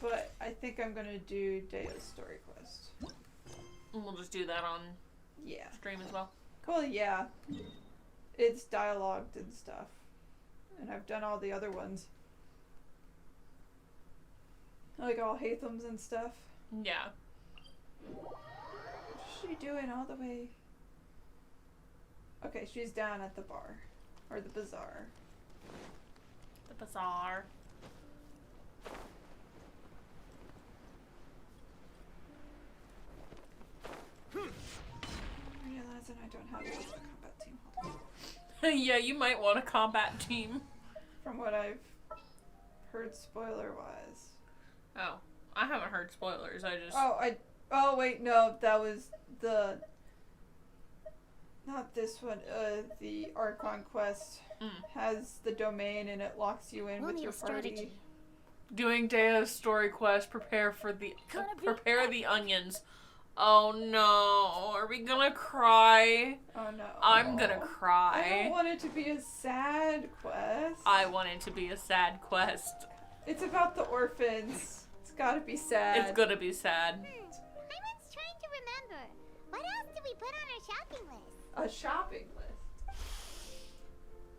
but I think I'm gonna do Dehya's story quest. And we'll just do that on stream as well. Well, yeah. It's dialogued and stuff. And I've done all the other ones. Like all Hatham's and stuff. Yeah. What's she doing all the way? Okay, she's down at the bar. Or the bazaar. The bazaar. I'm realizing I don't have a combat team. Hold on. Yeah, you might want a combat team. From what I've heard spoiler-wise. Oh, I haven't heard spoilers. I just... Oh, wait, no, that was the... Not this one. The Archon quest has the domain and it locks you in with your party. Doing Dehya's story quest. Prepare the onions. Oh no, are we gonna cry? Oh no. I'm gonna cry. I don't want it to be a sad quest. I want it to be a sad quest. It's about the orphans. It's gotta be sad. It's gonna be sad. Paimon's trying to remember. What else did we put on our shopping list? A shopping list.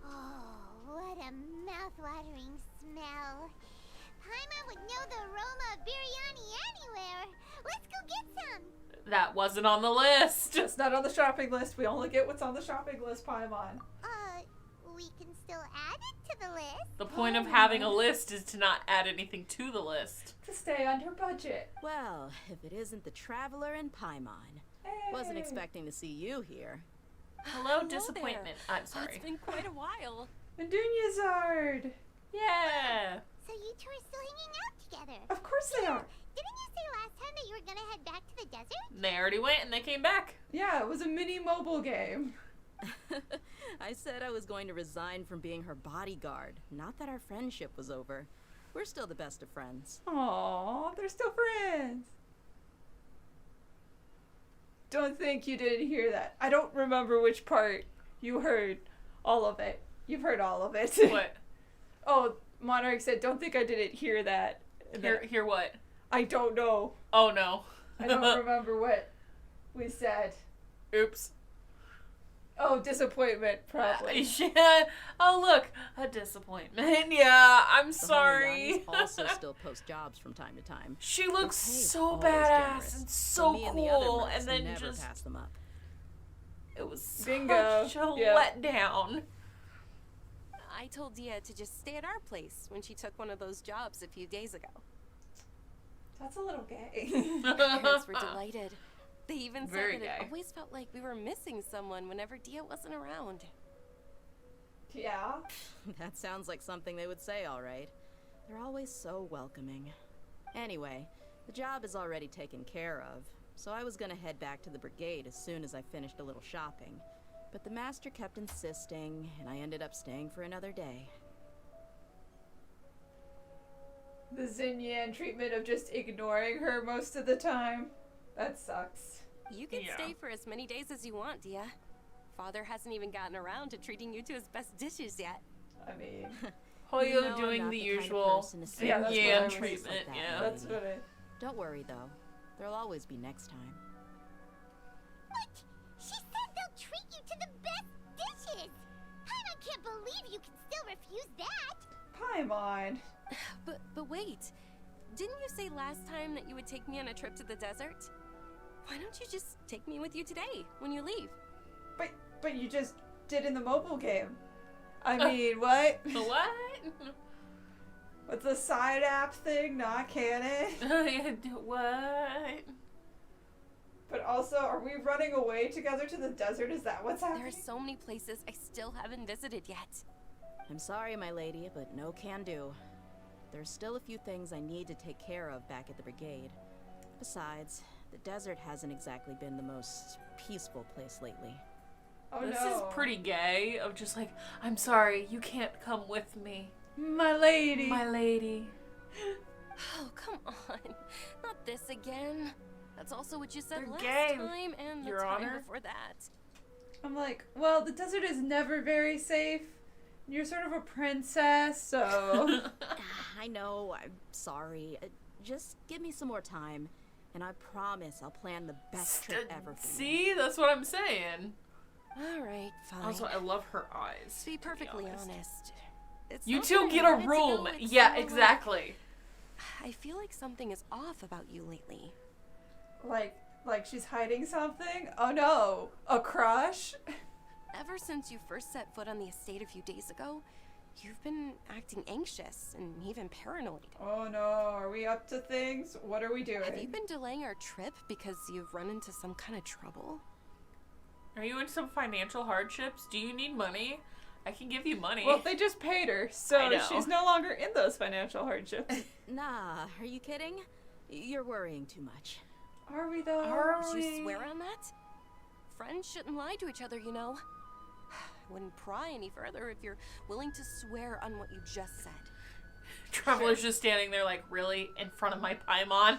Oh, what a mouth-watering smell. Paimon would know the aroma of biryani anywhere. Let's go get some. That wasn't on the list. It's not on the shopping list. We only get what's on the shopping list, Paimon. We can still add it to the list. The point of having a list is to not add anything to the list. To stay under budget. Well, if it isn't the Traveler and Paimon. Hey. Wasn't expecting to see you here. Hello, disappointment. There. I'm sorry. It's been quite a while. And Dunyarzad. Yeah. So you two are still hanging out together. Of course they are. Didn't you say last time that you were gonna head back to the desert? They already went and they came back. Yeah, it was a mini mobile game. I said I was going to resign from being her bodyguard. Not that our friendship was over. We're still the best of friends. Aww, they're still friends. Don't think you didn't hear that. I don't remember which part you heard. All of it. You've heard all of it. What? Oh, Monarch said, don't think I didn't hear that. Hear what? I don't know. Oh no. I don't remember what we said. Oops. Oh, disappointment, probably. Yeah. Oh look, a disappointment. Yeah, I'm The sorry. Holy also still post jobs from time to time. She looks The pay is so always badass generous, and so so me and the other cool, mercs and then never just pass them up. it was Bingo. such a Yeah. letdown. I told Dehya to just stay at our place when she took one of those jobs a few days ago. That's a little gay. Parents were delighted. They even said Very that it gay. always felt like we were missing someone whenever Dehya wasn't around. Yeah. That sounds like something they would say, all right. They're always so welcoming. Anyway, the job is already taken care of, so I was gonna head back to the brigade as soon as I finished a little shopping. But the master kept insisting, and I ended up staying for another day. The Xinyan treatment of just ignoring her most of the time. That sucks. You can Yeah. stay for as many days as you want, Dehya. Father hasn't even gotten around to treating you to his best dishes yet. I mean, Hoyo You know I'm doing not the the kind of usual person to say Yeah, that's what I Yan was treatment. like that, Yeah. that's what I... Don't worry, though. There'll always be next time. What? She said they'll treat you to the best dishes. I can't believe you can still refuse that. Paimon. But wait, didn't you say last time that you would take me on a trip to the desert? Why don't you just take me with you today when you leave? But you just did in the mobile game. I mean, what? What? What's the side app thing? Not canon. What? But also, are we running away together to the desert? Is that what's There happening? are so many places I still haven't visited yet. I'm sorry, my lady, but no can do. There's still a few things I need to take care of back at the brigade. Besides, the desert hasn't exactly been the most peaceful place lately. Oh This no. is pretty gay. Of just like, I'm sorry, you can't come with me, My lady. my lady. Oh, come on. Not this again. That's also what you said They're last gay, time and the Your time Honor. before that. I'm like, well, the desert is never very safe. You're sort of a princess, so... I know, I'm sorry. Just give me some more time, and I promise I'll plan the best trip ever for you. See, that's what I'm saying. All right, fine. Also, I love her eyes. to be perfectly honest, it's You not two that I get a wanted to room. go, it's Yeah, more like, exactly. I feel like something is off about you lately. Like she's hiding something? Oh no, a crush? Ever since you first set foot on the estate a few days ago, you've been acting anxious and even paranoid. Oh no, are we up to things? What are we doing? Have you been delaying our trip because you've run into some kind of trouble? Are you in some financial hardships? Do you need money? I can give you money. Well, they just paid her, I so know. she's no longer in those financial hardships. Nah, are you kidding? You're worrying too much. Are we though? Would you swear on that? Friends shouldn't lie to each other, you know. I wouldn't pry any further if you're willing to swear on what you just said. Traveler's just standing there like, really? In front of my Paimon?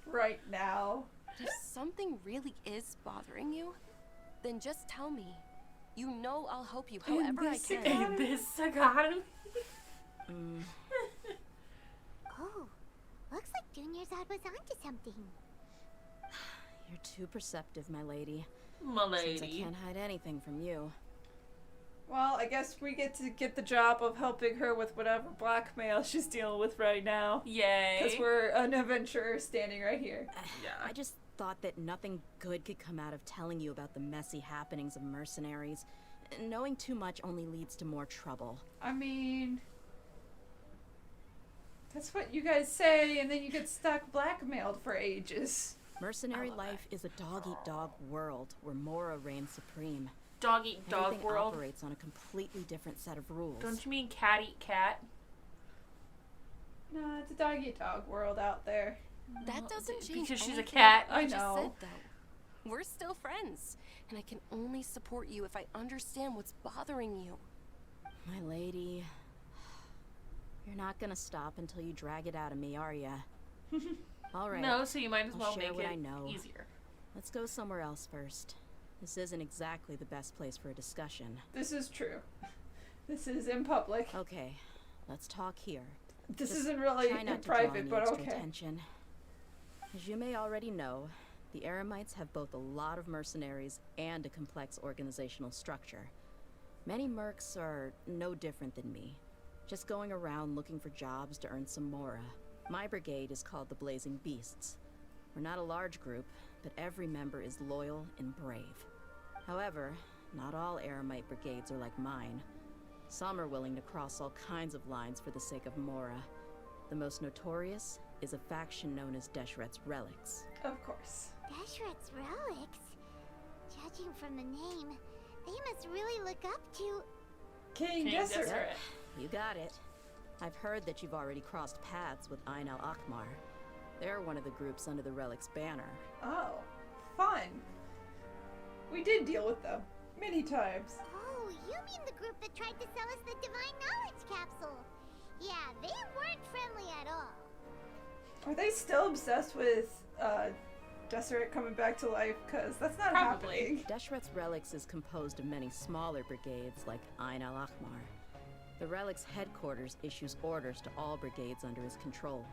Right now. If something really is bothering you, then just tell me. You know I'll help you however I this can. economy? This Sagan. Oh, looks like Dunyarzad was onto something. You're too perceptive, my lady. My Since I lady. can't hide anything from you. Well, I guess we get to get the job of helping her with whatever blackmail she's dealing with right now. Yay. Because we're an adventurer standing right here. Yeah. I just thought that nothing good could come out of telling you about the messy happenings of mercenaries. Knowing too much only leads to more trouble. I mean, that's what you guys say, and then you get stuck blackmailed for ages. Mercenary love life is a dog-eat-dog world where Mora reigns supreme. Dog eat dog Everything world. operates on a completely different set of rules. Don't you mean cat eat cat? No, it's a dog-eat-dog world out there. That doesn't change Because she's a anything cat. about what I you just know. said, though. We're still friends, and I can only support you if I understand what's bothering you. My lady, you're not gonna stop until you drag it out of me, are ya? All right. No, so you might as I'll well share make what it I know. easier. Let's go somewhere else first. This isn't exactly the best place for a discussion. This is true. This is in public. Okay, let's talk here. This Just isn't really Try in not to draw private, any but extra okay. attention. As you may already know, the Eremites have both a lot of mercenaries and a complex organizational structure. Many mercs are no different than me, just going around looking for jobs to earn some mora. My brigade is called the Blazing Beasts. We're not a large group, but every member is loyal and brave. However, not all Eremite brigades are like mine. Some are willing to cross all kinds of lines for the sake of mora. The most notorious is a faction known as Desheret's Relics. Of course. Desheret's Relics? Judging from the name, they must really look up to... King King Deshert. Deshert. You got it. I've heard that you've already crossed paths with Dakan Al-Ahmar. They're one of the groups under the Relics banner. Oh, fun. We did deal with them many times. Oh, you mean the group that tried to sell us the Divine Knowledge Capsule? Yeah, they weren't friendly at all. Are they still obsessed with Deshert coming back to life? Because that's not Probably. happening. Desheret's Relics is composed of many smaller brigades like Dakan Al-Ahmar. The Relics headquarters issues orders to all brigades under his control.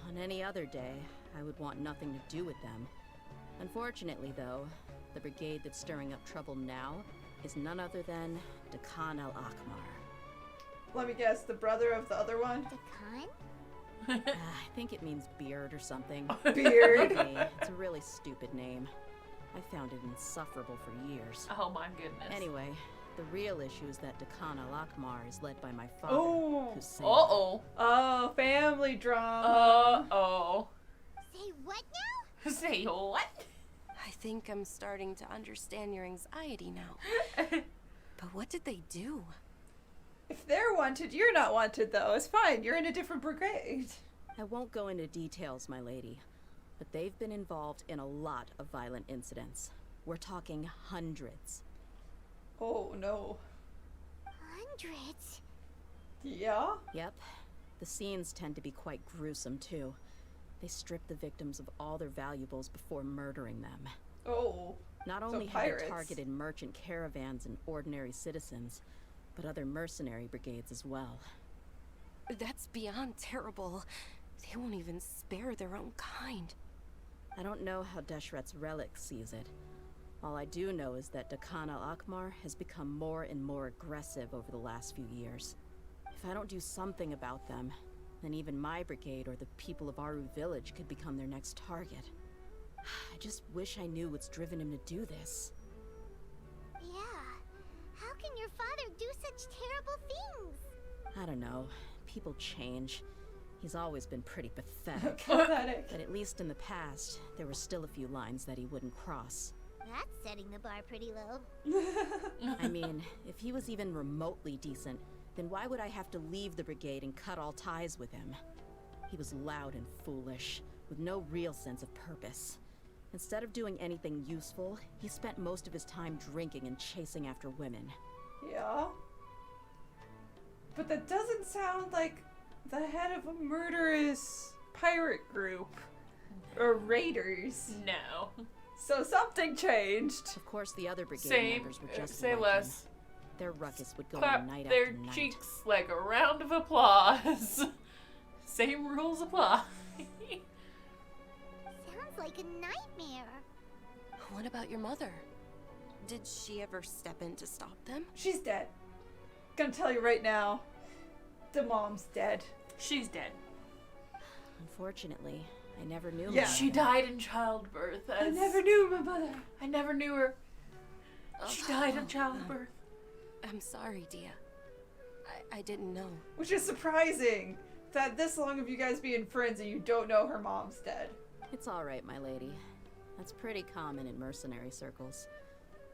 On any other day, I would want nothing to do with them. Unfortunately, though, the brigade that's stirring up trouble now is none other than Dakan Al-Ahmar. Let me guess, the brother of the other one? Dakan? I think it means beard or something. Beard. Anyway, it's a really stupid name. I found it insufferable for years. Oh my goodness. Anyway, the real issue is that Dakan Al-Ahmar is led by my father, Oh. Hussein. Uh-oh. Oh, family drama. Uh-oh. Say what now? Say what? I think I'm starting to understand your anxiety now. But what did they do? If they're wanted, you're not wanted, though. It's fine. You're in a different brigade. I won't go into details, my lady, but they've been involved in a lot of violent incidents. We're talking hundreds. Oh, no. Hundreds? Yeah? Yep, the scenes tend to be quite gruesome, too. They strip the victims of all their valuables before murdering them. Oh. Not So only have pirates. they targeted merchant caravans and ordinary citizens, but other mercenary brigades as well. That's beyond terrible. They won't even spare their own kind. I don't know how Desheret's Relics sees it. All I do know is that Dakan Al-Ahmar has become more and more aggressive over the last few years. If I don't do something about them, then even my brigade or the people of Aru village could become their next target. I just wish I knew what's driven him to do this. Yeah. How can your father do such terrible things? I don't know. People change. He's always been pretty pathetic. Pathetic. But at least in the past, there were still a few lines that he wouldn't cross. That's setting the bar pretty low. I mean, if he was even remotely decent, then why would I have to leave the brigade and cut all ties with him? He was loud and foolish, with no real sense of purpose. Instead of doing anything useful, he spent most of his time drinking and chasing after women. Yeah. But that doesn't sound like the head of a murderous pirate group. Or raiders. No. So something changed. Of course, the other brigade Same. members were just Say like less. him. Their ruckus would go Clap on night their after night. cheeks like a round of applause. Same rules apply. Sounds like a nightmare. What about your mother? Did she ever step in to stop them? She's dead. Gonna tell you right now. The mom's dead. She's dead. Unfortunately, I never knew Yeah. my She mother. died in childbirth. I never knew my mother. I never knew her. She died in childbirth. I'm sorry, Dehya. I didn't know. Which is surprising. That this long of you guys being friends and you don't know her mom's dead. It's all right, my lady. That's pretty common in mercenary circles.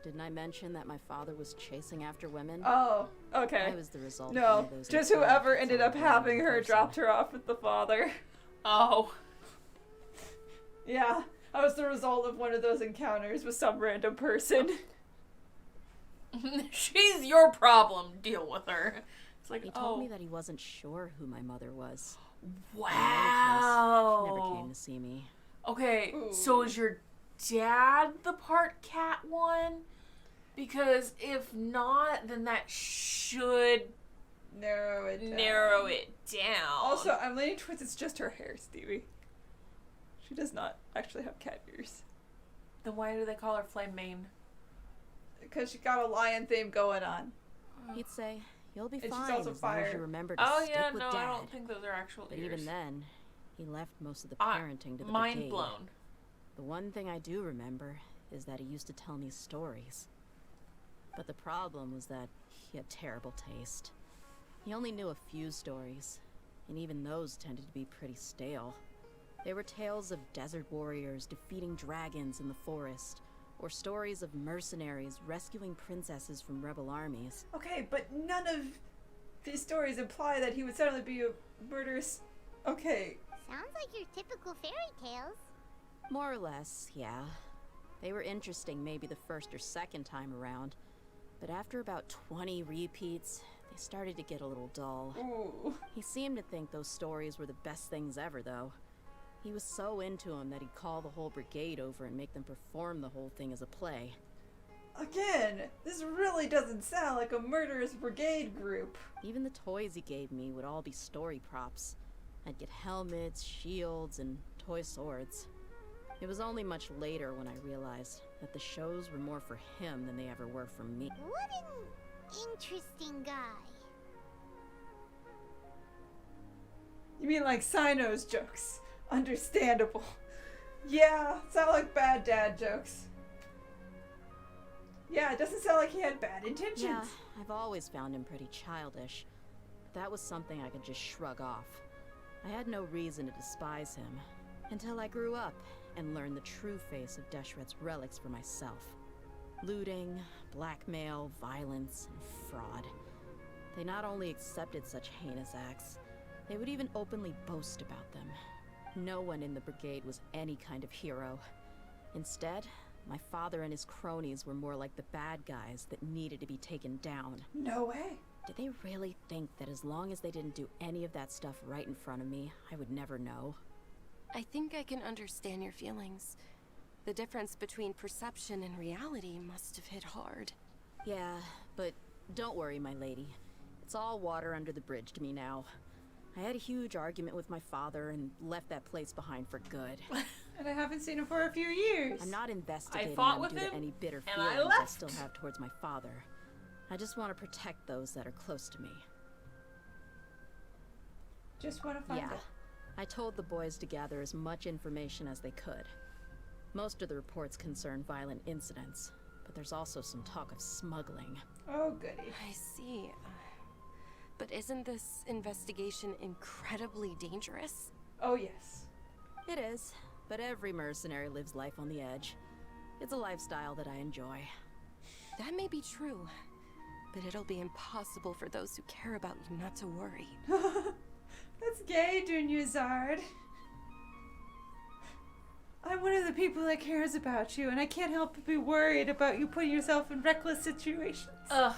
Didn't I mention that my father was chasing after women? Oh, okay. I was the result of one No, of those just encounters whoever with ended some up random having her person. dropped her off with the father. Oh. Yeah, I was the result of one of those encounters with some random person. She's your problem. Deal with her. It's like, He oh. told me that he wasn't sure who my mother was. Wow. She never came to see me. Okay, Ooh. so is your dad the part cat one? Because if not, then that should Narrow it down. narrow it down. Also, I'm leaning towards it's just her hair, Stevie. She does not actually have cat ears. then why do they call her Flame Mane? Because she got a lion theme going on. He'd say, "You'll be And she's fine also as long as fire. you remember to Oh stick yeah, with no, Dad." I don't think those are actual But ears. even then, he left most of the Ah, parenting to the mind brigade. blown. The one thing I do remember is that he used to tell me stories. But the problem was that he had terrible taste. He only knew a few stories, and even those tended to be pretty stale. They were tales of desert warriors defeating dragons in the forest, or stories of mercenaries rescuing princesses from rebel armies. Okay, but none of these stories imply that he would suddenly be a murderous... Okay, Sounds like your typical fairy tales. More or less, yeah. They were interesting maybe the first or second time around, but after about 20 repeats, they started to get a little dull. ooh. He seemed to think those stories were the best things ever, though. He was so into them that he'd call the whole brigade over and make them perform the whole thing as a play. Again, this really doesn't sound like a murderous brigade group. Even the toys he gave me would all be story props. I'd get helmets, shields, and toy swords. It was only much later when I realized that the shows were more for him than they ever were for me. What an interesting guy. You mean like Sino's jokes? Understandable. Yeah, sound like bad dad jokes. Yeah, it doesn't sound like he had bad intentions. Yeah, I've always found him pretty childish. But that was something I could just shrug off. I had no reason to despise him, until I grew up and learned the true face of Desheret's Relics for myself. Looting, blackmail, violence, and fraud. They not only accepted such heinous acts, they would even openly boast about them. No one in the brigade was any kind of hero. Instead, my father and his cronies were more like the bad guys that needed to be taken down. No way. Did they really think that as long as they didn't do any of that stuff right in front of me, I would never know? I think I can understand your feelings. The difference between perception and reality must have hit hard. Yeah, but don't worry, my lady. It's all water under the bridge to me now. I had a huge argument with my father and left that place behind for good. And I haven't seen him for a few years. I'm not investigating fought them with due him, to any bitter and I feelings I left. still have towards my father. I just want to protect those that are close to me. Just want to find Yeah. it. I told the boys to gather as much information as they could. Most of the reports concern violent incidents, but there's also some talk of smuggling. Oh, goody. I see. But isn't this investigation incredibly dangerous? Oh, yes. It is, but every mercenary lives life on the edge. It's a lifestyle that I enjoy. That may be true, but it'll be impossible for those who care about you not to worry. That's gay, Dunyarzad. I'm one of the people that cares about you, and I can't help but be worried about you putting yourself in reckless situations. Ugh.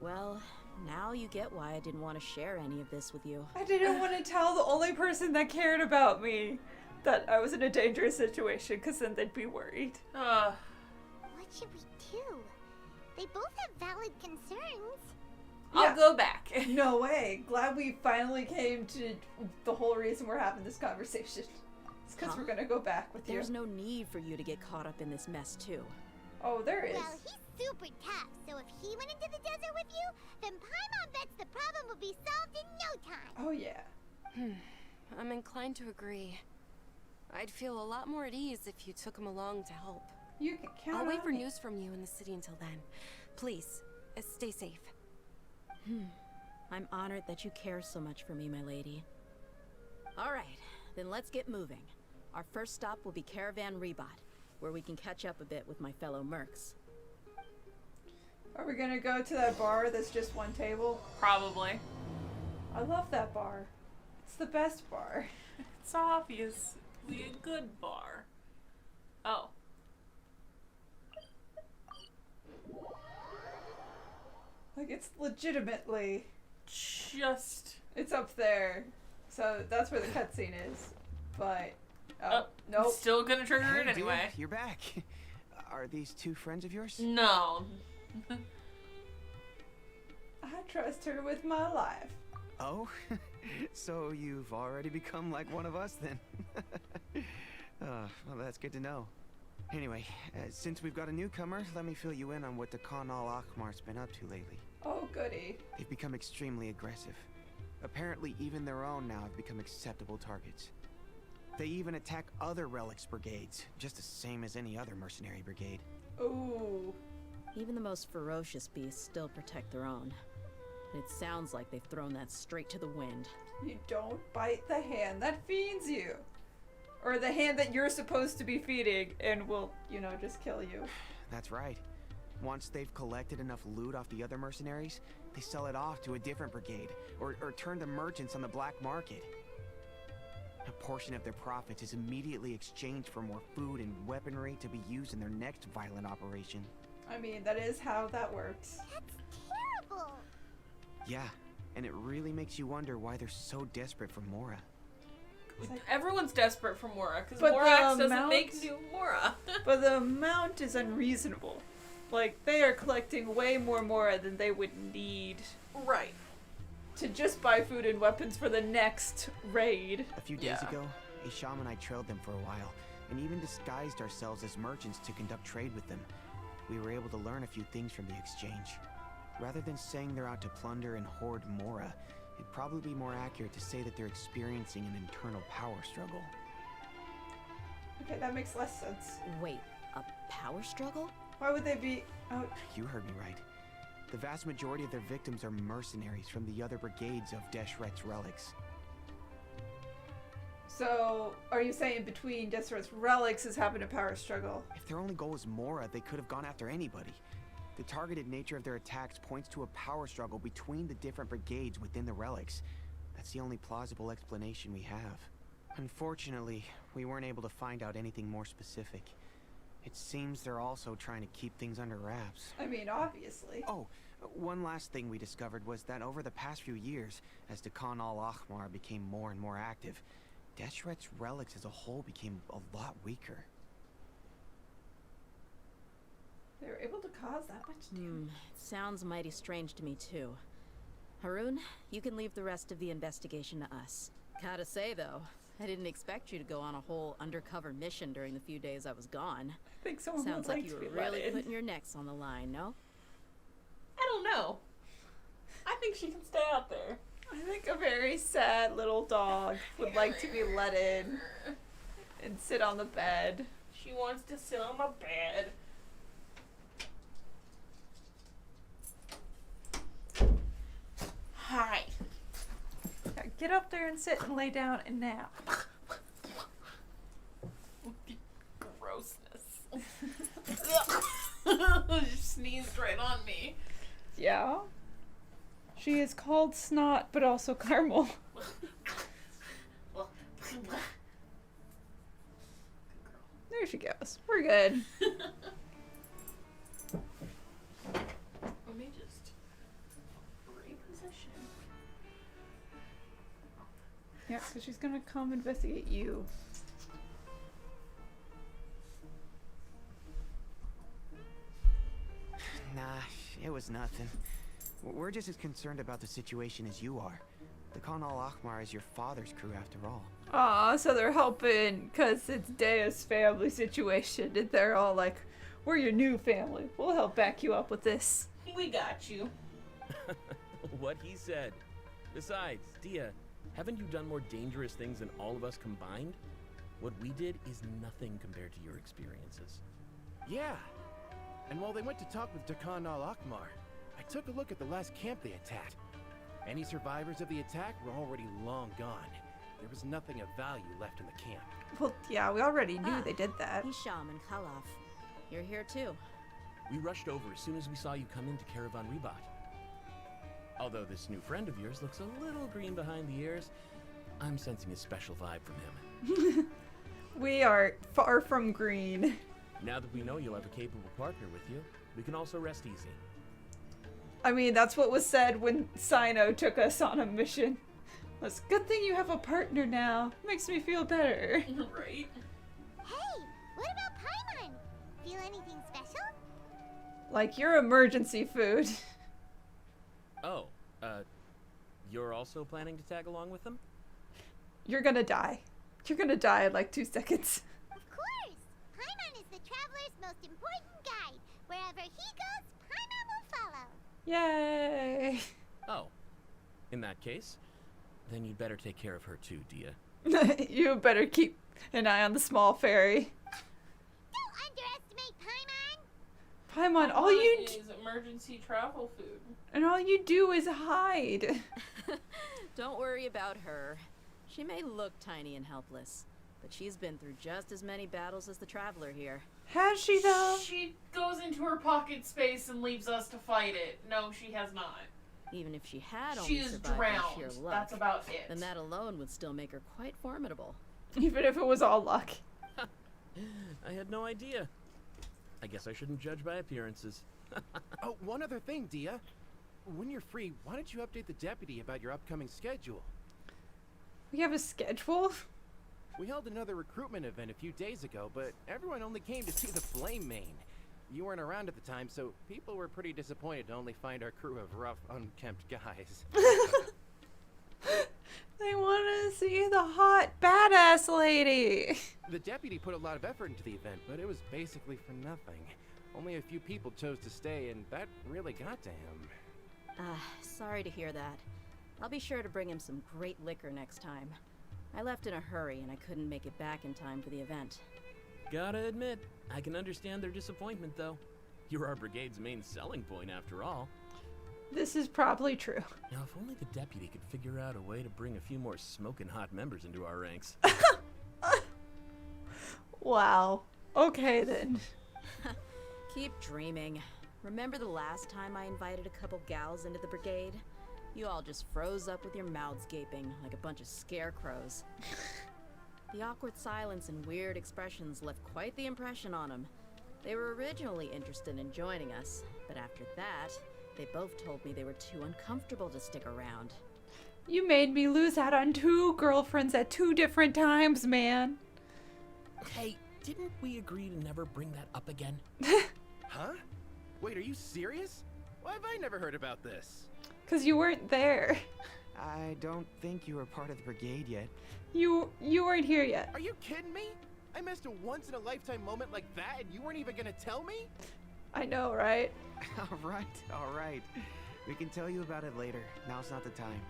Well, now you get why I didn't want to share any of this with you. I didn't want to tell the only person that cared about me that I was in a dangerous situation, because then they'd be worried. What should we do? They both have valid concerns. Yeah. I'll go back. No way. Glad we finally came to the whole reason we're having this conversation. It's because Huh? we're going to go back with you. There's no need for you to get caught up in this mess, too. Oh, there is. Well, he's super tough, so if he went into the desert with you, then Paimon bets the problem would be solved in no time. Oh, yeah. I'm inclined to agree. I'd feel a lot more at ease if you took him along to help. You can count I'll wait on for me. news from you in the city until then. Please, stay safe. I'm honored that you care so much for me, my lady. All right, then let's get moving. Our first stop will be Caravan Rebot, where we can catch up a bit with my fellow mercs. Are we going to go to that bar that's just one table? Probably. I love that bar. It's the best bar. It's obviously a good bar. Oh. Like, it's legitimately... Just... It's up there. So that's where the cutscene is. But... Oh, nope. Still gonna trigger it Hey, anyway. Dear, you're back. Are these two friends of yours? No. I trust her with my life. Oh, so you've already become like one of us then? Well, that's good to know. Anyway, since we've got a newcomer, let me fill you in on what Dakan Al-Ahmar's been up to lately. Oh, goody. They've become extremely aggressive. Apparently, even their own now have become acceptable targets. They even attack other Relics brigades, just the same as any other mercenary brigade. Ooh. Even the most ferocious beasts still protect their own. And it sounds like they've thrown that straight to the wind. You don't bite the hand that feeds you. Or the hand that you're supposed to be feeding and will, you know, just kill you. That's right. Once they've collected enough loot off the other mercenaries, they sell it off to a different brigade, or turn to merchants on the black market. A portion of their profits is immediately exchanged for more food and weaponry to be used in their next violent operation. I mean, that is how that works. That's terrible. Yeah, and it really makes you wonder why they're so desperate for Mora. Everyone's desperate for Mora, because But Morax the doesn't make amount- new Mora. But the amount is unreasonable. Like, they are collecting way more Mora than they would need Right. to just buy food and weapons for the next raid. A few days Yeah. ago, Isham and I trailed them for a while, and even disguised ourselves as merchants to conduct trade with them. We were able to learn a few things from the exchange. Rather than saying they're out to plunder and hoard Mora, it'd probably be more accurate to say that they're experiencing an internal power struggle. Okay, that makes less sense. Wait, a power struggle? Why would they be... Oh, You heard me right. The vast majority of their victims are mercenaries from the other brigades of Desheret's Relics. so are you saying between Desheret's Relics is having a power struggle? If their only goal was Mora, they could have gone after anybody. The targeted nature of their attacks points to a power struggle between the different brigades within the Relics. That's the only plausible explanation we have. Unfortunately, we weren't able to find out anything more specific. It seems they're also trying to keep things under wraps. I mean, obviously. Oh, one last thing we discovered was that over the past few years, as Dakan Al-Ahmar became more and more active, Desheret's Relics as a whole became a lot weaker. They were able to cause that much damage. It sounds mighty strange to me, too. Harun, you can leave the rest of the investigation to us. Gotta say, though, I didn't expect you to go on a whole undercover mission during the few days I was gone. I think someone Sounds would like like you to were be let really in. putting your necks on the line, no? I don't know. I think she can stay out there. I think a very sad little dog would like to be let in and sit on the bed. She wants to sit on my bed. Hi. Yeah, get up there and sit and lay down and nap. Grossness. She sneezed right on me. Yeah. She is called Snot, but also Caramel. There she goes. We're good. Let me just reposition. Yeah, so she's gonna come investigate you. Nah, it was nothing. We're just as concerned about the situation as you are. Dakan Al-Ahmar is your father's crew after all. Aw, so they're helping because it's Dehya's family situation. And they're all like, we're your new family. We'll help back you up with this. We got you. What he said. Besides, Dehya, haven't you done more dangerous things than all of us combined? What we did is nothing compared to your experiences. Yeah. And while they went to talk with Dakan Al-Ahmar, I took a look at the last camp they attacked. Any survivors of the attack were already long gone. There was nothing of value left in the camp. Well, yeah, we already knew they did that. Hisham and Khalaf. You're here too. We rushed over as soon as we saw you come into Caravan Ribat. Although this new friend of yours looks a little green behind the ears, I'm sensing a special vibe from him. We are far from green. Now that we know you'll have a capable partner with you, we can also rest easy. I mean, that's what was said when Sino took us on a mission. It's a good thing you have a partner now. Makes me feel better. Right? Hey, what about Paimon? Feel anything special? Like your emergency food. Oh, you're also planning to tag along with them? You're gonna die. You're gonna die in like 2 seconds. Of course! Paimon is the traveler's most important guide. Wherever he goes, Paimon will follow. Yay! Oh. In that case, then you'd better take care of her too, Dehya. You better keep an eye on the small fairy. Don't underestimate Paimon! Paimon, all you is emergency travel food. and all you do is hide. Don't worry about her. She may look tiny and helpless, but she's been through just as many battles as the traveler here. Has she though? She goes into her pocket space and leaves us to fight it. No, she has not. Even if she had She only is survived drowned. by sheer luck, That's about it. then that alone would still make her quite formidable. Even if it was all luck. I had no idea. I guess I shouldn't judge by appearances. Oh, one other thing, Dehya. When you're free, why don't you update the deputy about your upcoming schedule? We have a schedule? We held another recruitment event a few days ago, but everyone only came to see the Flame Main. You weren't around at the time, so people were pretty disappointed to only find our crew of rough, unkempt guys. They want to see the hot badass lady. The deputy put a lot of effort into the event, but it was basically for nothing. Only a few people chose to stay, and that really got to him. Sorry to hear that. I'll be sure to bring him some great liquor next time. I left in a hurry and I couldn't make it back in time for the event. Gotta admit, I can understand their disappointment though. You're our brigade's main selling point after all. This is probably true. Now if only the deputy could figure out a way to bring a few more smoking hot members into our ranks. Wow. Okay then. Keep dreaming. Remember the last time I invited a couple gals into the brigade? You all just froze up with your mouths gaping like a bunch of scarecrows. The awkward silence and weird expressions left quite the impression on them. They were originally interested in joining us, but after that, they both told me they were too uncomfortable to stick around. You made me lose out on 2 girlfriends at 2 different times, man. Hey, didn't we agree to never bring that up again? Huh? Wait, are you serious? Why have I never heard about this? Because you weren't there. I don't think you were part of the brigade yet. You weren't here yet. Are you kidding me? I missed a once-in-a-lifetime moment like that, and you weren't even gonna tell me? I know, right? All right. We can tell you about it later. Now's not the time.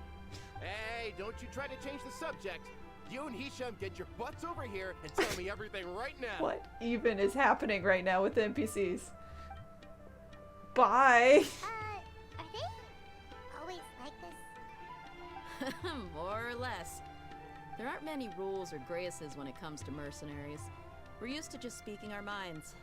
Hey, don't you try to change the subject. You and Hisham get your butts over here and tell me everything right now. What even is happening right now with the NPCs? Bye. Are they always like this? More or less. There aren't many rules or graces when it comes to mercenaries. We're used to just speaking our minds.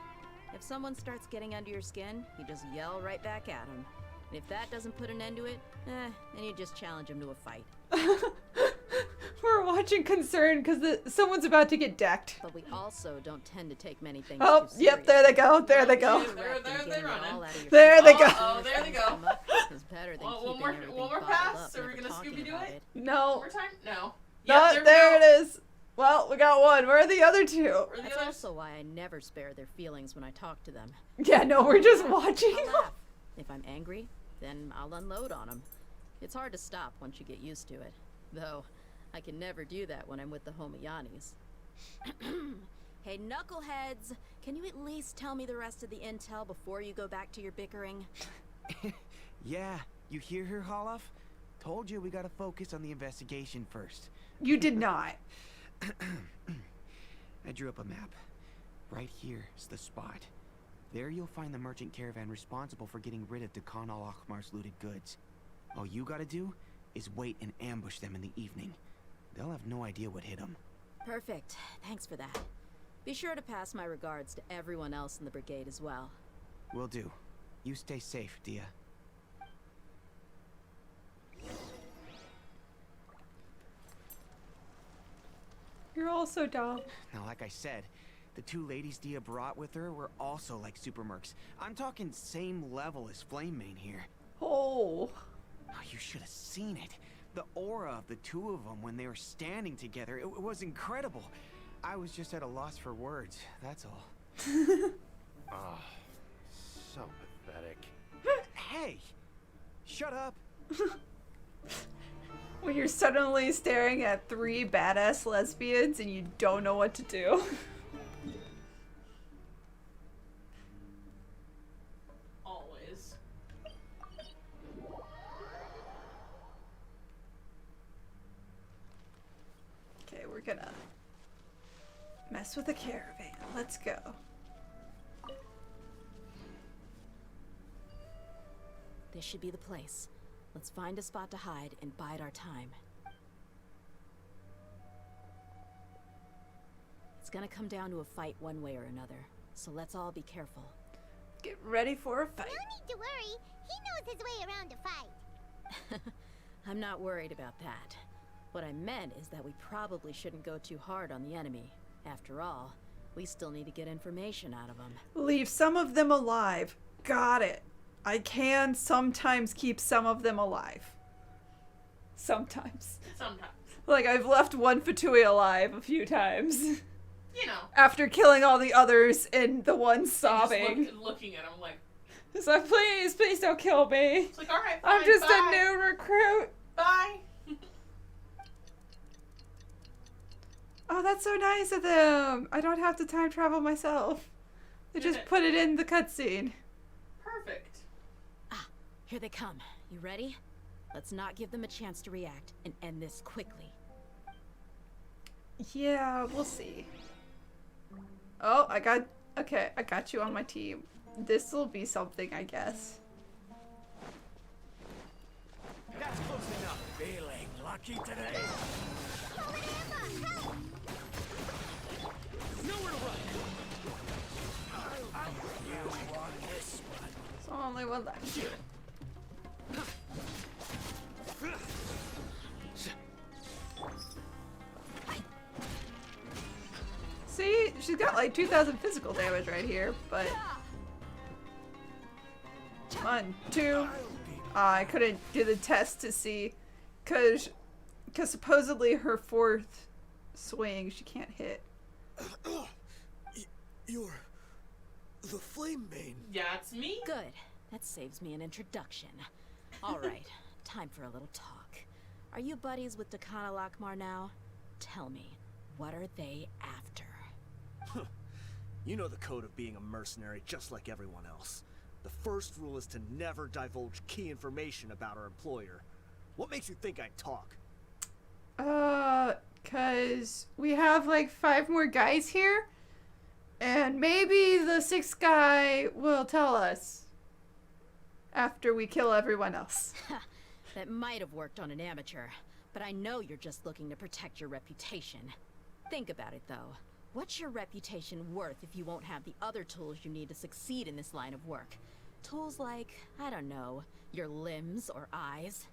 If someone starts getting under your skin, you just yell right back at them. And if that doesn't put an end to it, then you just challenge them to a fight. We're watching concerned because someone's about to get decked. But we also don't tend to take many things Oh, too yep, there they go. There they go. They're running. There they go. Oh, there they go. It's better than One keeping more everything pass? bottled up Are we and gonna talking Scooby-Doo about it? One No. more time? No. No, Yep, there we it go. is. Well, we got one. Where are the other two? Where are the That's others? also why I never spare their feelings when I talk to them. Yeah, no, we're just watching. I'll laugh. If I'm angry, then I'll unload on them. It's hard to stop once you get used to it. Though, I can never do that when I'm with the Homiyanis. Hey, knuckleheads! Can you at least tell me the rest of the intel before you go back to your bickering? Yeah, you hear her, Holof? Told you we gotta focus on the investigation first. You did not. I drew up a map. Right here is the spot. There you'll find the merchant caravan responsible for getting rid of Dakan Al-Ahmar's looted goods. All you gotta do is wait and ambush them in the evening. They'll have no idea what hit them. Perfect. Thanks for that. Be sure to pass my regards to everyone else in the brigade as well. Will do. You stay safe, Dehya. You're all so dumb. Now, like I said, the two ladies Dehya brought with her were also like super mercs. I'm talking same level as Flame Main here. Oh. Oh, you should have seen it. The aura of the two of them when they were standing together, it was incredible. I was just at a loss for words, that's all. Oh, so pathetic. Hey! Shut up! When you're suddenly staring at three badass lesbians and you don't know what to do. Always. Okay, we're gonna mess with the caravan. Let's go. This should be the place. Let's find a spot to hide and bide our time. It's gonna come down to a fight one way or another, so let's all be careful. Get ready for a fight. No need to worry. He knows his way around a fight. I'm not worried about that. What I meant is that we probably shouldn't go too hard on the enemy. After all, we still need to get information out of them. Leave some of them alive. Got it. I can sometimes keep some of them alive. Sometimes. Sometimes. Like, I've left one Fatui alive a few times. You know. After killing all the others and the one Just sobbing. looking at him like, It's like, please, please don't kill me. it's like, alright, fine, I'm just bye. a new recruit. Bye. Oh, that's so nice of them. I don't have to time travel myself. They just put it in the cutscene. Perfect. Here they come. You ready? Let's not give them a chance to react and end this quickly. Yeah, we'll see. Oh, I got you on my team. This'll be something, I guess. That's close enough. Feeling lucky today? Nowhere to run. You want this one? There's only one left. See, she's got like 2,000 physical damage right here, but 1, 2. I couldn't do the test to see, cause supposedly her fourth swing she can't hit. You're the Flame Main. Yeah, it's me. Good. That saves me an introduction. All right. time for a little talk. Are you buddies with Dakan Al-Ahmar now? Tell me, what are they after? You know the code of being a mercenary just like everyone else. The first rule is to never divulge key information about our employer. What makes you think I'd talk? 'Cause we have like 5 more guys here. And maybe the 6th guy will tell us after we kill everyone else. That might have worked on an amateur, but I know you're just looking to protect your reputation. Think about it though. What's your reputation worth if you won't have the other tools you need to succeed in this line of work? Tools like, I don't know, your limbs or eyes?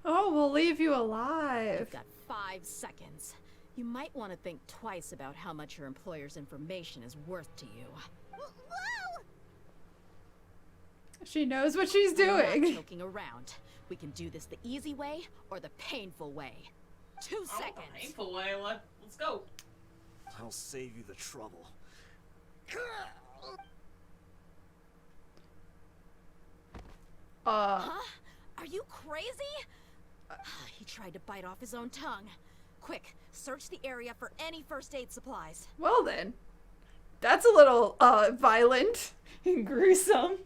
Oh, we'll leave you alive. You've got 5 seconds. You might want to think twice about how much your employer's information is worth to you. Whoa! She knows what she's We're not doing. joking around. We can do this the easy way or the painful way. 2 seconds. Painful way. Let's go. I'll save you the trouble. Huh? Are you crazy? He tried to bite off his own tongue. Quick, search the area for any first aid supplies. Well then. That's a little, violent and gruesome.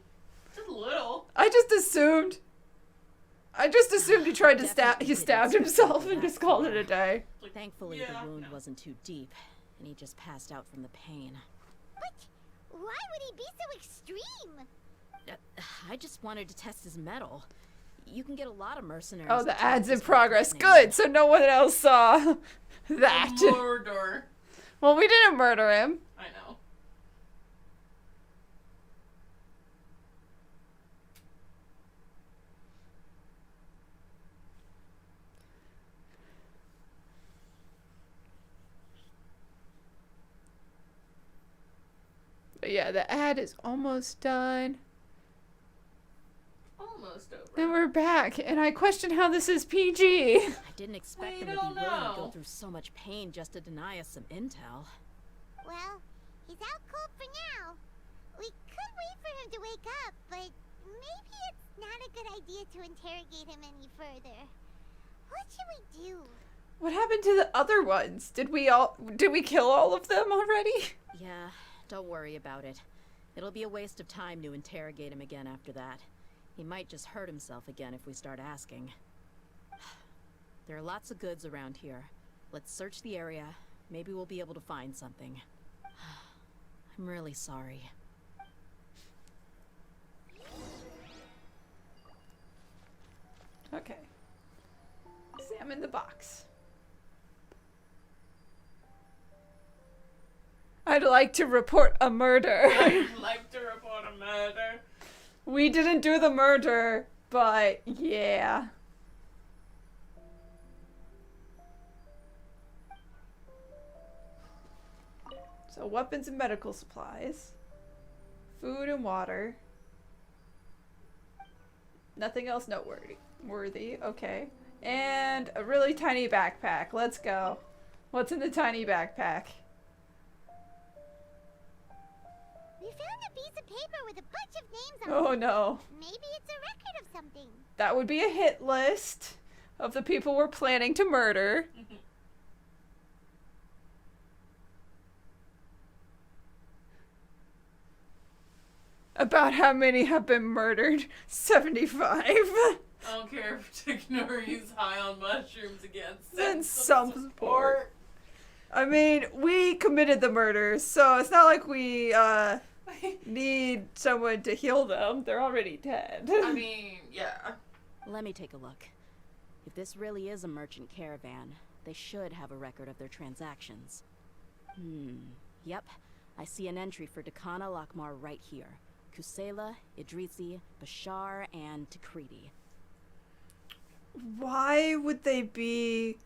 Just a little. I just assumed he tried to he stabbed himself and just called it a day. Thankfully, Yeah, the wound no. wasn't too deep, and he just passed out from the pain. But why would he be so extreme? I just wanted to test his mettle. You can get a lot of mercenaries. Oh, to the test ad's in this progress. weapon Good, so no one else saw that. Murder. Well, we didn't murder him. I know. But yeah, the ad is almost done. Almost over. And we're back, and I question how this is PG. I didn't expect We them to be don't willing to go know. through so much pain just to deny us some intel. Well, he's out cold for now. We could wait for him to wake up, but maybe it's not a good idea to interrogate him any further. What should we do? What happened to the other ones? Did we kill all of them already? Yeah, don't worry about it. It'll be a waste of time to interrogate him again after that. He might just hurt himself again if we start asking. There are lots of goods around here. Let's search the area. Maybe we'll be able to find something. I'm really sorry. Okay. Examine the box. I'd like to report a murder. I'd like to report a murder. We didn't do the murder, but yeah. So weapons and medical supplies. Food and water. Nothing else noteworthy. Okay. And a really tiny backpack. Let's go. What's in the tiny backpack? We found a piece of paper with a bunch of names on Oh it. no. Maybe it's a record of something. That would be a hit list of the people we're planning to murder. About how many have been murdered? 75. I don't care if Tignori's high on mushrooms again. Then Send some some support. I mean, we committed the murders, so it's not like we need someone to heal them. They're already dead. I mean, yeah. Let me take a look. If this really is a merchant caravan, they should have a record of their transactions. Yep. I see an entry for Dakan Al-Ahmar right here. Kusela, Idrisi, Bashar, and Takriti. Why would they be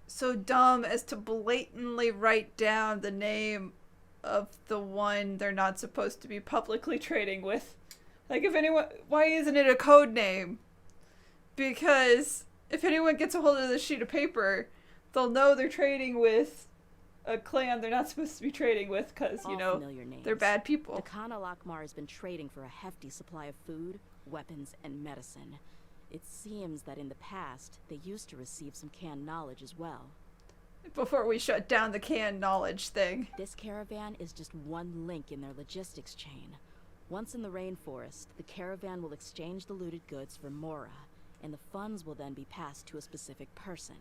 so dumb as to blatantly write down the name of the one they're not supposed to be publicly trading with? Like, if anyone, why isn't it a code name? Because if anyone gets a hold of this sheet of paper, they'll know they're trading with a clan they're not supposed to be trading with because, you All know, familiar names. they're bad people. Dakan Al-Ahmar has been trading for a hefty supply of food, weapons, and medicine. It seems that in the past, they used to receive some canned knowledge as well. Before we shut down the canned knowledge thing. This caravan is just one link in their logistics chain. Once in the rainforest, the caravan will exchange the looted goods for Mora, and the funds will then be passed to a specific person.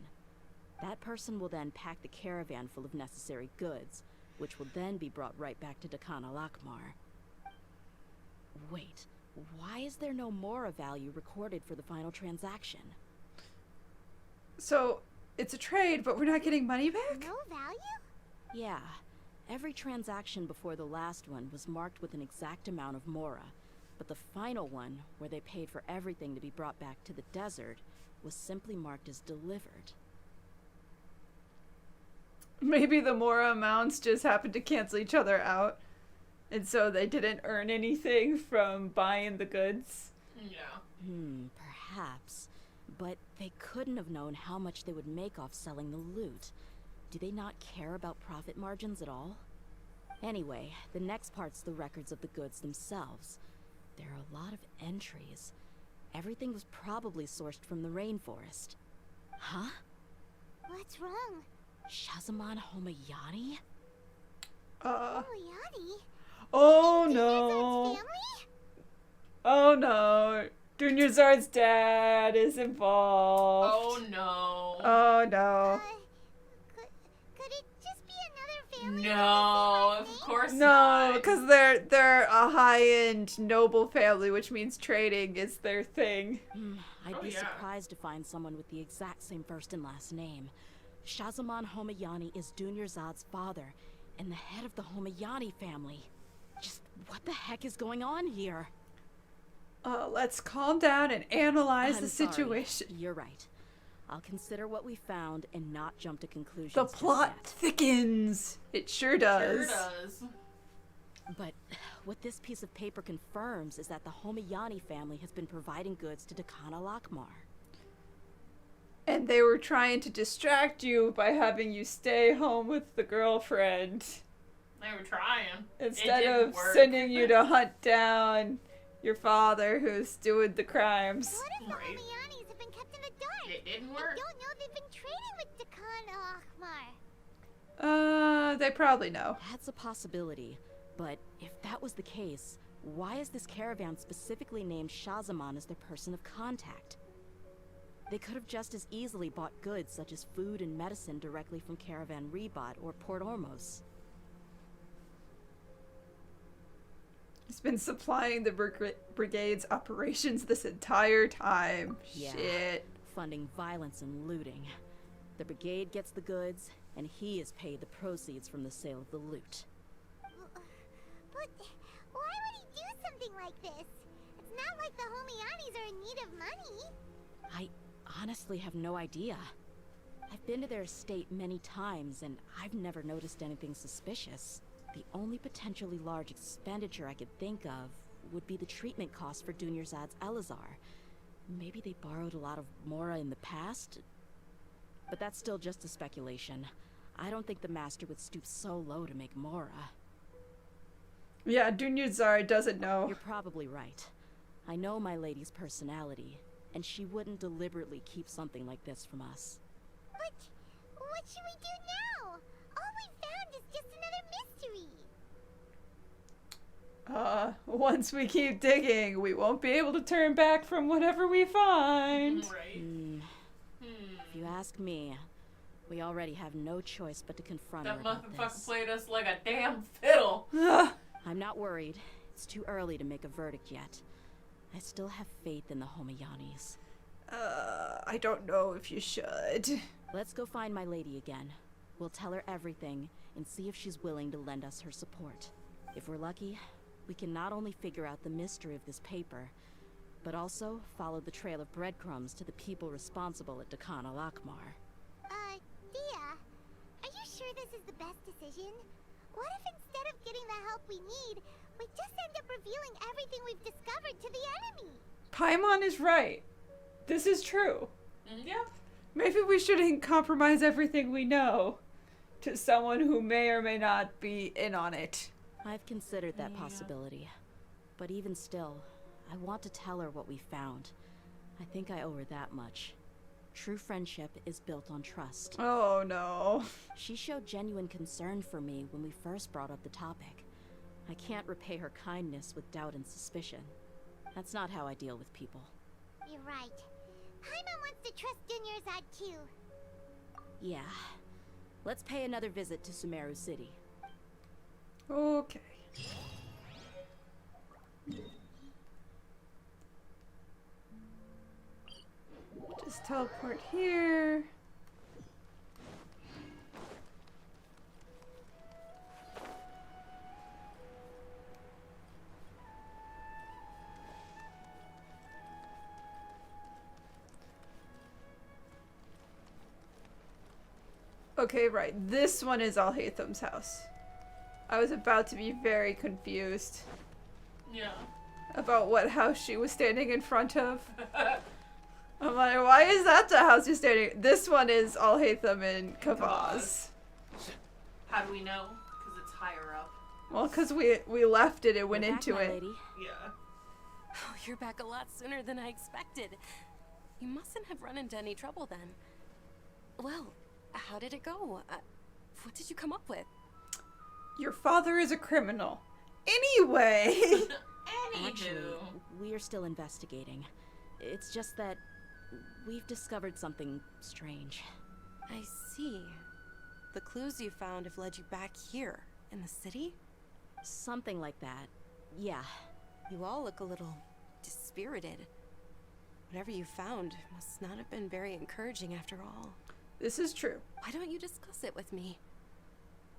That person will then pack the caravan full of necessary goods, which will then be brought right back to Dakan Al-Ahmar. Wait, why is there no Mora value recorded for the final transaction? So, it's a trade, but we're not getting money back? No value? Yeah. Every transaction before the last one was marked with an exact amount of Mora, but the final one, where they paid for everything to be brought back to the desert, was simply marked as delivered. Maybe the Mora amounts just happened to cancel each other out, and so they didn't earn anything from buying the goods. Yeah. Perhaps. But they couldn't have known how much they would make off selling the loot. Do they not care about profit margins at all? Anyway, the next part's the records of the goods themselves. There are a lot of entries. Everything was probably sourced from the rainforest. Huh? What's wrong? Shahzaman Homayani? Homayani? Oh Dunyarzad's no. family? Oh no. Dunyarzad's dad is involved. Oh no. Oh no. Could it just be another family? No, of course No, not. because they're a high-end noble family, which means trading is their thing. I'd be surprised to find someone with the exact same first and last name. Shahzaman Homayani is Dunyarzad's father, and the head of the Homayani family. Just what the heck is going on here? Let's calm down and analyze I'm the sorry. situation. You're right. I'll consider what we found and not jump to conclusions. The just plot yet. thickens. It sure does. Sure does. But what this piece of paper confirms is that the Homayani family has been providing goods to Dakan Al-Ahmar. And they were trying to distract you by having you stay home with the girlfriend. They were trying. Instead It didn't of work. sending you to hunt down your father who's doing the crimes. What if the Right. Homayanis have been kept in the dark? It didn't I work. don't know they've been trading with Dakan Al-Ahmar. They probably know. That's a possibility. But if that was the case, why is this caravan specifically named Shahzaman as their person of contact? They could have just as easily bought goods such as food and medicine directly from Caravan Ribat or Port Ormos. He's been supplying the brigade's operations this entire time. Yeah. Shit. Funding violence and looting. The brigade gets the goods, and he is paid the proceeds from the sale of the loot. But why would he do something like this? It's not like the Homayanis are in need of money. I honestly have no idea. I've been to their estate many times, and I've never noticed anything suspicious. The only potentially large expenditure I could think of would be the treatment costs for Dunyarzad's Elazar. Maybe they borrowed a lot of Mora in the past? But that's still just a speculation. I don't think the master would stoop so low to make Mora. Yeah, Dunyarzad doesn't know. You're probably right. I know my lady's personality, and she wouldn't deliberately keep something like this from us. But what should we do now? All we found is just another mystery. Once we keep digging, we won't be able to turn back from whatever we find. Right. If you ask me, we already have no choice but to confront her That about motherfucker this. played us like a damn fiddle. I'm not worried. It's too early to make a verdict yet. I still have faith in the Homayanis. I don't know if you should. Let's go find my lady again. We'll tell her everything and see if she's willing to lend us her support. If we're lucky, we can not only figure out the mystery of this paper, but also follow the trail of breadcrumbs to the people responsible at Dakan Al-Ahmar. Dehya, are you sure this is the best decision? What if instead of getting the help we need, we just end up revealing everything we've discovered to the enemy? Paimon is right. This is true. Yeah. Maybe we shouldn't compromise everything we know to someone who may or may not be in on it. I've considered that possibility. But even still, I want to tell her what we found. I think I owe her that much. True friendship is built on trust. Oh no. She showed genuine concern for me when we first brought up the topic. I can't repay her kindness with doubt and suspicion. That's not how I deal with people. You're right. Paimon wants to trust Dunyarzad too. Yeah. Let's pay another visit to Sumeru City. Okay. Just teleport here. Okay, right. This one is Alhaitham's house. I was about to be very confused. Yeah. About what house she was standing in front of. I'm like, why is that the house you're standing? This one is Alhaitham and Kavaz. How do we know? Because it's higher up. Well, because we left it and went You're into back, my it. lady. Yeah. Oh, you're back a lot sooner than I expected. You mustn't have run into any trouble then. Well, how did it go? What did you come up with? Your father is a criminal. Anyway. Actually, Anywho. we are still investigating. It's just that we've discovered something strange. I see. The clues you found have led you back here, in the city? Something like that. Yeah. You all look a little dispirited. Whatever you found must not have been very encouraging after all. This is true. Why don't you discuss it with me?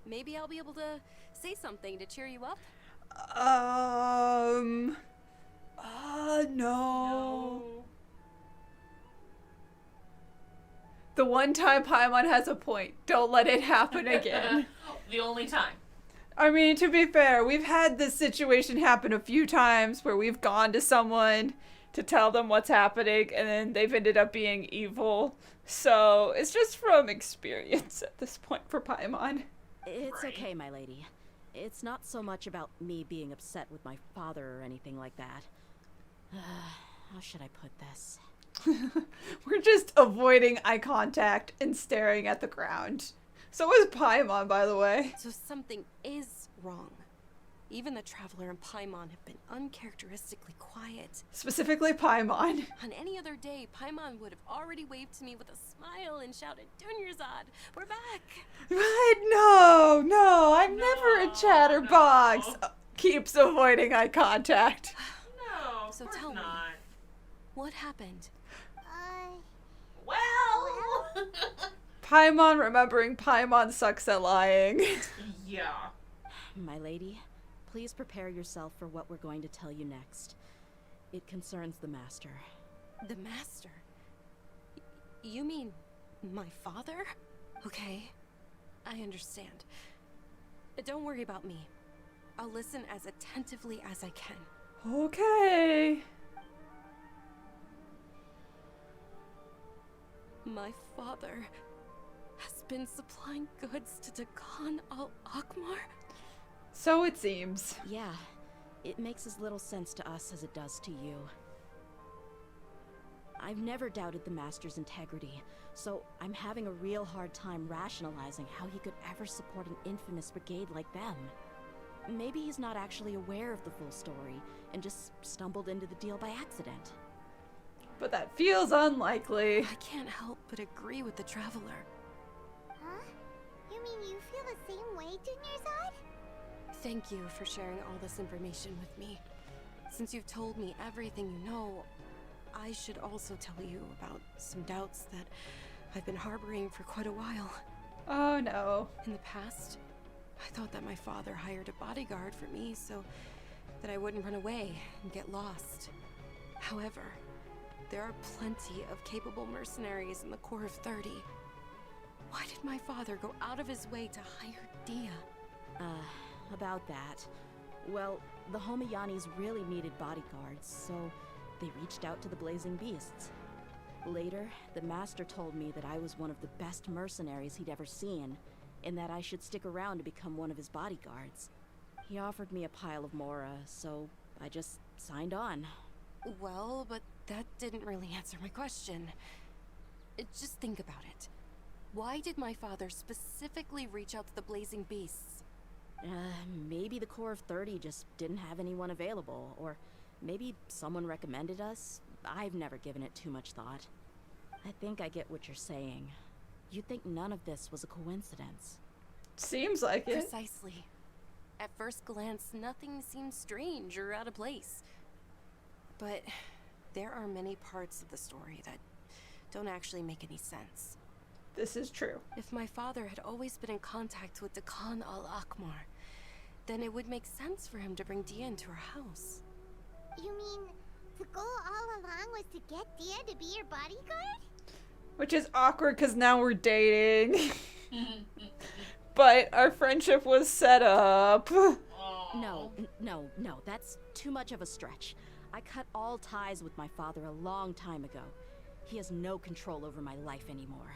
Maybe I'll be able to say something to cheer you up? No. The one time Paimon has a point. Don't let it happen again. The only time. I mean, to be fair, we've had this situation happen a few times where we've gone to someone to tell them what's happening and then they've ended up being evil. So it's just from experience at this point for Paimon. It's Right. okay, my lady. It's not so much about me being upset with my father or anything like that. How should I put this? We're just avoiding eye contact and staring at the ground. So is Paimon, by the way. So something is wrong. Even the Traveler and Paimon have been uncharacteristically quiet. Specifically Paimon. On any other day, Paimon would have already waved to me with a smile and shouted, "Dunyarzad, we're back!" Right? No, I'm never a chatterbox. No. Keeps avoiding eye contact. No, of So course tell me. not. What happened? Well. Paimon remembering Paimon sucks at lying. Yeah. My lady, please prepare yourself for what we're going to tell you next. It concerns the Master. The Master? You mean my father? Okay, I understand. Don't worry about me. I'll listen as attentively as I can. Okay. My father has been supplying goods to Dakan Al-Ahmar? So it seems. Yeah, it makes as little sense to us as it does to you. I've never doubted the Master's integrity, so I'm having a real hard time rationalizing how he could ever support an infamous brigade like them. Maybe he's not actually aware of the full story and just stumbled into the deal by accident. But that feels unlikely. I can't help but agree with the Traveler. Huh? You mean you feel the same way, Dunyarzad? Thank you for sharing all this information with me. Since you've told me everything you know, I should also tell you about some doubts that I've been harboring for quite a while. Oh no. In the past, I thought that my father hired a bodyguard for me so that I wouldn't run away and get lost. However, there are plenty of capable mercenaries in the Corps of 30. Why did my father go out of his way to hire Dehya? About that. Well, the Homiyanis really needed bodyguards, so they reached out to the Blazing Beasts. Later, the Master told me that I was one of the best mercenaries he'd ever seen, and that I should stick around to become one of his bodyguards. He offered me a pile of mora, so I just signed on. Well, but that didn't really answer my question. Just think about it. Why did my father specifically reach out to the Blazing Beasts? Maybe the Corps of 30 just didn't have anyone available, or maybe someone recommended us. I've never given it too much thought. I think I get what you're saying. You think none of this was a coincidence? Seems like it. Precisely. At first glance, nothing seems strange or out of place. But there are many parts of the story that don't actually make any sense. This is true. If my father had always been in contact with Dakan Al-Ahmar, then it would make sense for him to bring Dehya into our house. You mean the goal all along was to get Dehya to be your bodyguard? Which is awkward because now we're dating. But our friendship was set up. No, that's too much of a stretch. I cut all ties with my father a long time ago. He has no control over my life anymore.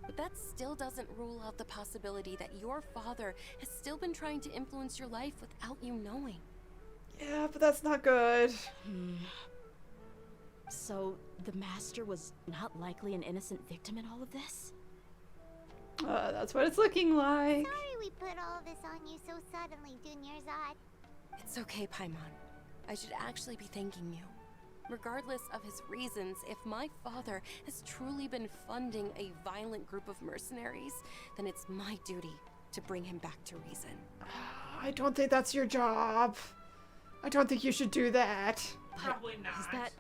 But that still doesn't rule out the possibility that your father has still been trying to influence your life without you knowing. Yeah, but that's not good. So, the Master was not likely an innocent victim in all of this? That's what it's looking like. Sorry we put all this on you so suddenly, Dunyarzad. It's okay, Paimon. I should actually be thanking you. Regardless of his reasons, if my father has truly been funding a violent group of mercenaries, then it's my duty to bring him back to reason. I don't think that's your job. I don't think you should do that. Probably not. Is that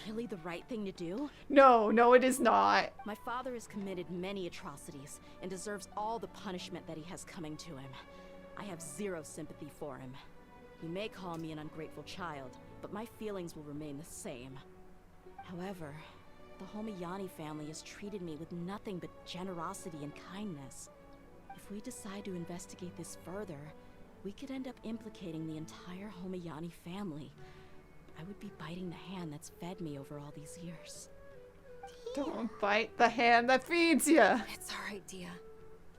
really the right thing to do? No, it is not. My father has committed many atrocities and deserves all the punishment that he has coming to him. I have zero sympathy for him. You may call me an ungrateful child, but my feelings will remain the same. However, the Homayani family has treated me with nothing but generosity and kindness. If we decide to investigate this further, we could end up implicating the entire Homayani family. I would be biting the hand that's fed me over all these years. Don't bite the hand that feeds you. It's alright, Dehya.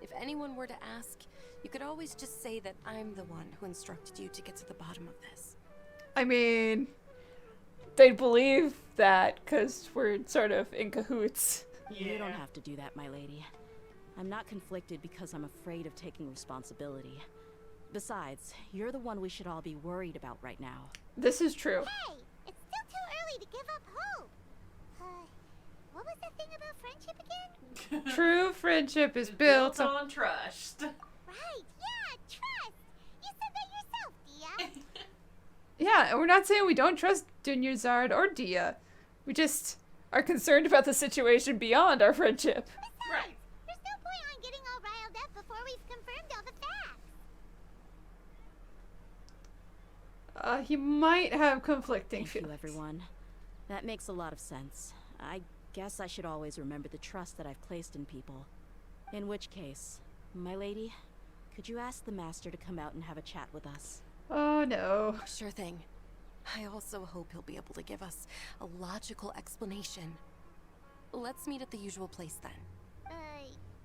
If anyone were to ask, you could always just say that I'm the one who instructed you to get to the bottom of this. I mean, they'd believe that because we're sort of in cahoots. Yeah. You don't have to do that, my lady. I'm not conflicted because I'm afraid of taking responsibility. Besides, you're the one we should all be worried about right now. This is true. Hey, it's still too early to give up hope. What was that thing about friendship again? True friendship is built on... on trust. Right, yeah, trust. You said that yourself, Dehya. Yeah, and we're not saying we don't trust Dunyarzad or Dehya. We just are concerned about the situation beyond our friendship. Besides, Right. there's no point on getting all riled up before we've confirmed all the facts. He might have conflicting Thank you, feelings. everyone. That makes a lot of sense. I guess I should always remember the trust that I've placed in people. In which case, my lady, could you ask the Master to come out and have a chat with us? Oh no. Sure thing. I also hope he'll be able to give us a logical explanation. Let's meet at the usual place then.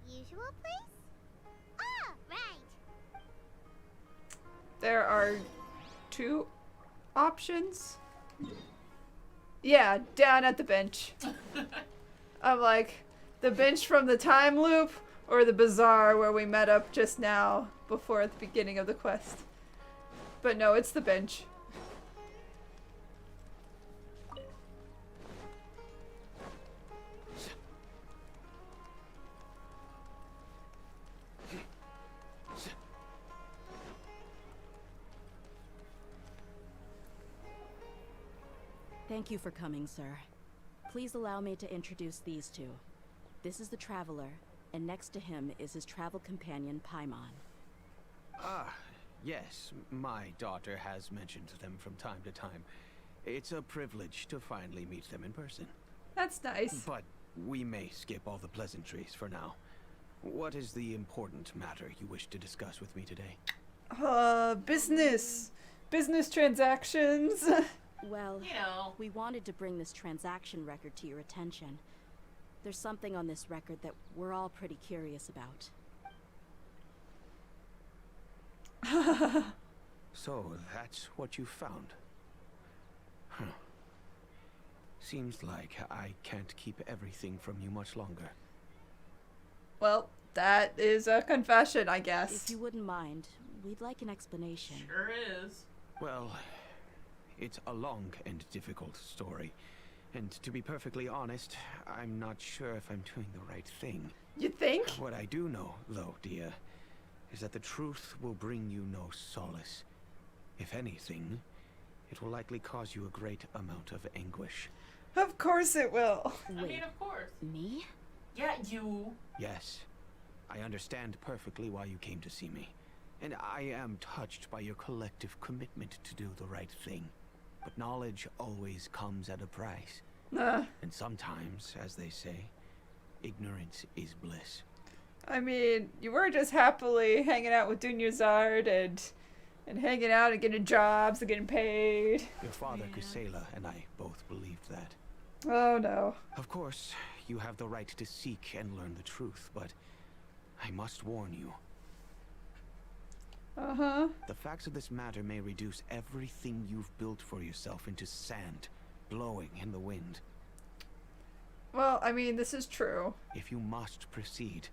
Usual place? Ah, right. There are two options. Yeah, down at the bench. I'm like, the bench from the time loop or the bazaar where we met up just now before the beginning of the quest. But no, it's the bench. Thank you for coming, sir. Please allow me to introduce these two. This is the Traveler, and next to him is his travel companion, Paimon. Ah, yes, my daughter has mentioned them from time to time. It's a privilege to finally meet them in person. That's nice. But we may skip all the pleasantries for now. What is the important matter you wish to discuss with me today? Business. Business transactions. Well, You know. we wanted to bring this transaction record to your attention. There's something on this record that we're all pretty curious about. So, that's what you found. Huh. Seems like I can't keep everything from you much longer. Well, that is a confession, I If guess. you wouldn't mind, we'd like an explanation. Sure is. Well, it's a long and difficult story. And to be perfectly honest, I'm not sure if I'm doing the right thing. You think? What I do know, though, Dehya, is that the truth will bring you no solace. If anything, it will likely cause you a great amount of anguish. Of course it will. I mean, of course. Me? Yeah, you. Yes, I understand perfectly why you came to see me. And I am touched by your collective commitment to do the right thing. But knowledge always comes at a price. And sometimes, as they say, ignorance is bliss. I mean, you were just happily hanging out with Dunyarzad and hanging out and getting jobs and getting paid. Your father, Kusela, and I both believed that. Oh no. Of course, you have the right to seek and learn the truth, but I must warn you. Uh-huh. The facts of this matter may reduce everything you've built for yourself into sand, blowing in the wind. Well, I mean, this is true. If you must proceed,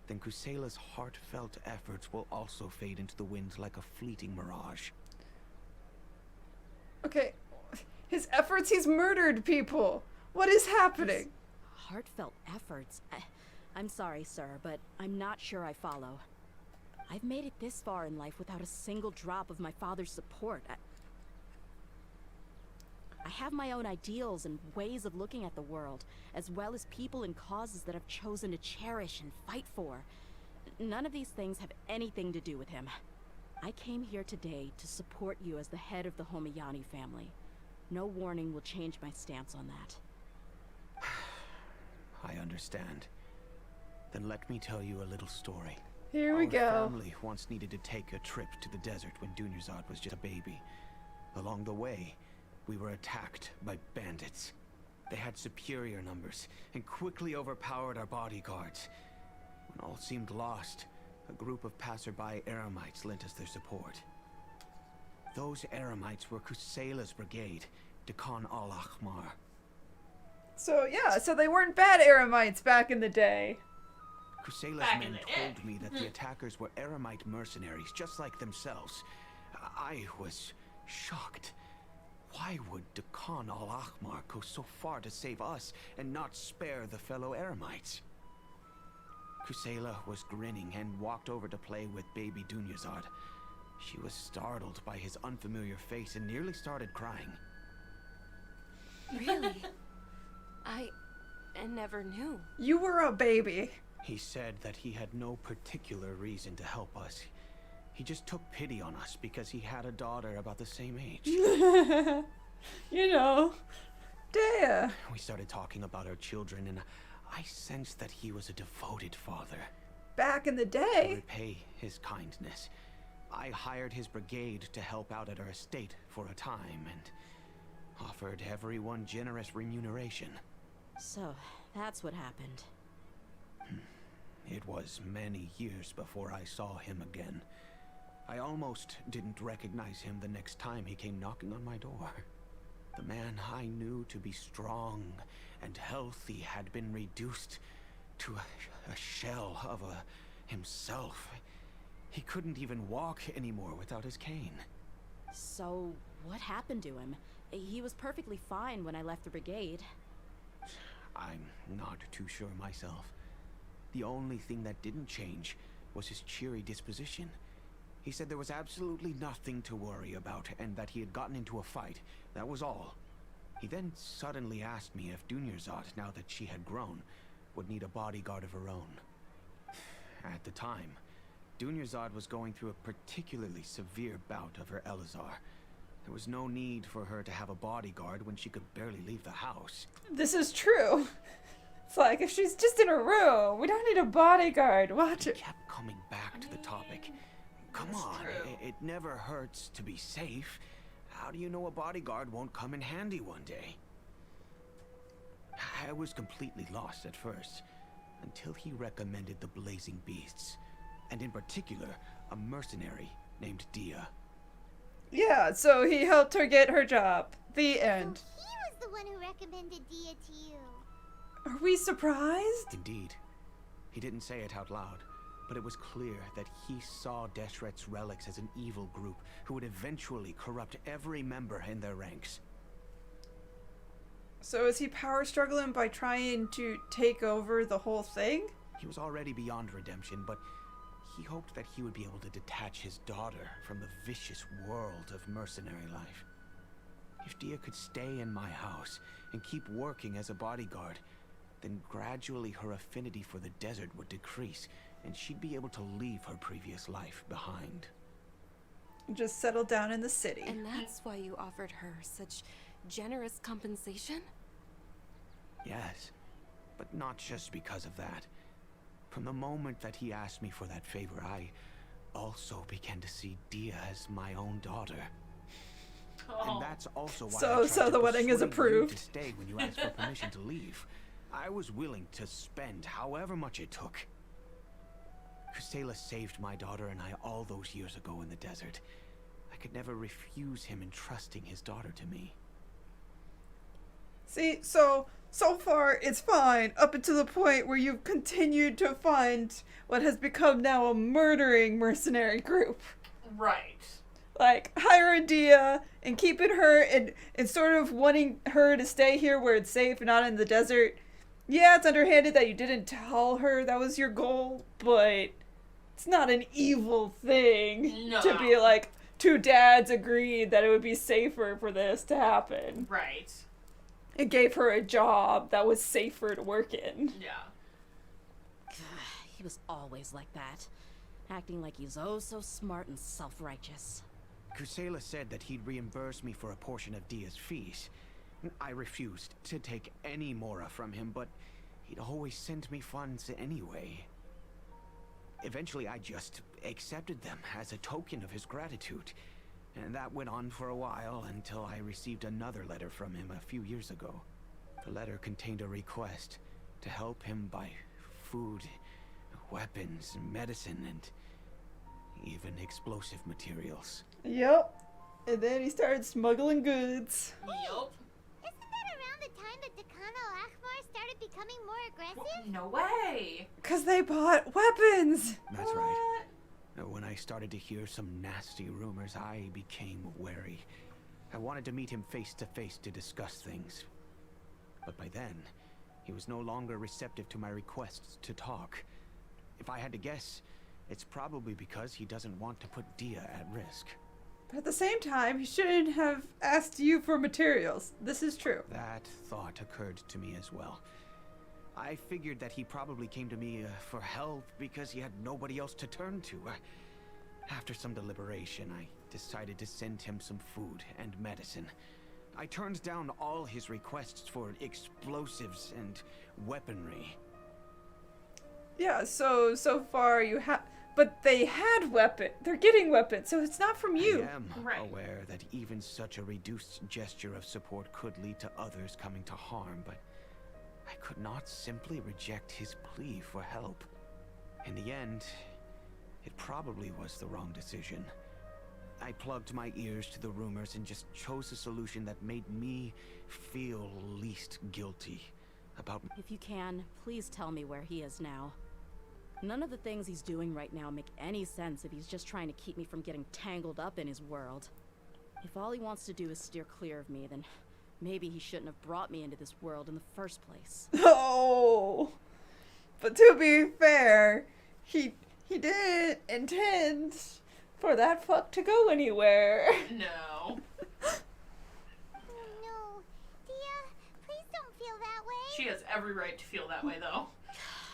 then Kusela's heartfelt efforts will also fade into the wind like a fleeting mirage. Okay. His efforts, he's murdered people. What is happening? Heartfelt efforts? I'm sorry, sir, but I'm not sure I follow. I've made it this far in life without a single drop of my father's support. I have my own ideals and ways of looking at the world, as well as people and causes that I've chosen to cherish and fight for. None of these things have anything to do with him. I came here today to support you as the head of the Homayani family. No warning will change my stance on that. I understand. Then let me tell you a little story. Here we Our go. family once needed to take a trip to the desert when Dunyarzad was just a baby. Along the way, we were attacked by bandits. They had superior numbers and quickly overpowered our bodyguards. When all seemed lost, a group of passerby Eremites lent us their support. Those Eremites were Kusela's brigade, Dakan Al-Ahmar. So, yeah, so they weren't bad Eremites back in the day. Kusela's Back in men the told day. me that the attackers were Eremite mercenaries, just like themselves. I was shocked. Why would Dakan Al-Ahmar go so far to save us and not spare the fellow Eremites? Kusela was grinning and walked over to play with baby Dunyarzad. She was startled by his unfamiliar face and nearly started crying. Really? I never knew. You were a baby. He said that he had no particular reason to help us. He just took pity on us because he had a daughter about the same age. You know. Dehya. We started talking about our children, and I sensed that he was a devoted father. Back in the To day. repay his kindness, I hired his brigade to help out at our estate for a time and offered everyone generous remuneration. So, that's what happened. It was many years before I saw him again. I almost didn't recognize him the next time he came knocking on my door. The man I knew to be strong and healthy had been reduced to a shell of himself. He couldn't even walk anymore without his cane. So, what happened to him? He was perfectly fine when I left the brigade. I'm not too sure myself. The only thing that didn't change was his cheery disposition. He said there was absolutely nothing to worry about and that he had gotten into a fight. That was all. He then suddenly asked me if Dunyarzad, now that she had grown, would need a bodyguard of her own. At the time, Dunyarzad was going through a particularly severe bout of her Elazar. There was no need for her to have a bodyguard when she could barely leave the house. This is true. It's like, if she's just in a room, we don't need a bodyguard. Watch He it. kept coming back to the topic. Come That's on, true. it never hurts to be safe. How do you know a bodyguard won't come in handy one day? I was completely lost at first, until he recommended the Blazing Beasts, and in particular, a mercenary named Dehya. Yeah, so he helped her get her job. The end. He was the one who recommended Dehya to you. Are we surprised? Indeed. He didn't say it out loud, but it was clear that he saw Desheret's relics as an evil group who would eventually corrupt every member in their ranks. So is he power struggling by trying to take over the whole thing? He was already beyond redemption, but he hoped that he would be able to detach his daughter from the vicious world of mercenary life. If Dehya could stay in my house and keep working as a bodyguard, then gradually her affinity for the desert would decrease, and she'd be able to leave her previous life behind. Just settle down in the city. And that's why you offered her such generous compensation? Yes, but not just because of that. From the moment that he asked me for that favor, I also began to see Dehya as my own daughter. Oh. And that's also why So the wedding is approved. To stay when you asked for permission to leave. I was willing to spend however much it took. Kusela saved my daughter and I all those years ago in the desert. I could never refuse him entrusting his daughter to me. See, so far it's fine, up until the point where you've continued to find what has become now a murdering mercenary group. Right. Like, hire a Dehya and keeping her and sort of wanting her to stay here where it's safe and not in the desert. Yeah, it's underhanded that you didn't tell her that was your goal, but it's not an evil thing to be like, two dads agreed that it would be safer for this to happen. Right. It gave her a job that was safer to work in. Yeah. He was always like that, acting like he's oh so smart and self-righteous. Kusela said that he'd reimburse me for a portion of Dehya's fees. I refused to take any mora from him, but he'd always send me funds anyway. Eventually, I just accepted them as a token of his gratitude. And that went on for a while until I received another letter from him a few years ago. The letter contained a request to help him buy food, weapons, medicine, and even explosive materials. Yep. And then he started smuggling goods. Yup. Isn't that around the time that Dakan Al-Ahmar started becoming more aggressive? No way. 'Cause they bought weapons. That's right. When I started to hear some nasty rumors, I became wary. I wanted to meet him face to face to discuss things. But by then, he was no longer receptive to my requests to talk. If I had to guess, it's probably because he doesn't want to put Dehya at risk. But at the same time, he shouldn't have asked you for materials. This is true. That thought occurred to me as well. I figured that he probably came to me for help because he had nobody else to turn to. After some deliberation, I decided to send him some food and medicine. I turned down all his requests for explosives and weaponry. Yeah, so far you have... But they had weapon. They're getting weapons, so it's not from you. I am Right. aware that even such a reduced gesture of support could lead to others coming to harm, but I could not simply reject his plea for help. In the end, it probably was the wrong decision. I plugged my ears to the rumors and just chose a solution that made me feel least guilty about... If you can, please tell me where he is now. None of the things he's doing right now make any sense if he's just trying to keep me from getting tangled up in his world. If all he wants to do is steer clear of me, then maybe he shouldn't have brought me into this world in the first place. Oh! But to be fair, he didn't intend for that fuck to go anywhere. No. Oh no. Dehya, please don't feel that way. She has every right to feel that way, though.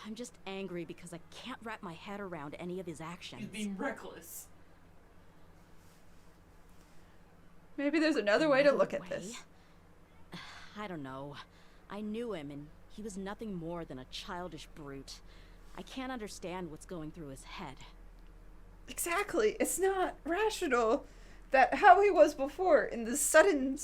I'm just angry because I can't wrap my head around any of his actions. He's being reckless. Maybe there's another way to look at Way? this. I don't know. I knew him, and he was nothing more than a childish brute. I can't understand what's going through his head. Exactly. It's not rational that how he was before in the sudden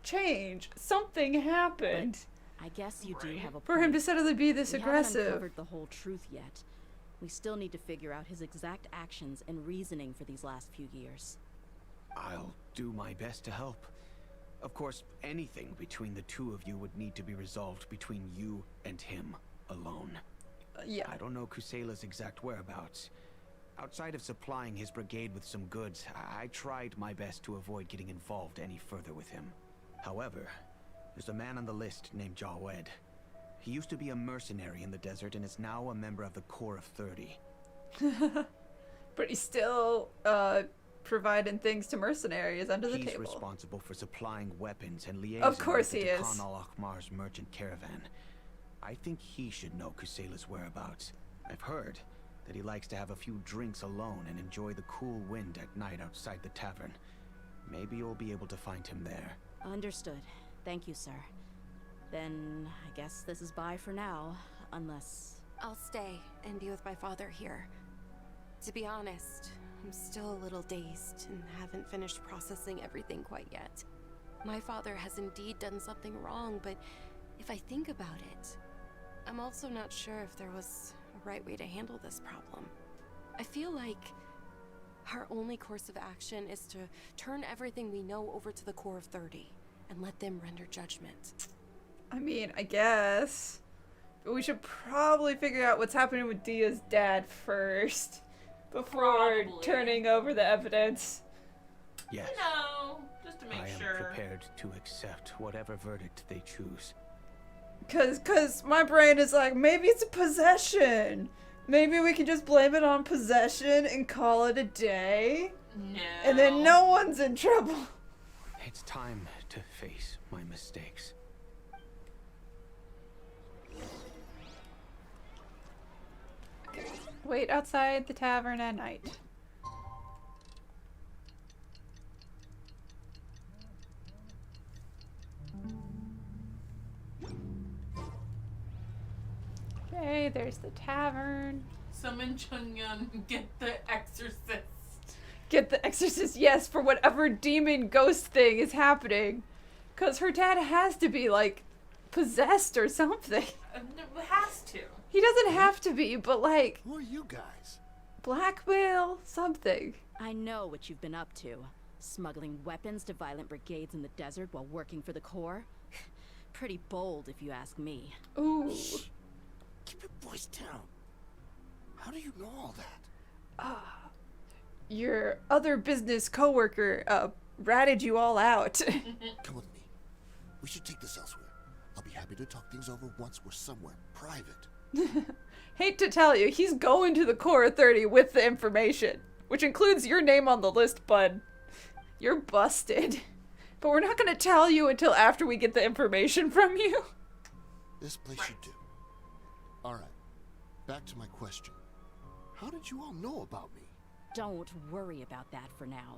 change, something happened I guess you do have a point. for him to suddenly be this We haven't aggressive. uncovered the whole truth yet. We still need to figure out his exact actions and reasoning for these last few years. I'll do my best to help. Of course, anything between the two of you would need to be resolved between you and him alone. Yeah. I don't know Kusela's exact whereabouts. Outside of supplying his brigade with some goods, I tried my best to avoid getting involved any further with him. However, there's a man on the list named Jawed. He used to be a mercenary in the desert and is now a member of the Corps of 30. But he's still providing things to mercenaries under the table. He's responsible for supplying weapons and liaising Of course with he the is. Dakan Al-Ahmar's merchant caravan. I think he should know Kusela's whereabouts. I've heard that he likes to have a few drinks alone and enjoy the cool wind at night outside the tavern. Maybe you'll be able to find him there. Understood. Thank you, sir. Then I guess this is bye for now, unless... I'll stay and be with my father here. To be honest, I'm still a little dazed and haven't finished processing everything quite yet. My father has indeed done something wrong, but if I think about it, I'm also not sure if there was a right way to handle this problem. I feel like our only course of action is to turn everything we know over to the Corps of 30 and let them render judgment. I mean, I guess. But we should probably figure out what's happening with Dia's dad first. Before Probably. turning over the evidence. Yes. No, just to make I am sure. prepared to accept whatever verdict they choose. Cause my brain is like, maybe it's a possession. Maybe we can just blame it on possession and call it a day. No. And then no one's in trouble. It's time to face my mistakes. Wait outside the tavern at night. Okay, there's the tavern. Summon Chungyun, get the exorcist. Get the exorcist, yes, for whatever demon ghost thing is happening. Cause her dad has to be, like, possessed or something. It has to. He doesn't have to be, but like, Who are you guys? blackmail, something. I know what you've been up to. Smuggling weapons to violent brigades in the desert while working for the Corps. Pretty bold, if you ask me. Ooh. Keep your voice down. How do you know all that? Your other business coworker, ratted you all out. Come with me. We should take this elsewhere. I'll be happy to talk things over once we're somewhere private. Hate to tell you, he's going to the Core 30 with the information, which includes your name on the list, bud. You're busted. But we're not gonna tell you until after we get the information from you. This place should do. Alright, back to my question. How did you all know about me? Don't worry about that for now.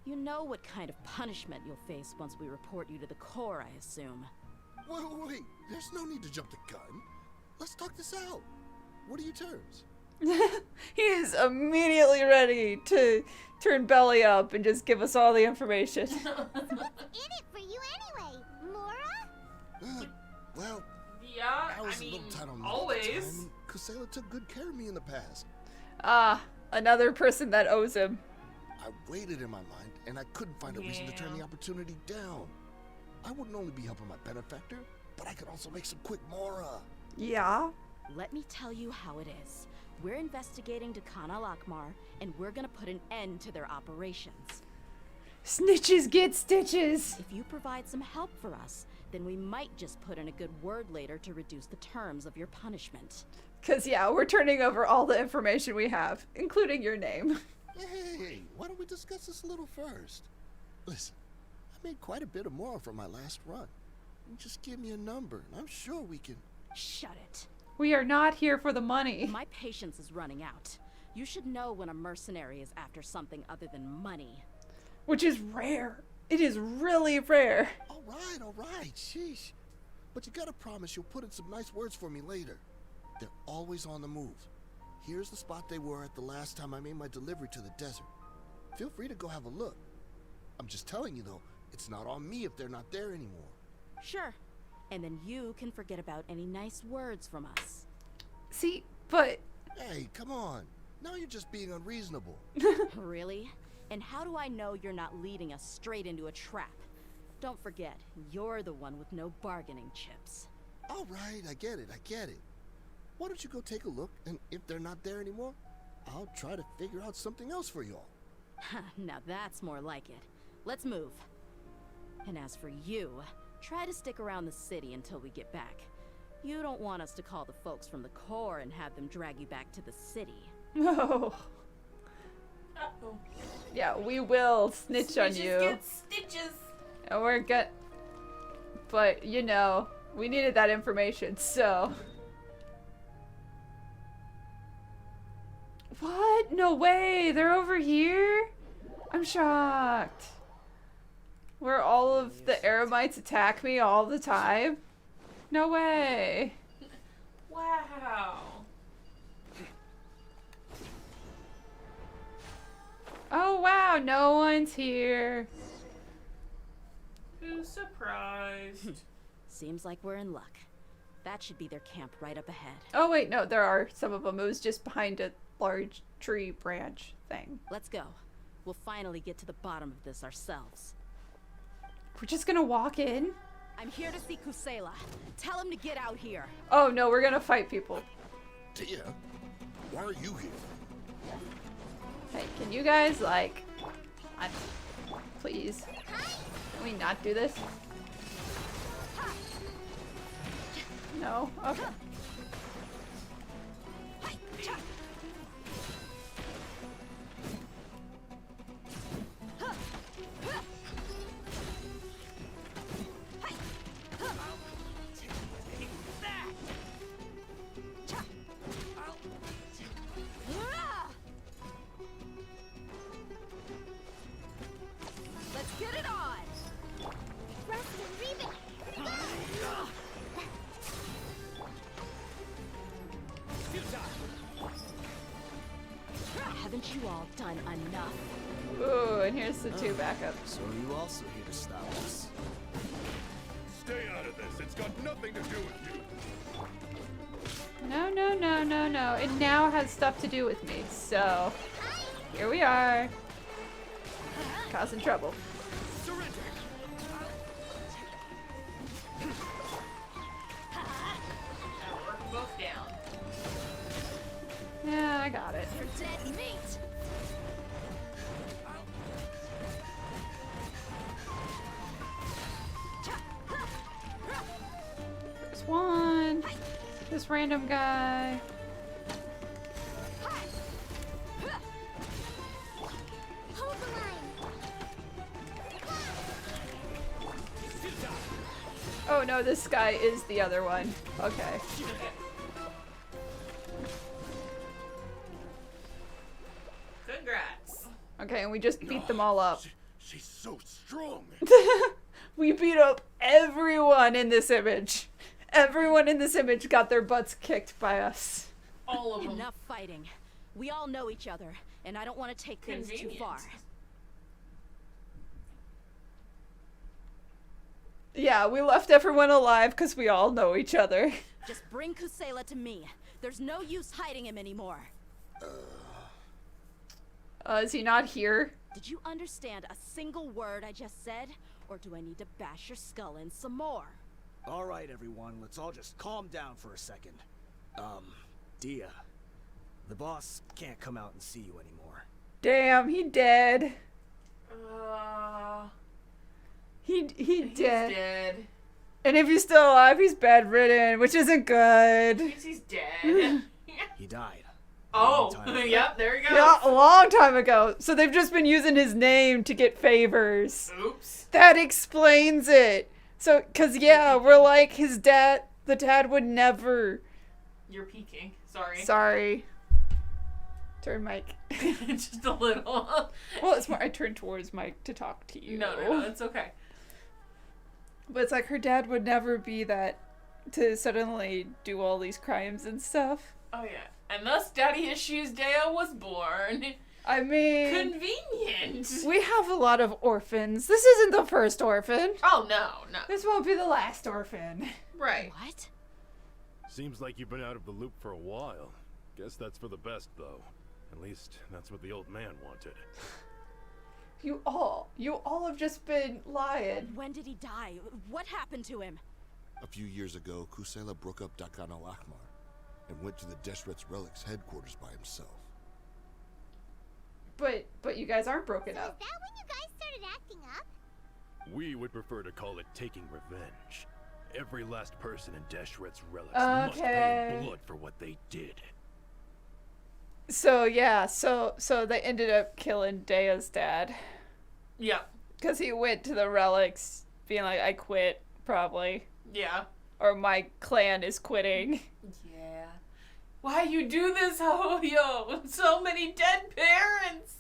You know what kind of punishment you'll face once we report you to the Corps, I assume. Wait, there's no need to jump the gun. Let's talk this out. What are your terms? He is immediately ready to turn belly up and just give us all the information. What's in it for you anyway, Mora? Well, Yeah, I was I a mean, little tight on money at the always. time. Kusela took good care of me in the past. Another person that owes him. I waited in my mind, and I couldn't find a reason to turn the opportunity down. I wouldn't only be helping my benefactor, but I could also make some quick Mora. Yeah. Let me tell you how it is. We're investigating Dakan Al-Ahmar, and we're gonna put an end to their operations. Snitches get stitches. If you provide some help for us, then we might just put in a good word later to reduce the terms of your punishment. Cause yeah, we're turning over all the information we have, including your name. Hey, why don't we discuss this a little first? Listen, I made quite a bit of Mora from my last run. You just give me a number, and I'm sure we can... Shut it. We are not here for the money. My patience is running out. You should know when a mercenary is after something other than money. Which is rare. It is really rare. All right, sheesh. But you gotta promise you'll put in some nice words for me later. They're always on the move. Here's the spot they were at the last time I made my delivery to the desert. Feel free to go have a look. I'm just telling you though, it's not on me if they're not there anymore. Sure. And then you can forget about any nice words from us. See, but Hey, come on. Now you're just being unreasonable. Really? And how do I know you're not leading us straight into a trap? Don't forget, you're the one with no bargaining chips. All right, I get it, I get it. Why don't you go take a look, and if they're not there anymore, I'll try to figure out something else for y'all. Now that's more like it. Let's move. And as for you, try to stick around the city until we get back. You don't want us to call the folks from the Corps and have them drag you back to the city. No. Uh-oh. Yeah, we will snitch on you. Get stitches. And we're good. But, you know, we needed that information, so. What? No way! They're over here? I'm shocked. Where all of the Eremites attack me all the time? No way. Wow. Oh wow, no one's here. Who's surprised? Seems like we're in luck. That should be their camp right up ahead. Oh wait, no, there are some of them. It was just behind a large tree branch thing. Let's go. We'll finally get to the bottom of this ourselves. We're just gonna walk in? I'm here to see Kusela. Tell him to get out here. Oh no, we're gonna fight people. Dehya, why are you here? Hey, can you guys, like, please, can we not do this? No? Okay. Let's get it on! Rust and Reeve. Haven't you all done enough? Ooh, and here's the two backup. So are you also here to stop us? Stay out of this. It's got nothing to do with you. No, no, no, no, no. It now has stuff to do with me, so here we are. Causing trouble. We're both down. Yeah, I got it. You're dead meat! There's one. This random guy. Hold the line. Oh no, this guy is the other one. Okay. Congrats. Okay, and we just beat them all up. She's so strong. We beat up everyone in this image. Everyone in this image got their butts kicked by us. All of them. Enough fighting. We all know each other, and I don't want to take things too far. Yeah, we left everyone alive because we all know each other. Just bring Kusela to me. There's no use hiding him anymore. Is he not here? Did you understand a single word I just said? Or do I need to bash your skull in some more? All right, everyone, let's all just calm down for a second. Dehya, the boss can't come out and see you anymore. Damn, he dead. He He's dead. dead. And if he's still alive, he's bedridden, which isn't good. He's dead. He died. Oh, Long time ago. yep, there he goes. Yeah, a long time ago. So they've just been using his name to get favors. Oops. That explains it. So, cause yeah, we're like his dad. The dad would never. You're peeking. Sorry. Sorry. Turn Mike. Just a little. Well, it's more. I turned towards Mike to talk to you. No, it's okay. But it's like her dad would never be that to suddenly do all these crimes and stuff. Oh yeah. And thus Daddy Issues Dehya was born. I mean, Convenient. we have a lot of orphans. This isn't the first orphan. Oh no, no. This won't be the last orphan. Right. What? Seems like you've been out of the loop for a while. Guess that's for the best, though. At least, that's what the old man wanted. You all have just been lying. When did he die? What happened to him? A few years ago, Kusela broke up Dakan Al-Ahmar and went to the Desheret's Relics headquarters by himself. But you guys aren't broken So up. is that when you guys started acting up? We would prefer to call it taking revenge. Every last person in Desheret's Relics must pay in blood for what they did. So yeah, so they ended up killing Dehya's dad. Yeah. Because he went to the Relics being like, I quit, probably. Yeah. Or my clan is quitting. Yeah. Why you do this, Hoyo? So many dead parents.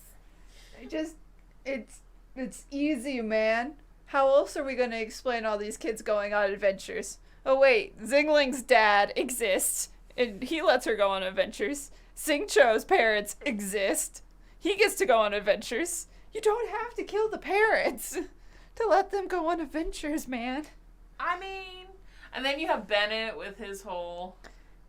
It's easy, man. How else are we gonna explain all these kids going on adventures? Oh wait, Xingling's dad exists, and he lets her go on adventures. Xingqiu's parents exist. He gets to go on adventures. You don't have to kill the parents to let them go on adventures, man. I mean, and then you have Bennett with his whole...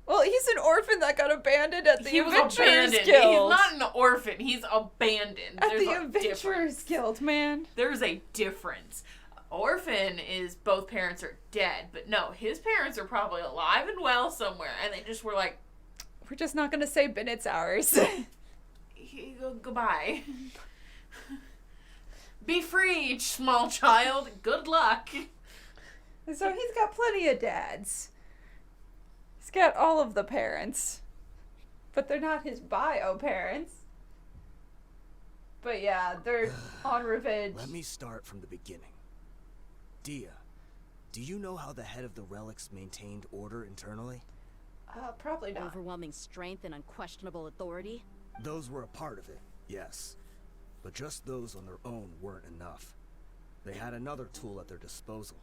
Well, he's an orphan that got abandoned at the Adventurers abandoned. Guild. He's not an orphan. He's abandoned. At There's the a Adventurers difference. Guild, man. There's a difference. Orphan is both parents are dead, but no, his parents are probably alive and well somewhere, and they just were like, We're just not gonna say Bennett's ours. Goodbye. Be free, small child. Good luck. So he's got plenty of dads. He's got all of the parents. But they're not his bio parents. But yeah, they're on revenge. Let me start from the beginning. Dehya, do you know how the head of the Relics maintained order internally? Probably not. Overwhelming strength and unquestionable authority? Those were a part of it, yes. But just those on their own weren't enough. They had another tool at their disposal.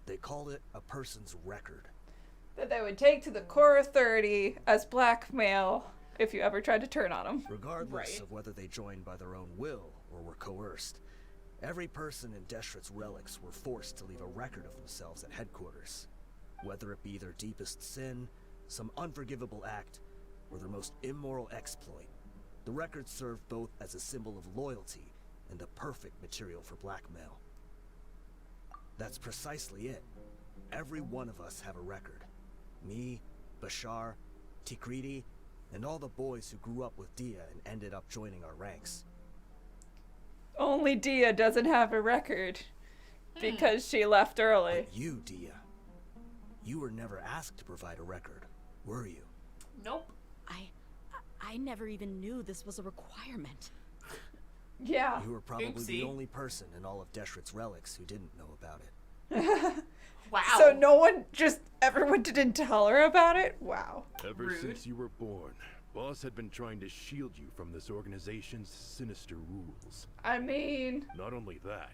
They called it a person's record. That they would take to the core authority as blackmail if you ever tried to turn on them. Regardless of whether they joined by their own will or were coerced, every person in Desheret's Relics were forced to leave a record of themselves at headquarters. Whether it be their deepest sin, some unforgivable act, or their most immoral exploit, the record served both as a symbol of loyalty and the perfect material for blackmail. That's precisely it. Every one of us have a record. Me, Bashar, Tikriti, and all the boys who grew up with Dehya and ended up joining our ranks. Only Dehya doesn't have a record because she left early. But you, Dehya, you were never asked to provide a record, were you? Nope. I never even knew this was a requirement. Yeah. You were probably Oopsie. the only person in all of Desheret's Relics who didn't know about it. Wow. So everyone didn't tell her about it? Wow. Ever Rude. since you were born, Boss had been trying to shield you from this organization's sinister rules. I mean... Not only that,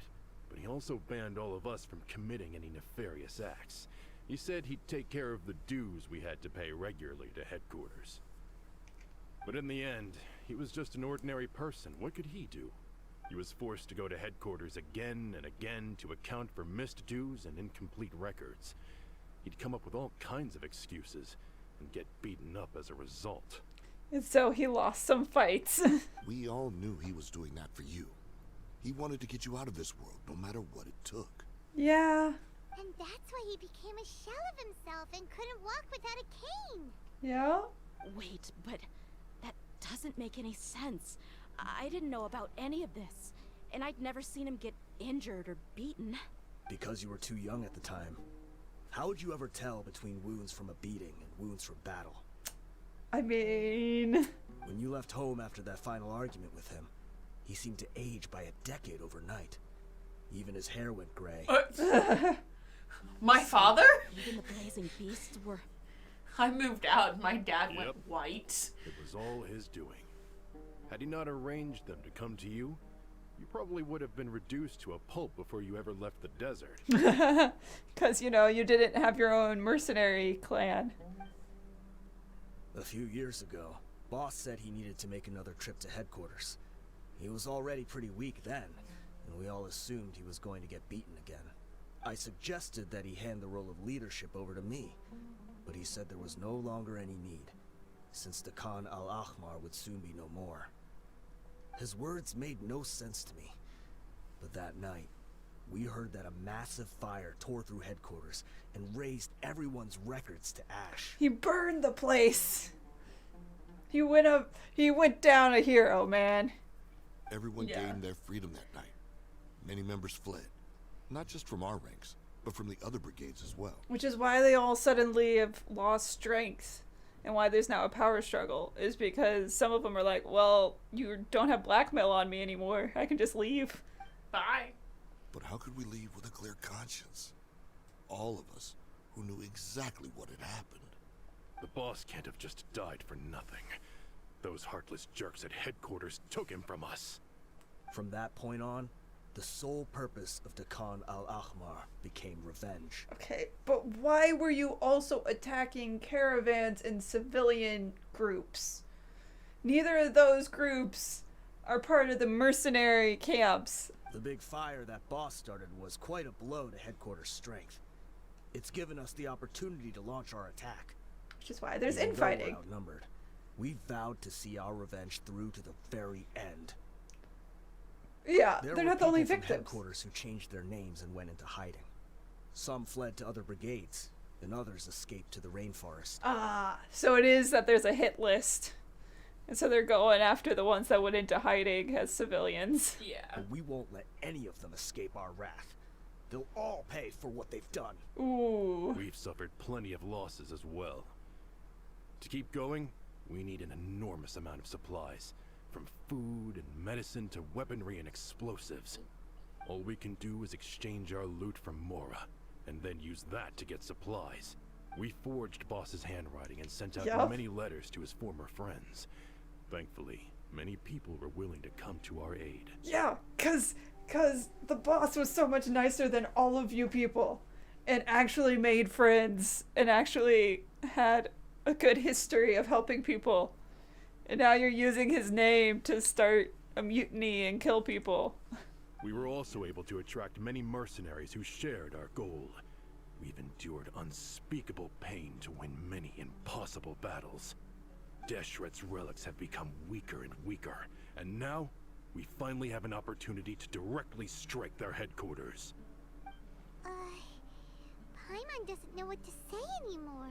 but he also banned all of us from committing any nefarious acts. He said he'd take care of the dues we had to pay regularly to headquarters. But in the end, he was just an ordinary person. What could he do? He was forced to go to headquarters again and again to account for missed dues and incomplete records. He'd come up with all kinds of excuses and get beaten up as a result. And so he lost some fights. We all knew he was doing that for you. He wanted to get you out of this world, no matter what it took. Yeah. And that's why he became a shell of himself and couldn't walk without a cane. Yeah? Wait, but that doesn't make any sense. I didn't know about any of this, and I'd never seen him get injured or beaten. Because you were too young at the time. How would you ever tell between wounds from a beating and wounds from battle? I mean... When you left home after that final argument with him, he seemed to age by a decade overnight. Even his hair went gray. My father? Even the blazing beasts were... I moved out and my dad Yep. went white. It was all his doing. Had he not arranged them to come to you, you probably would have been reduced to a pulp before you ever left the desert. Because, you didn't have your own mercenary clan. A few years ago, Boss said he needed to make another trip to headquarters. He was already pretty weak then, and we all assumed he was going to get beaten again. I suggested that he hand the role of leadership over to me, but he said there was no longer any need, since Dakan Al-Ahmar would soon be no more. His words made no sense to me, But that night, we heard that a massive fire tore through headquarters and razed everyone's records to ash. He burned the place. He went down a hero, man. Everyone gained their freedom that night. Many members fled, not just from our ranks, but from the other brigades as well. Which is why they all suddenly have lost strength. And why there's now a power struggle is because some of them are like, well, you don't have blackmail on me anymore. I can just leave. Bye. But how could we leave with a clear conscience? All of us who knew exactly what had happened. The boss can't have just died for nothing. Those heartless jerks at headquarters took him from us. From that point on, the sole purpose of Dakan Al-Ahmar became revenge. Okay, but why were you also attacking caravans and civilian groups? Neither of those groups are part of the mercenary camps. The big fire that boss started was quite a blow to headquarters strength. It's given us the opportunity to launch our attack. Which is why there's Even though infighting. we're outnumbered, we vowed to see our revenge through to the very end. Yeah, There they're were not the only people from victims. headquarters who changed their names and went into hiding. Some fled to other brigades, and others escaped to the rainforest. Ah, so it is that there's a hit list. And so they're going after the ones that went into hiding as civilians. Yeah. But we won't let any of them escape our wrath. They'll all pay for what they've done. Ooh. We've suffered plenty of losses as well. To keep going, we need an enormous amount of supplies. From food and medicine to weaponry and explosives. All we can do is exchange our loot from Mora, and then use that to get supplies. We forged Boss's handwriting and sent out many letters to his former friends. Thankfully, many people were willing to come to our aid. Yeah, cause the boss was so much nicer than all of you people. And actually made friends. And actually had a good history of helping people. And now you're using his name to start a mutiny and kill people. We were also able to attract many mercenaries who shared our goal. We've endured unspeakable pain to win many impossible battles. Desheret's relics have become weaker and weaker, and now we finally have an opportunity to directly strike their headquarters. Paimon doesn't know what to say anymore.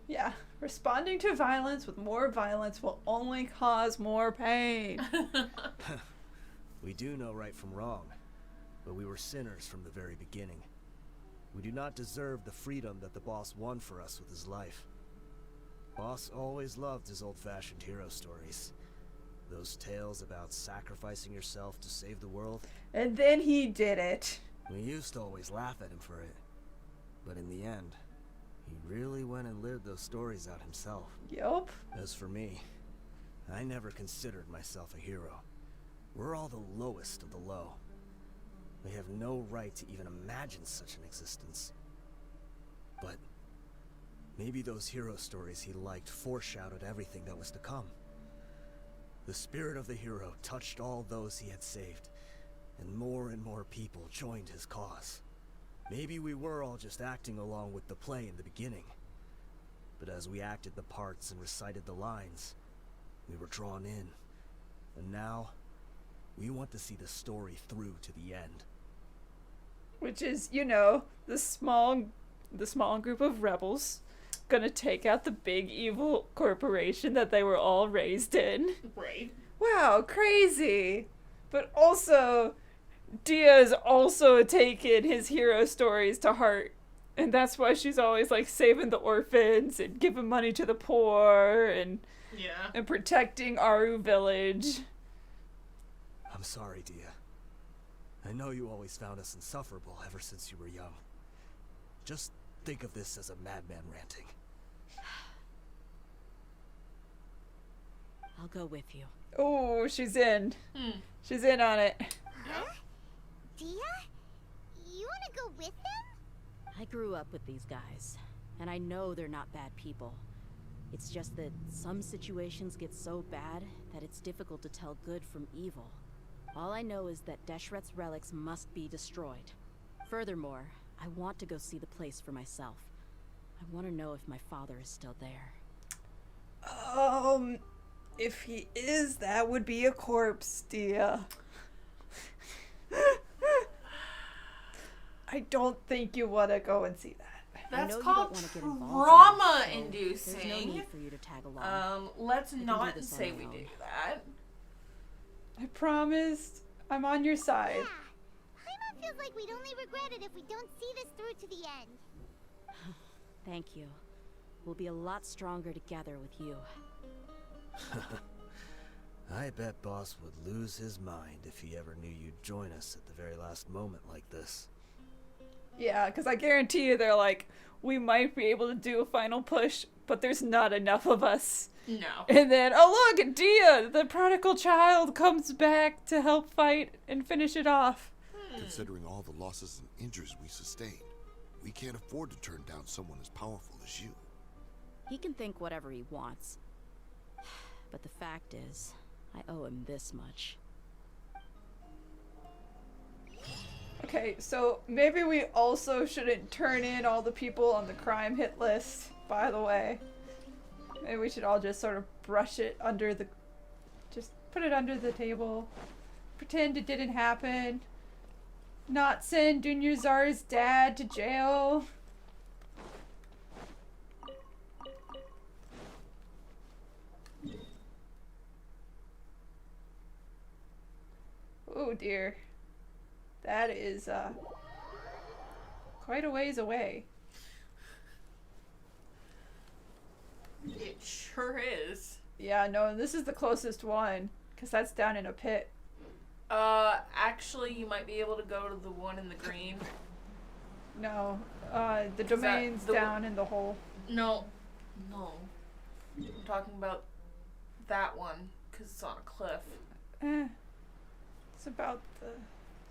Yeah, responding to violence with more violence will only cause more pain. We do know right from wrong, but we were sinners from the very beginning. We do not deserve the freedom that the boss won for us with his life. Boss always loved his old-fashioned hero stories. Those tales about sacrificing yourself to save the world. And then he did it. We used to always laugh at him for it. But in the end, he really went and lived those stories out himself. Yup. As for me, I never considered myself a hero. We're all the lowest of the low. We have no right to even imagine such an existence. But maybe those hero stories he liked foreshadowed everything that was to come. The spirit of the hero touched all those he had saved, and more people joined his cause. Maybe we were all just acting along with the play in the beginning. But as we acted the parts and recited the lines, we were drawn in. And now, we want to see the story through to the end. Which is, you know, the small group of rebels gonna take out the big evil corporation that they were all raised in. Right. Wow, crazy. But also, Dehya is also taken his hero stories to heart. And that's why she's always like saving the orphans and giving money to the poor and protecting Aru village. I'm sorry, Dehya. I know you always found us insufferable ever since you were young. Just think of this as a madman ranting. I'll go with you. Oh, she's in. She's in on it. Huh? Dehya? You wanna go with them? I grew up with these guys, and I know they're not bad people. It's just that some situations get so bad that it's difficult to tell good from evil. All I know is that Desheret's relics must be destroyed. Furthermore, I want to go see the place for myself. I want to know if my father is still there. If he is, that would be a corpse, Dehya. I don't think you want to go and see that. That's you called don't get involved in trauma-inducing. this, so there's no need for you to tag along. Let's do not this on say my we own. do that. I promised. I'm on your side. Yeah. Paimon feels like we'd only regret it if we don't see this through to the end. Thank you. We'll be a lot stronger together with you. I bet Boss would lose his mind if he ever knew you'd join us at the very last moment like this. Yeah, because I guarantee you they're like, we might be able to do a final push, but there's not enough of us. No. And then, oh look, Dehya, the prodigal child, comes back to help fight and finish it off. Considering all the losses and injuries we sustained, we can't afford to turn down someone as powerful as you. He can think whatever he wants. But the fact is, I owe him this much. Okay, so maybe we also shouldn't turn in all the people on the crime hit list, by the way. Maybe we should all just sort of brush it under the... Just put it under the table. Pretend it didn't happen. Not send Dunyarzad's dad to jail. Oh dear. That is, quite a ways away. It sure is. Yeah, no, this is the closest one, because that's down in a pit. Actually, you might be able to go to the one in the green. No, the domain's down in the hole. No. I'm talking about that one, because it's on a cliff. It's about the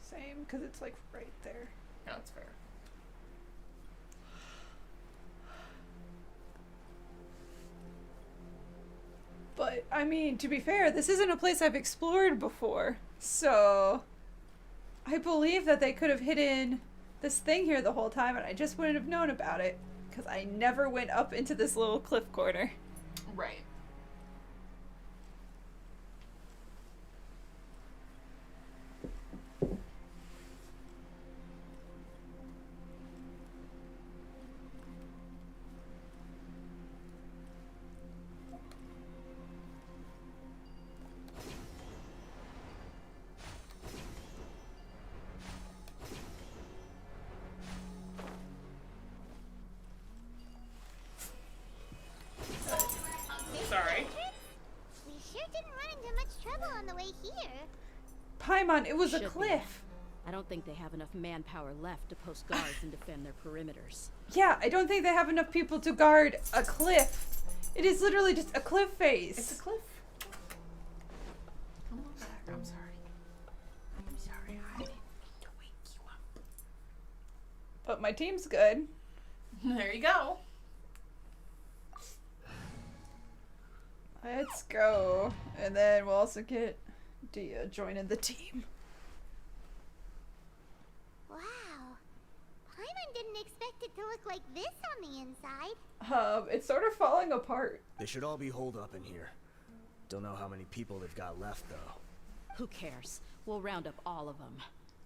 same, because it's like right there. No, it's fair. But, I mean, to be fair, this isn't a place I've explored before. So, I believe that they could have hidden this thing here the whole time and I just wouldn't have known about it. Because I never went up into this little cliff corner. Right. Sorry. We sure didn't run into much trouble on the way here. Paimon, it was a Should be. cliff. I don't think they have enough manpower left to post guards and defend their perimeters. Yeah, I don't think they have enough people to guard a cliff. It is literally just a cliff face. It's a cliff. Come on back. I'm sorry. I'm sorry. I didn't mean to wake you up. But my team's good. There you go. Let's go. And then we'll also get Dehya joining the team. Wow. Paimon didn't expect it to look like this on the inside. It's sort of falling apart. They should all be holed up in here. Don't know how many people they've got left, though. Who cares? We'll round up all of them.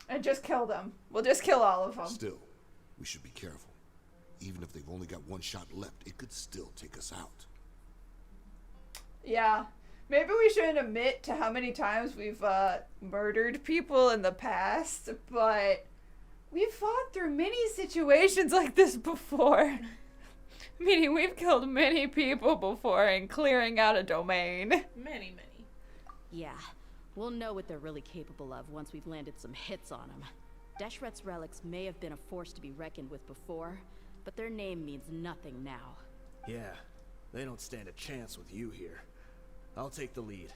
And just kill them. We'll just kill all of them. Still, we should be careful. Even if they've only got one shot left, it could still take us out. Yeah. Maybe we shouldn't admit to how many times we've murdered people in the past, but we've fought through many situations like this before. Meaning we've killed many people before in clearing out a domain. Many. Yeah, we'll know what they're really capable of once we've landed some hits on them. Desheret's relics may have been a force to be reckoned with before, but their name means nothing now. Yeah, they don't stand a chance with you here. I'll take the lead.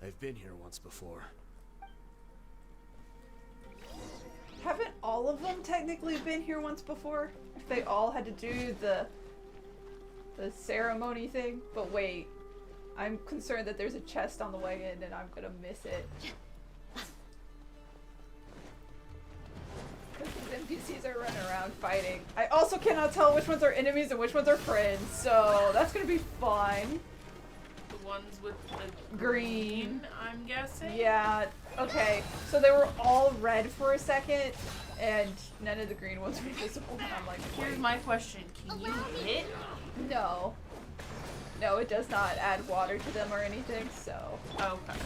I've been here once before. Haven't all of them technically been here once before? If they all had to do the ceremony thing? But wait, I'm concerned that there's a chest on the way in and I'm gonna miss it. Because these NPCs are running around fighting. I also cannot tell which ones are enemies and which ones are friends, so that's gonna be fun. The ones with the Green. I'm guessing. Yeah. Okay. So they were all red for a second, and none of the green ones were visible. And I'm like, Here's wait. my question: can you hit? No. No, it does not add water to them or anything. So. Okay.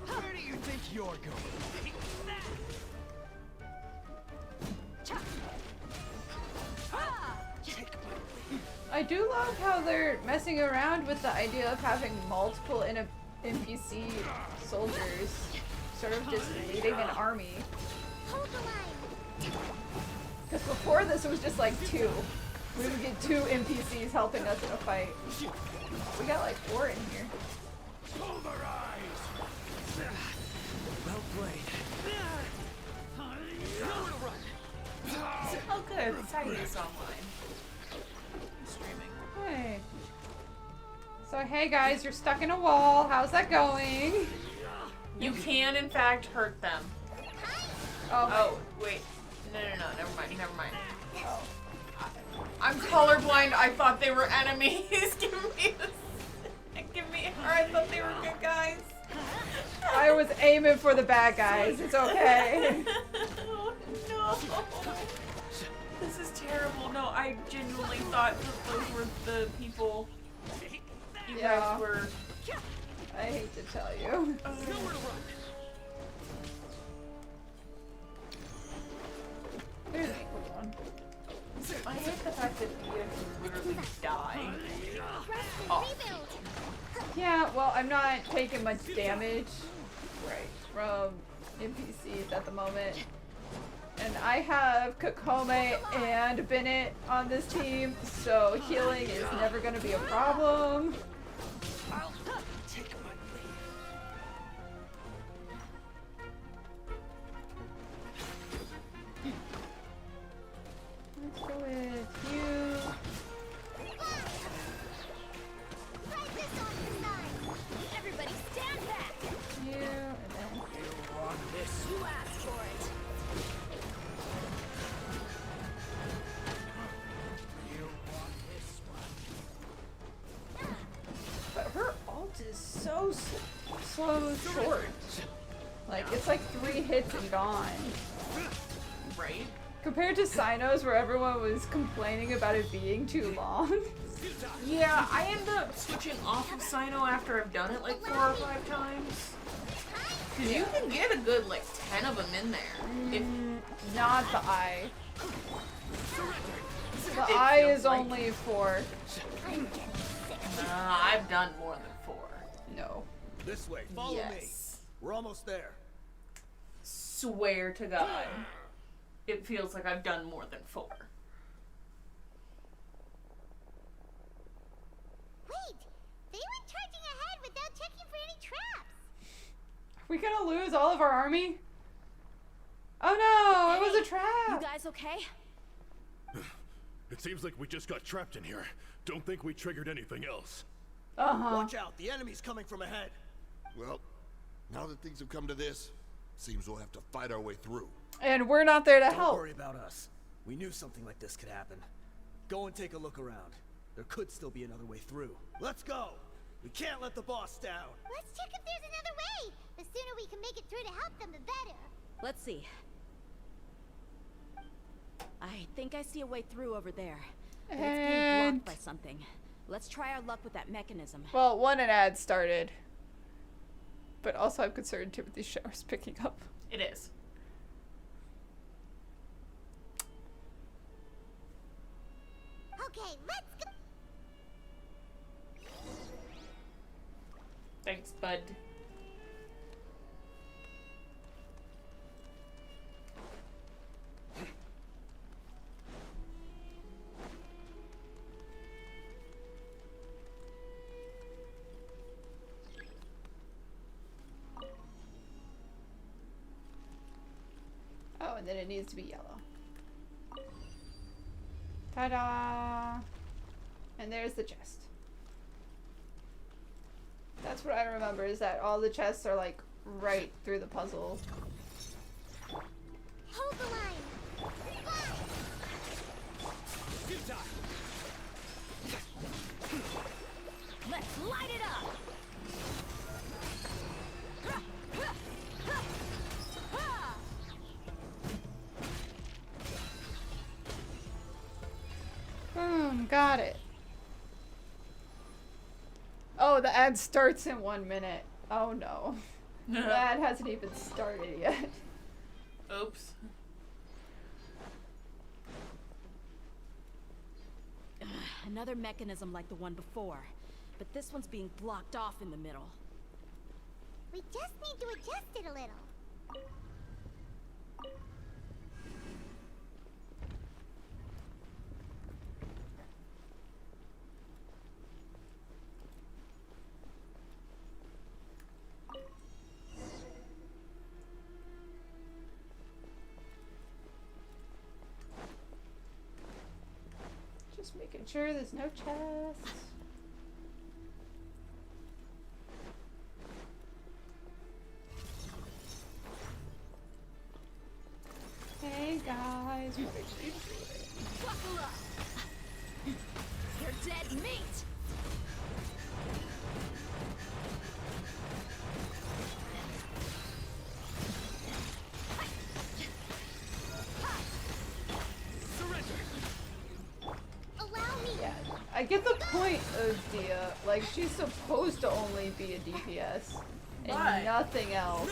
Where do you think you're going? I do love how they're messing around with the idea of having multiple NPC soldiers, sort of just leading an army. Hold the line. Because before this, it was just like 2. We would get 2 NPCs helping us in a fight. We got like 4 in here. Well played. Oh, good. Tidy's online. Streaming. Hey. So hey guys, you're stuck in a wall. How's that going? You can, in fact, hurt them. Oh, wait. No. Never mind. Oh. I'm colorblind. I thought they were enemies. Or I thought they were good guys. I was aiming for the bad guys. It's okay. Oh, no. This is terrible. No, I genuinely thought that those were the people you guys were. I hate to tell you. There's an ankle one. I hate the fact that you literally die. Oh. Yeah, well, I'm not taking much damage from NPCs at the moment. And I have Kokome and Bennett on this team, so healing is never going to be a problem. Let's go with you. Everybody stand back. You, and then You asked for it. but her ult is so short. Like, it's like 3 hits and gone. Right? Compared to Sino's, where everyone was complaining about it being too long. Yeah, I end up switching off of Sino after I've done it like 4 or 5 times. Because you can get a good like 10 of them in there. Not the eye. The eye is only 4. I've done more than 4. No. This way, follow me. Yes. We're almost there. Swear to God. It feels like I've done more than 4. Wait, they went charging ahead without checking for any traps. Are we gonna lose all of our army? Oh no, it was a You trap! guys okay? It seems like we just got trapped in here. Don't think we triggered anything else. Watch out, the enemy's coming from ahead. Well, now that things have come to this, seems we'll have to fight our way through. And we're not there to Don't help. worry about us. We knew something like this could happen. Go and take a look around. There could still be another way through. Let's go! We can't let the boss down! Let's check if there's another way. The sooner we can make it through to help them, the better. Let's see. I think I see a way through over there. But it's being And blocked by something. Let's try our luck with that mechanism. well, one, an ad started. But also I'm concerned Timothy's shower's picking up. It is. Okay, let's go. Thanks, bud. Oh, and then it needs to be yellow. Ta-da! And there's the chest. That's what I remember, is that all the chests are like right through the puzzle. Hold the line. Got it. Oh, the ad starts in 1 minute. Oh no. The ad hasn't even started yet. Oops. Another mechanism like the one before, but this one's being blocked off in the middle. We just need to adjust it a little. Just making sure there's no chests. Hey guys, what are you doing? Buckle up! You're dead meat! Yeah, I get the point of Dehya. Like, she's supposed to only be a DPS and Right. nothing else.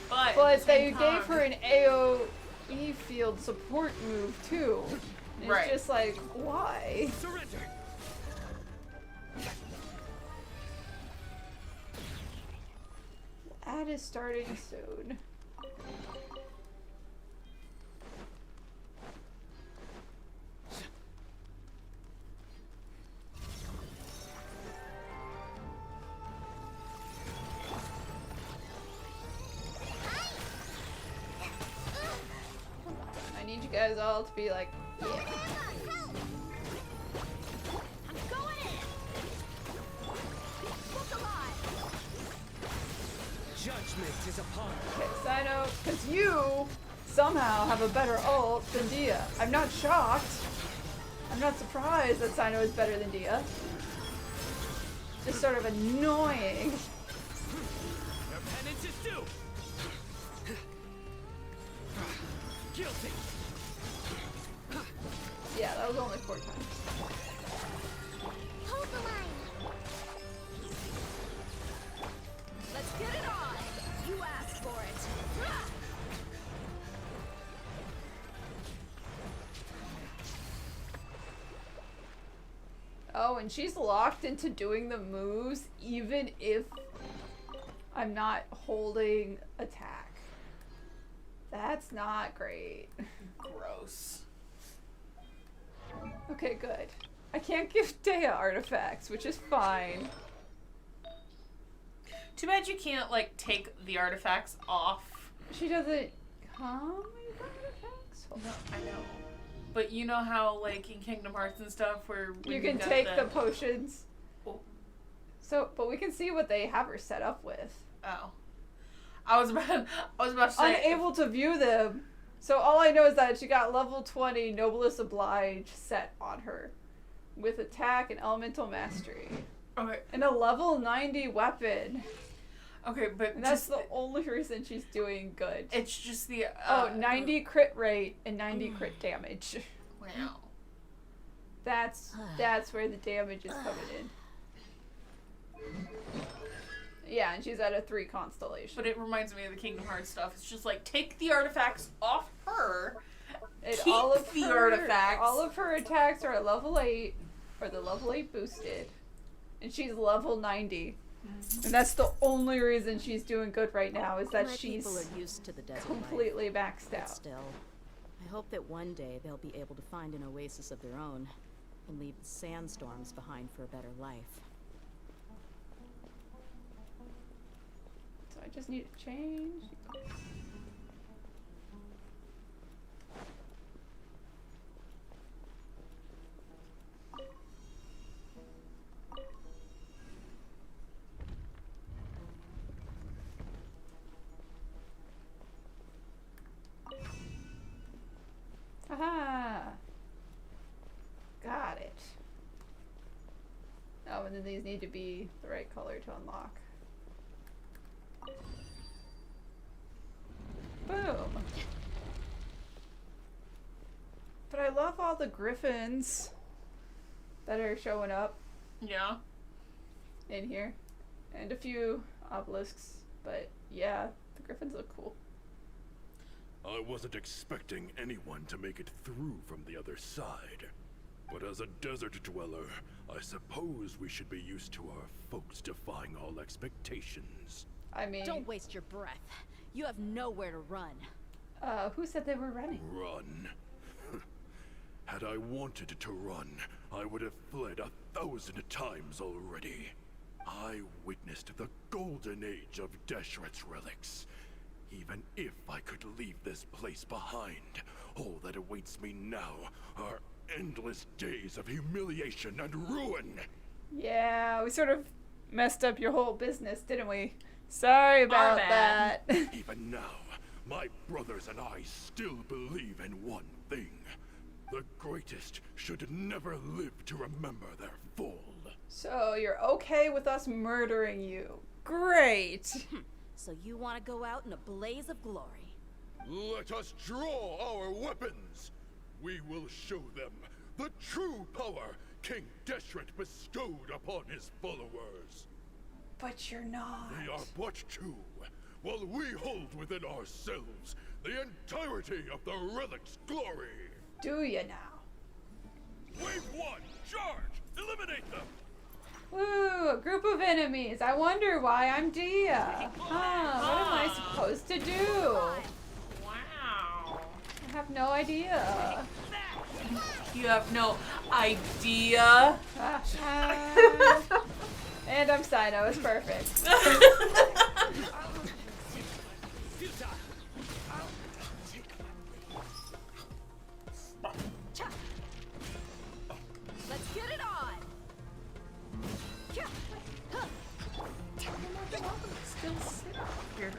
But But they same gave time- her an AoE field support move too. And Right. It's just like, why? Surrender. Ad is starting soon. I need you guys all to be like, yeah. I'm going in. Look alive. Judgment is upon us. Okay, Sino, because you somehow have a better ult than Dehya. I'm not shocked. I'm not surprised that Sino is better than Dehya. Just sort of annoying. Your penance is due. Guilty. Yeah, that was only 4 times. Hold the line. Let's get it on! You asked for it! Oh, and she's locked into doing the moves even if I'm not holding attack. That's not great. Gross. Okay, good. I can't give Dehya artifacts, which is fine. Too bad you can't like take the artifacts off. She doesn't come with artifacts? Hold on. I know. But you know how like in Kingdom Hearts and stuff where when You can got take the potions. Oh. So, but we can see what they have her set up with. Oh. I was about to say Unable to view them. So all I know is that she got level 20 Noblest Oblige set on her. With attack and elemental mastery. Okay. And a level 90 weapon. Okay, but And that's just, the only reason she's doing good. it's just the 90 crit rate and 90 crit damage. Wow. That's where the damage is coming in. Yeah, and she's at a 3 constellation. But it reminds me of the Kingdom Hearts stuff. It's just like take the artifacts off her. And keep the artifacts. All of her attacks are at level 8, or the level 8 boosted. And she's level 90. And that's the only reason she's doing good right now, is that My she's people are used to the desert completely life. maxed But out. still, I hope that one day they'll be able to find an oasis of their own and leave the sandstorms behind for a better life. So I just need to change. Aha! Got it. Oh, and then these need to be the right color to unlock. Boom! But I love all the griffins. that are showing up Yeah. in here. And a few obelisks. But yeah, the griffins look cool. I wasn't expecting anyone to make it through from the other side. But as a desert dweller, I suppose we should be used to our folks defying all expectations. I mean... Don't waste your breath. You have nowhere to run. Who said they were running? Run. Had I wanted to run, I would have fled 1,000 times already. I witnessed the golden age of Desheret's relics. Even if I could leave this place behind, all that awaits me now are endless days of humiliation and ruin. Yeah, we sort of messed up your whole business, didn't we? Sorry about that. Even now, my brothers and I still believe in one thing. The greatest should never live to remember their fall. So you're okay with us murdering you? Great! So you want to go out in a blaze of glory? Let us draw our weapons. We will show them the true power King Deshert bestowed upon his followers. But you're not. They are but two, while we hold within ourselves the entirety of the Relic's glory. Do you now? Wave one, charge! Eliminate them! Woo, a group of enemies. I wonder why I'm Dehya. Huh, what am I supposed to do? Wow. I have no idea. You have no idea. And I'm Sino, it's perfect. Let's get it on! Still sit up here.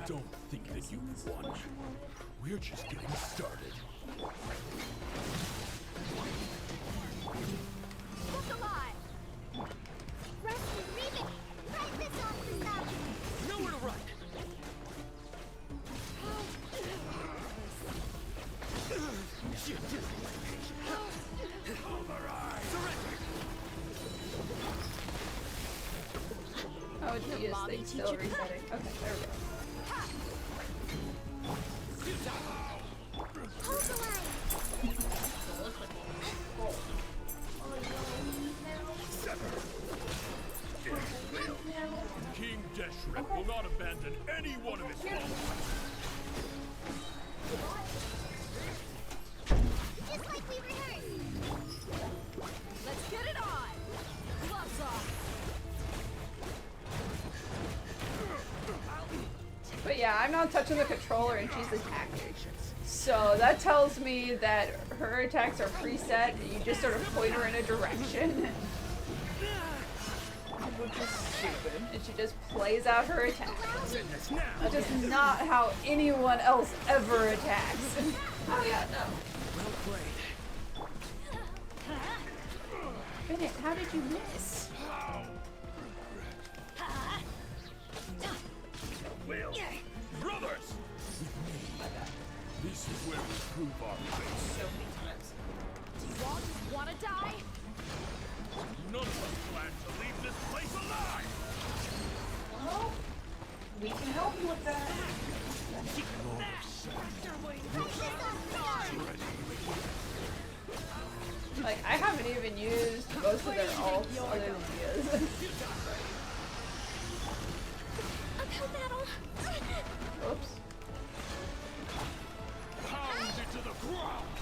Don't think that you've won. We're just getting started. Look alive! Rusty, leave it! Fight this off the stop! Nowhere to run! Oh, Dehya's thing still resetting. Okay, there we go. Hold the line! King Deshret will not abandon any one of his followers. Just like we rehearsed! Let's get it on! Gloves off! But yeah, I'm not touching the controller and she's attacking. So that tells me that her attacks are preset and you just sort of point her in a direction. Which is stupid. And she just plays out her attack. That's just not how anyone else ever attacks. Oh yeah, no. Well played. Bennett, how did you miss? Will, brothers! This is where we prove our place. So many times. Do you all just want to die? None of us plan to leave this place alive! Well, we can help you with that. Like, I haven't even used most of their ults other than Dehya's. Uphill battle! Oops. Pound it to the ground!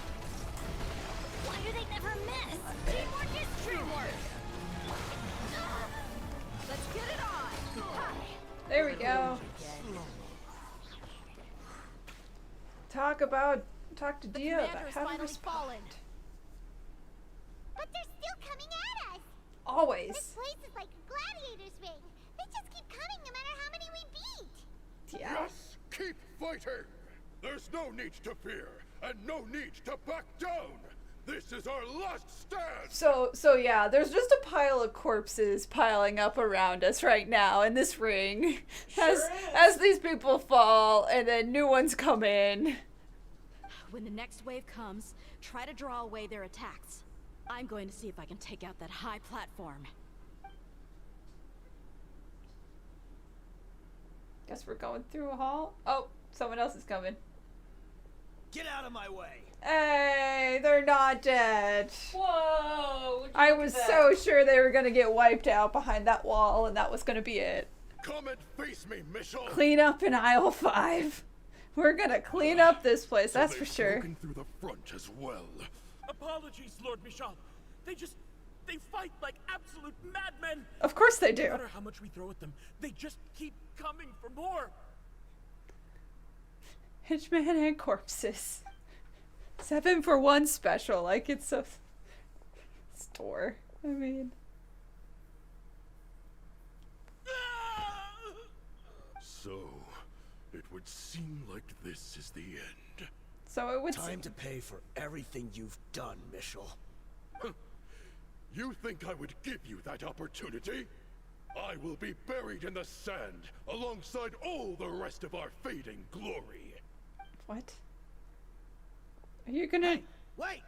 Why do they never miss? Teamwork is teamwork! Let's get it on! There we go. Talk to Dehya about Commander's how to finally respond. fallen. But they're still coming at us! This Always. place is like a gladiator's ring. They just keep coming no matter how many we beat. Yeah. Yes, keep fighting! There's no need to fear, and no need to back down! This is our last stand! So yeah, there's just a pile of corpses piling up around us right now in this ring. As these people fall and then new ones come in. When the next wave comes, try to draw away their attacks. I'm going to see if I can take out that high platform. Guess we're going through a hall. Oh, someone else is coming. Get out of my way! Hey, they're not dead. Whoa! I was so sure they were gonna get wiped out behind that wall, and that was gonna be it. Come and face me, Mitchell! Clean up in aisle 5. We're gonna clean up this place, So that's they've for sure. broken through the front as well. Apologies, Lord Michal. They fight like absolute madmen. Of course they do. No matter how much we throw at them, they just keep coming for more. Hitchman and corpses. 7 for 1 special, like it's a store. I mean, So, it would seem like this is the end. so it would Time to pay for everything you've done, Mitchell. You think I would give you that opportunity? I will be buried in the sand alongside all the rest of our fading glory. What? Are you gonna... Hey, wait!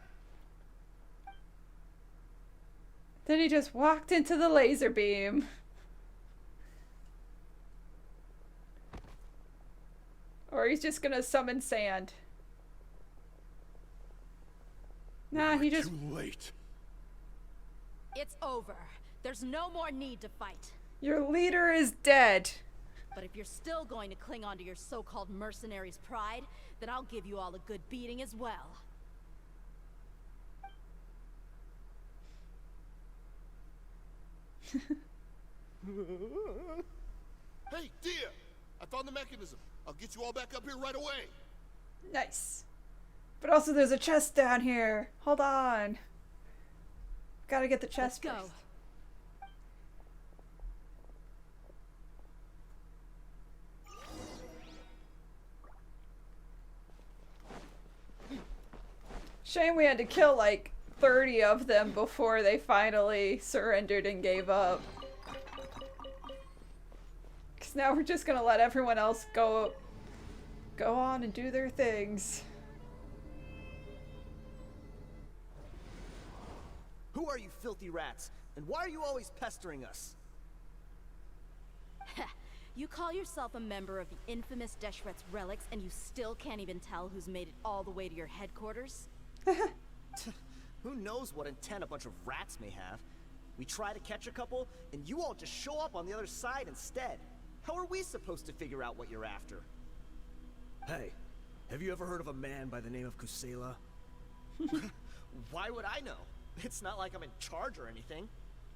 Then he just walked into the laser beam. Or he's just gonna summon sand. Nah, he just... Too late. It's over. There's no more need to fight. Your leader is dead. But if you're still going to cling on to your so-called mercenary's pride, then I'll give you all a good beating as well. Hey, Dehya! I found the mechanism. I'll get you all back up here right away. Nice. But also there's a chest down here. Hold on. Gotta get the chest Let's go. first. Shame we had to kill like 30 of them before they finally surrendered and gave up. Because now we're just gonna let everyone else go on and do their things. Who are you filthy rats? And why are you always pestering us? You call yourself a member of the infamous Desheret's Relics and you still can't even tell who's made it all the way to your headquarters? Who knows what intent a bunch of rats may have? We try to catch a couple, and you all just show up on the other side instead. How are we supposed to figure out what you're after? Hey, have you ever heard of a man by the name of Kusela? Why would I know? It's not like I'm in charge or anything.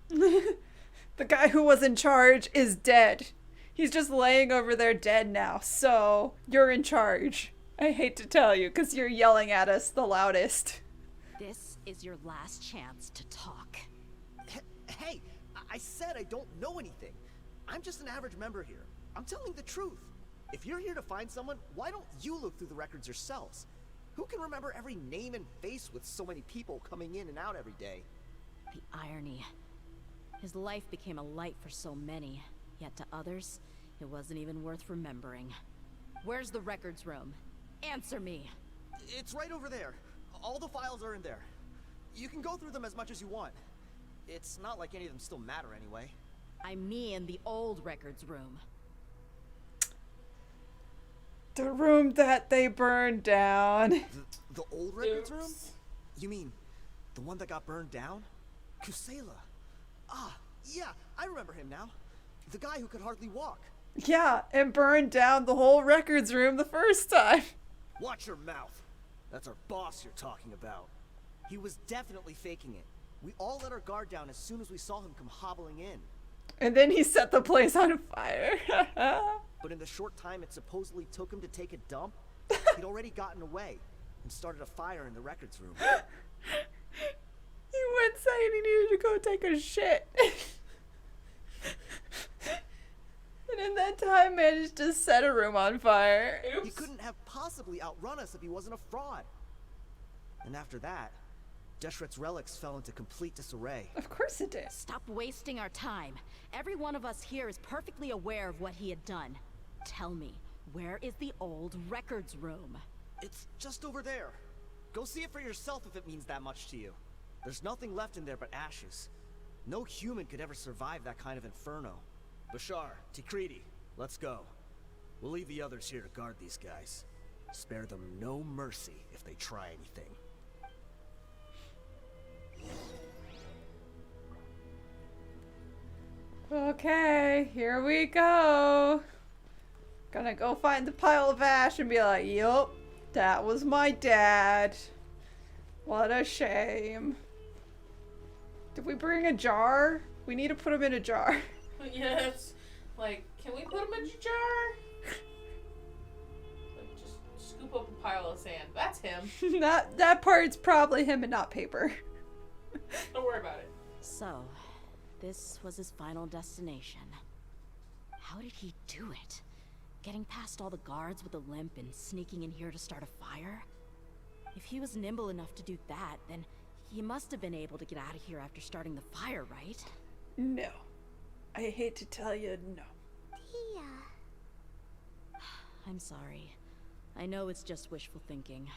The guy who was in charge is dead. He's just laying over there dead now, so you're in charge. I hate to tell you, because you're yelling at us the loudest. This is your last chance to talk. Hey, I said I don't know anything. I'm just an average member here. I'm telling the truth. If you're here to find someone, why don't you look through the records yourselves? Who can remember every name and face with so many people coming in and out every day? The irony. His life became a light for so many, yet to others, it wasn't even worth remembering. Where's the records room? Answer me. It's right over there. All the files are in there. You can go through them as much as you want. It's not like any of them still matter anyway. I mean the old records room. The room that they burned down. The old records room? You mean the one that got burned down? Kusela. Ah, yeah, I remember him now. The guy who could hardly walk. Yeah, and burned down the whole records room the first time. Watch your mouth. That's our boss you're talking about. He was definitely faking it. We all let our guard down as soon as we saw him come hobbling in. And then he set the place on fire. But in the short time it supposedly took him to take a dump, he'd already gotten away and started a fire in the records room. He went saying he needed to go take a shit. And in that time managed to set a room on fire. He couldn't have possibly outrun us if he wasn't a fraud. And after that, Desheret's Relics fell into complete disarray. Of course it did. Stop wasting our time. Every one of us here is perfectly aware of what he had done. Tell me, where is the old records room? It's just over there. Go see it for yourself if it means that much to you. There's nothing left in there but ashes. No human could ever survive that kind of inferno. Bashar, Tikriti, let's go. We'll leave the others here to guard these guys. Spare them no mercy if they try anything. Okay, here we go. Gonna go find the pile of ash and be like, yup, that was my dad. What a shame. Did we bring a jar? We need to put him in a jar. Yes. Like, can we put him in a jar? Like, just scoop up a pile of sand. That's him. that part's probably him and not paper. Don't worry about it. So, this was his final destination. How did he do it? Getting past all the guards with a limp and sneaking in here to start a fire? If he was nimble enough to do that, then he must have been able to get out of here after starting the fire, right? No. I hate to tell you, no. Dehya. I'm sorry. I know it's just wishful thinking.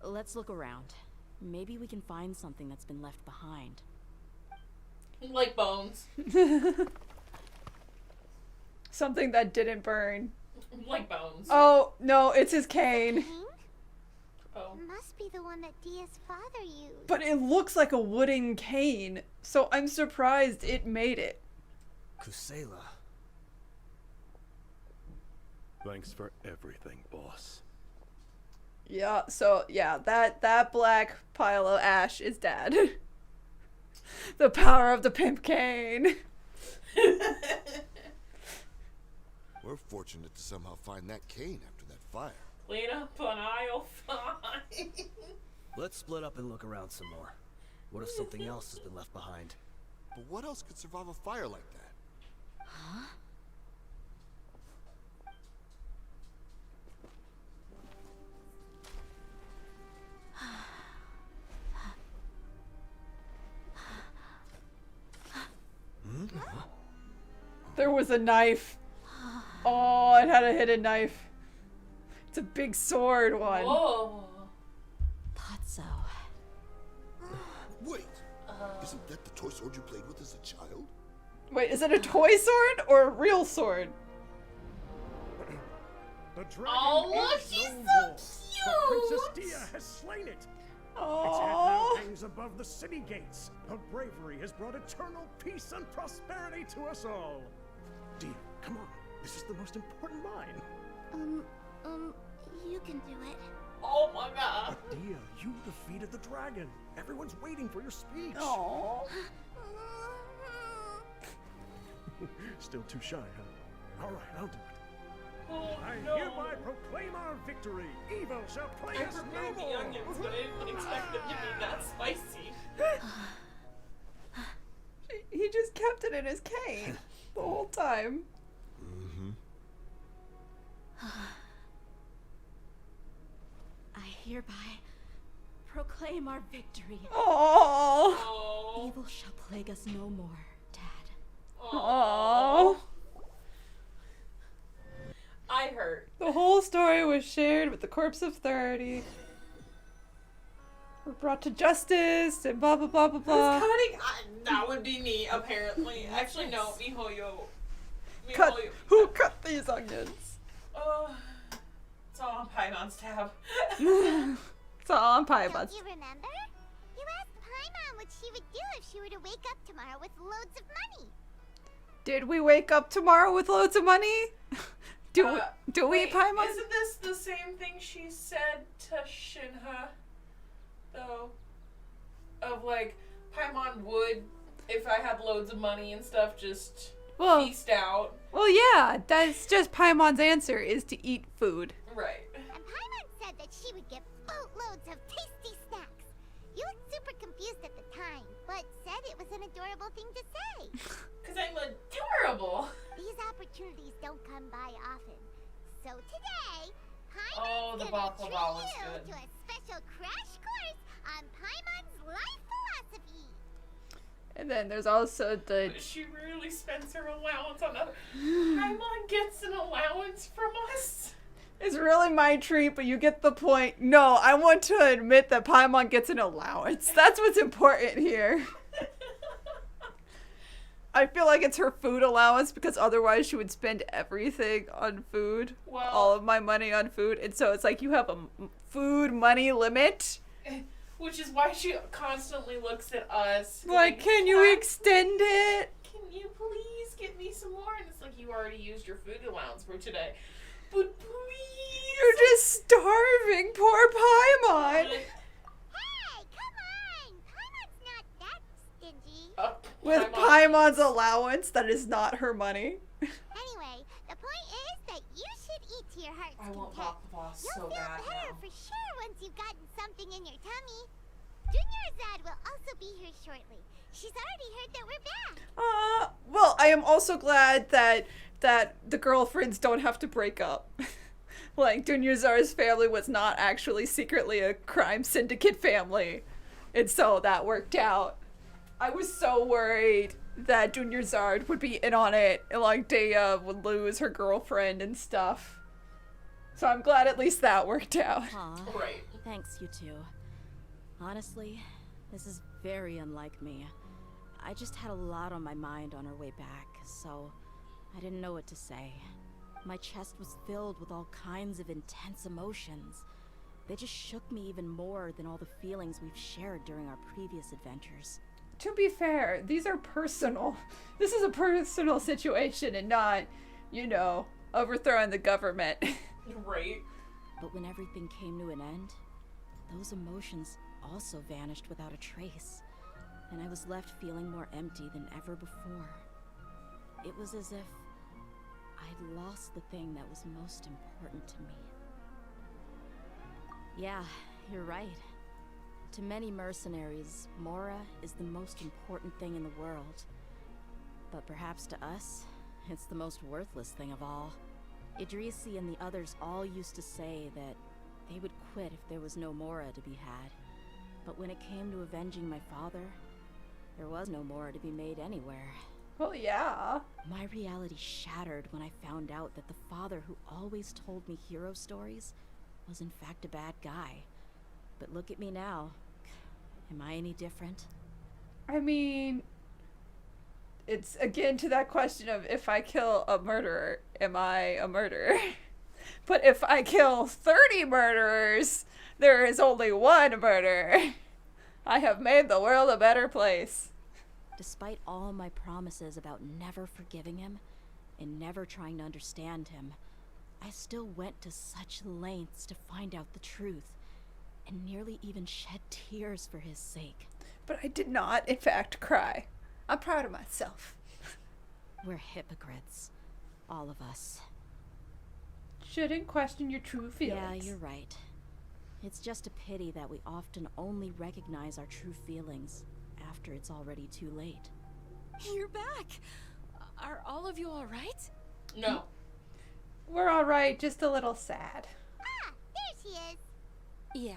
Let's look around. Maybe we can find something that's been left behind. Like bones. Something that didn't burn. Like bones. Oh, no, it's his cane. Oh. Must be the one that Dehya's father used. But it looks like a wooden cane, so I'm surprised it made it. Kusela. Thanks for everything, boss. Yeah, so yeah, that black pile of ash is dad. The power of the pimp cane. We're fortunate to somehow find that cane after that fire. Clean up on aisle 5. Let's split up and look around some more. What if something else has been left behind? But what else could survive a fire like that? Huh? There was a knife. Oh, it had a hidden knife. It's a big sword one. Whoa. Thought so. Wait, isn't that the toy sword you played with as a child? Wait, is it a toy sword or a real sword? The dragon Oh, look, is he's no so more. But Princess cute. Dehya has slain it. Its head now Oh, hangs above the city gates. Her bravery has brought eternal peace and prosperity to us all. Dehya, come on. This is the most important line. You can do it. Oh my god. But Dehya, you defeated the dragon. Everyone's waiting for your speech. oh. Still too shy, huh? All right, I'll do it. Oh, I no. hereby proclaim our victory. Evil shall play I us no prepared the more. onions, but I didn't expect them to be that spicy. He just kept it in his cane the whole time. Mm-hmm. I hereby proclaim our victory. Oh. Oh. Evil shall plague us no more, Dad. Oh. I hurt. The whole story was shared with the corpse of 30. We're brought to justice and blah blah blah blah blah. Cutting. That would be me, apparently. Actually, no. Mihoyo. Cut. Mihoyo. Who cut these onions? It's all on Paimon's tab. It's all on pie Don't buds. you remember? You asked Paimon what she would do if she were to wake up tomorrow with loads of money. Did we wake up tomorrow with loads of money? Do we, Wait, Paimon? Isn't this the same thing she said to Shinha? Though? Of like, Paimon would, if I had loads of money and stuff, just Well, feast out. well, yeah. That's just Paimon's answer is to eat food. Right. And Paimon said that she would get boatloads of tasty snacks. You looked super confused at the time, but said it was an adorable thing to say. Because I'm adorable. These opportunities don't come by often. So today, Oh, Paimon's the gonna baklava treat was you good. to a special crash course on Paimon's life philosophy. And then there's also the But she really spends her allowance on other. Paimon gets an allowance from us. It's really my treat, but you get the point. No, I want to admit that Paimon gets an allowance. That's what's important here. I feel like it's her food allowance because otherwise she would spend everything on food. Well, all of my money on food. And so it's like you have a food money limit. Which is why she constantly looks at us. Like, can you extend it? Can you please get me some more? And it's like, you already used your food allowance for today. But please. You're just starving. Poor Paimon. Hey, come on! Paimon's not that stingy. With Paimon's allowance, that is not her money. Anyway, the point is that you should eat to your heart's I want content. Papa Boss You'll so feel bad better now. for sure once you've gotten something in your tummy. Dunyarzad will also be here shortly. She's already heard that we're back. Well, I am also glad that the girlfriends don't have to break up. Like, Dunyarzad's family was not actually secretly a crime syndicate family. And so that worked out. I was so worried that Dunyarzad would be in on it and, like, Dehya would lose her girlfriend and stuff. So I'm glad at least that worked out. Aw, Right. thanks, you two. Honestly, this is very unlike me. I just had a lot on my mind on our way back, so I didn't know what to say. My chest was filled with all kinds of intense emotions. They just shook me even more than all the feelings we've shared during our previous adventures. To be fair, these are personal. This is a personal situation and not, overthrowing the government. Right. But when everything came to an end, those emotions also vanished without a trace, and I was left feeling more empty than ever before. It was as if I'd lost the thing that was most important to me. Yeah, you're right. To many mercenaries, Mora is the most important thing in the world. But perhaps to us, it's the most worthless thing of all. Idrisi and the others all used to say that they would quit if there was no Mora to be had. But when it came to avenging my father, there was no Mora to be made anywhere. Well, yeah. My reality shattered when I found out that the father who always told me hero stories was in fact a bad guy. But look at me now. Am I any different? I mean, it's again to that question of if I kill a murderer, am I a murderer? But if I kill 30 murderers, there is only one murderer. I have made the world a better place. Despite all my promises about never forgiving him and never trying to understand him, I still went to such lengths to find out the truth, and nearly even shed tears for his sake. But I did not, in fact, cry. I'm proud of myself. We're hypocrites. All of us. Shouldn't question your true feelings. Yeah, you're right. It's just a pity that we often only recognize our true feelings after it's already too late. You're back! Are all of you alright? No. We're alright, just a little sad. Ah, there she is. Yeah.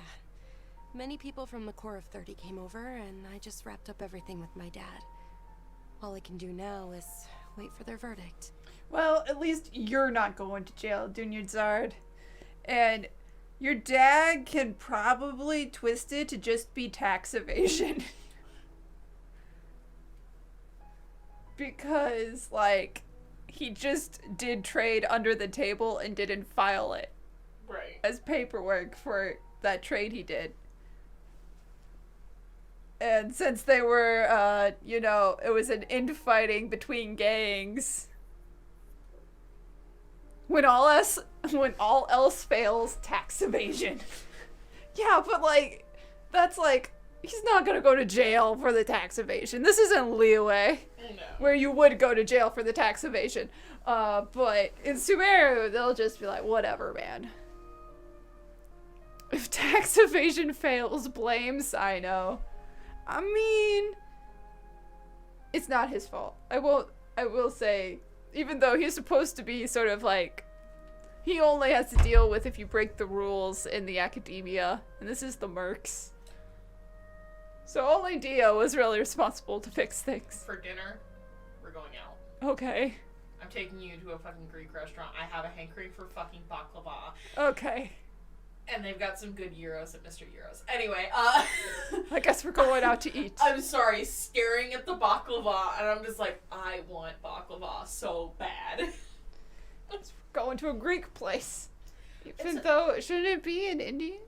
Many people from the Corps of 30 came over, and I just wrapped up everything with my dad. All I can do now is wait for their verdict. Well, at least you're not going to jail, Dunyarzad. And your dad can probably twist it to just be tax evasion. Because, like, he just did trade under the table and didn't file it. Right. As paperwork for that trade he did. And since they were, it was an infighting between gangs. When all else fails, tax evasion. Yeah, but like, that's like, he's not gonna go to jail for the tax evasion. This isn't Leeway, No. where you would go to jail for the tax evasion. But in Sumeru, they'll just be like, whatever, man. If tax evasion fails, blame Sino. I mean, it's not his fault. I will say, even though he's supposed to be sort of like, he only has to deal with if you break the rules in the academia, and this is the Mercs. So only Dehya was really responsible to fix things. For dinner, we're going out. Okay. I'm taking you to a fucking Greek restaurant. I have a hankering for fucking baklava. Okay. And they've got some good gyros at Mr. Gyros. Anyway, I guess we're going out to eat. I'm sorry, staring at the baklava, and I'm just like, I want baklava so bad. Going to a Greek place. Even though, shouldn't it be in Indian?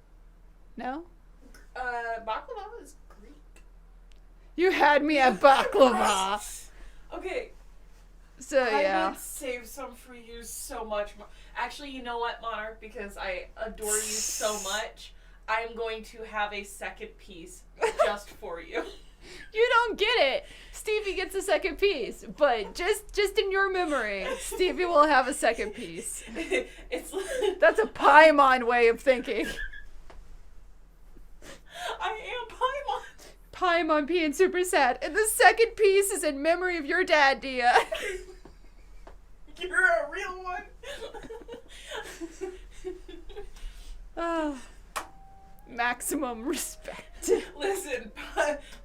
No? Baklava is Greek. You had me at baklava. Okay. So, yeah. I would save some for you so much. Actually, you know what, Monarch? Because I adore you so much, I'm going to have a second piece just for you. You don't get it. Stevie gets a second piece, but just in your memory, Stevie will have a second piece. That's a Paimon way of thinking. I am Paimon. Paimon being super sad. And the second piece is in memory of your dad, Dehya. You're a real one. Oh, maximum respect. Listen,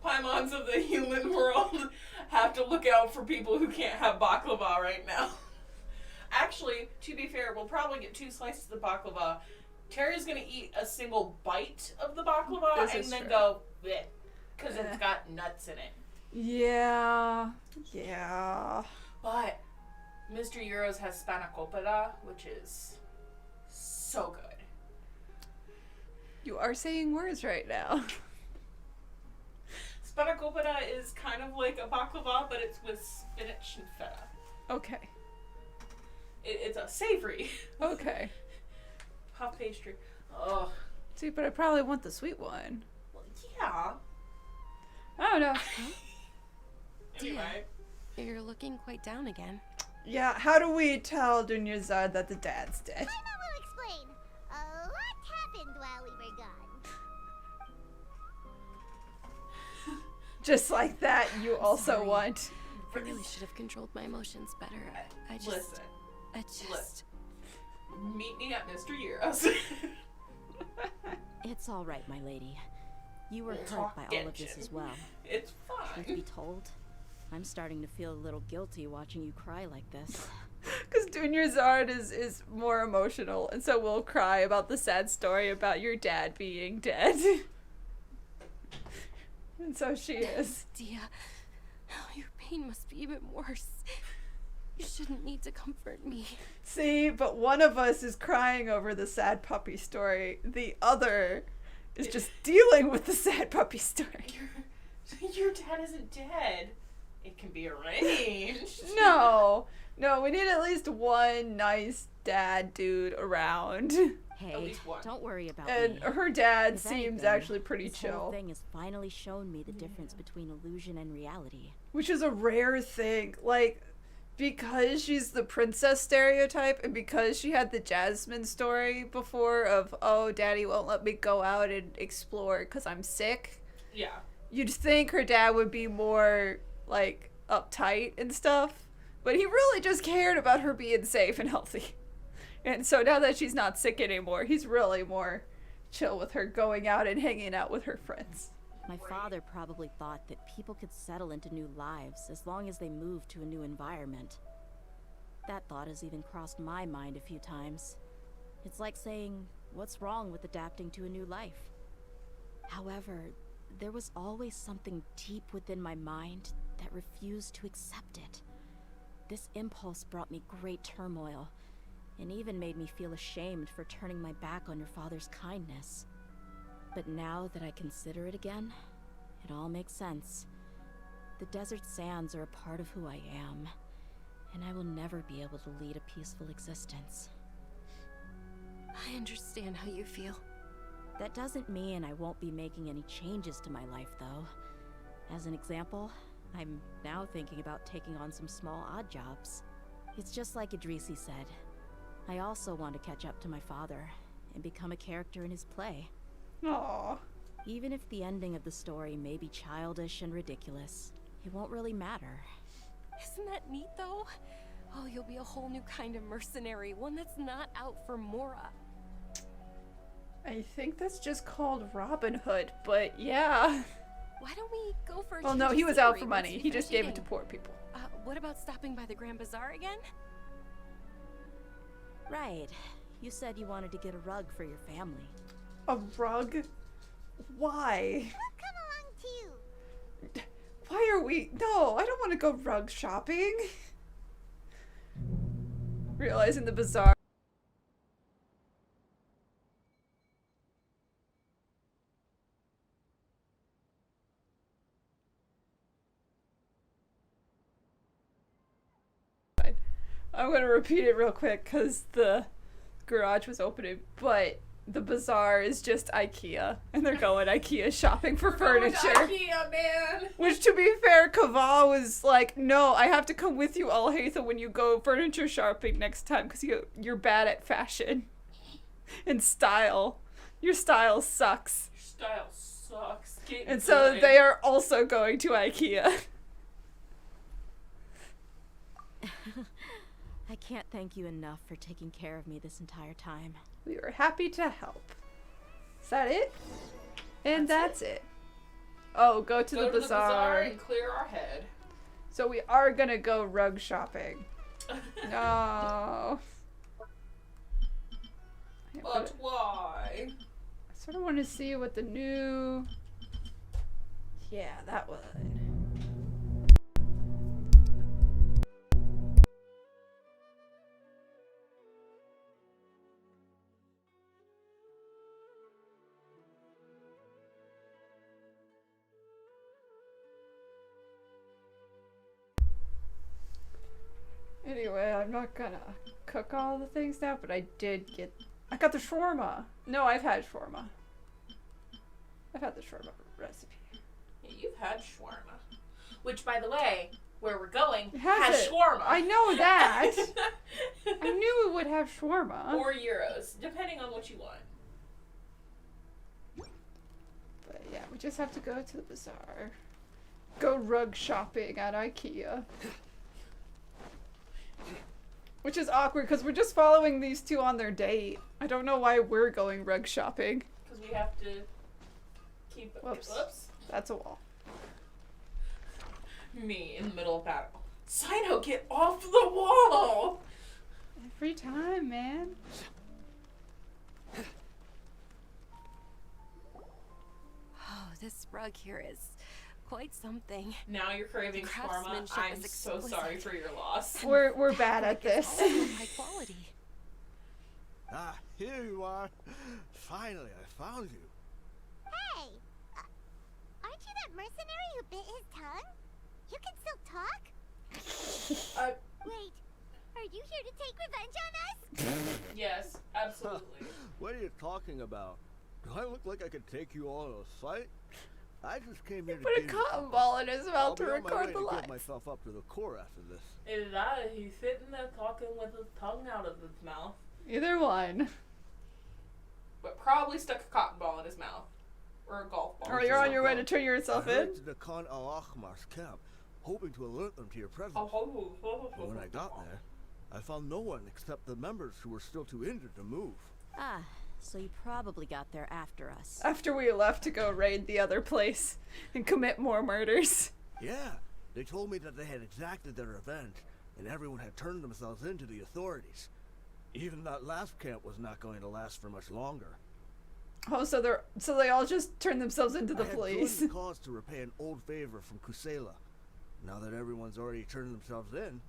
Paimons of the human world have to look out for people who can't have baklava right now. Actually, to be fair, we'll probably get 2 slices of the baklava. Terry's gonna eat a single bite of the baklava and then go, bleh, because it's got nuts in it. Yeah. Yeah. But Mr. Euros has spanakopita, which is so good. You are saying words right now. Spanakopita is kind of like a baklava, but it's with spinach and feta. Okay. It's a savory. Okay. Puff pastry. Ugh. See, but I probably want the sweet one. Well, yeah. I don't know. Anyway. You're looking quite down again. Yeah, how do we tell Dunyarzad that the dad's dead? Paimon will explain. What happened while we were gone? Just like that, you also sorry. want. I really should have controlled my emotions better. I just... Listen. Listen. Meet me at Mr. Euros. It's all right, my lady. You were We'll hurt talk by all of this genshin. as well. It's fine. Truth be told, I'm starting to feel a little guilty watching you cry like this. Because Dunyarzad is more emotional, and so we'll cry about the sad story about your dad being dead. And so she is. Dehya, your pain must be even worse. You shouldn't need to comfort me. See, but one of us is crying over the sad puppy story. The other is just dealing with the sad puppy story. Your dad isn't dead. It can be arranged. No, we need at least one nice dad dude around. Hey, don't worry about And me. her dad If seems anything, actually pretty this chill. whole thing has finally shown me the difference between illusion and reality. Which is a rare thing. Like, because she's the princess stereotype, and because she had the Jasmine story before of, oh, daddy won't let me go out and explore because I'm sick. Yeah. You'd think her dad would be more, like, uptight and stuff. But he really just cared about her being safe and healthy. And so now that she's not sick anymore, he's really more chill with her going out and hanging out with her friends. My father probably thought that people could settle into new lives as long as they moved to a new environment. That thought has even crossed my mind a few times. It's like saying, what's wrong with adapting to a new life? However, there was always something deep within my mind that refused to accept it. This impulse brought me great turmoil, and even made me feel ashamed for turning my back on your father's kindness. But now that I consider it again, it all makes sense. The desert sands are a part of who I am, and I will never be able to lead a peaceful existence. I understand how you feel. That doesn't mean I won't be making any changes to my life, though. As an example, I'm now thinking about taking on some small odd jobs. It's just like Idrisi said. I also want to catch up to my father and become a character in his play. Aww. Even if the ending of the story may be childish and ridiculous, it won't really matter. Isn't that neat, though? Oh, you'll be a whole new kind of mercenary, one that's not out for Mora. I think that's just called Robin Hood, but yeah. Why don't we go for a Well, no, change he of was out scenery for once money. we He just finish gave it to eating? poor people. what about stopping by the Grand Bazaar again? Right. You said you wanted to get a rug for your family. A rug? Why? We'll come along too. Why are we? No, I don't want to go rug shopping. Realizing the bazaar. I'm gonna repeat it real quick because the garage was opening, but the bazaar is just IKEA, and they're going IKEA shopping for furniture. IKEA, man. Which, to be fair, Kava was like, "No, I have to come with you, Alhaitha, when you go furniture shopping next time, because you're bad at fashion and style. Your style sucks." Your style sucks. And so they are also going to IKEA. I can't thank you enough for taking care of me this entire time. We were happy to help. Is that it? And that's it. Oh, go to the bazaar and clear our head. So we are gonna go rug shopping. No. But why? I sort of want to see what the new... Yeah, that one. Anyway, I'm not gonna cook all the things now, but I got the shawarma. No, I've had shawarma. I've had the shawarma recipe. Yeah, you've had shawarma. Which, by the way, where we're going has shawarma. I know that. I knew it would have shawarma. Or gyros, depending on what you want. But yeah, we just have to go to the bazaar. Go rug shopping at IKEA. Which is awkward because we're just following these two on their date. I don't know why we're going rug shopping. Because we have to keep... Whoops. That's a wall. Me in the middle of battle. Sino, get off the wall! Every time, man. Oh, this rug here is quite something. Now you're craving shawarma. I'm so sorry for your loss. We're bad at this. High quality. Ah, here you are. Finally, I found you. Hey! Aren't you that mercenary who bit his tongue? You can still talk? Wait, are you here to take revenge on us? Yes, absolutely. What are you talking about? Do I look like I could take you all in a fight? I just came here to Put a cotton ball in his mouth to record the lines. lines. Get myself up to the core after this. Either that or he's sitting there talking with his tongue out of his mouth. Either one. But probably stuck a cotton ball in his mouth. Or a golf ball. Or you're on your way to turn yourself I in? went to Dakan Al-Ahmar's camp, hoping to alert them to your presence. But when I got there, I found no one except the members who were still too injured to move. Ah, so you probably got there after us. After we left to go raid the other place and commit more murders. Yeah, they told me that they had exacted their revenge, and everyone had turned themselves in to the authorities. Even that last camp was not going to last for much longer. Oh, so they all just turned themselves into the I police. had joined the cause to repay an old favor from Kusela. Now that everyone's already turned themselves in,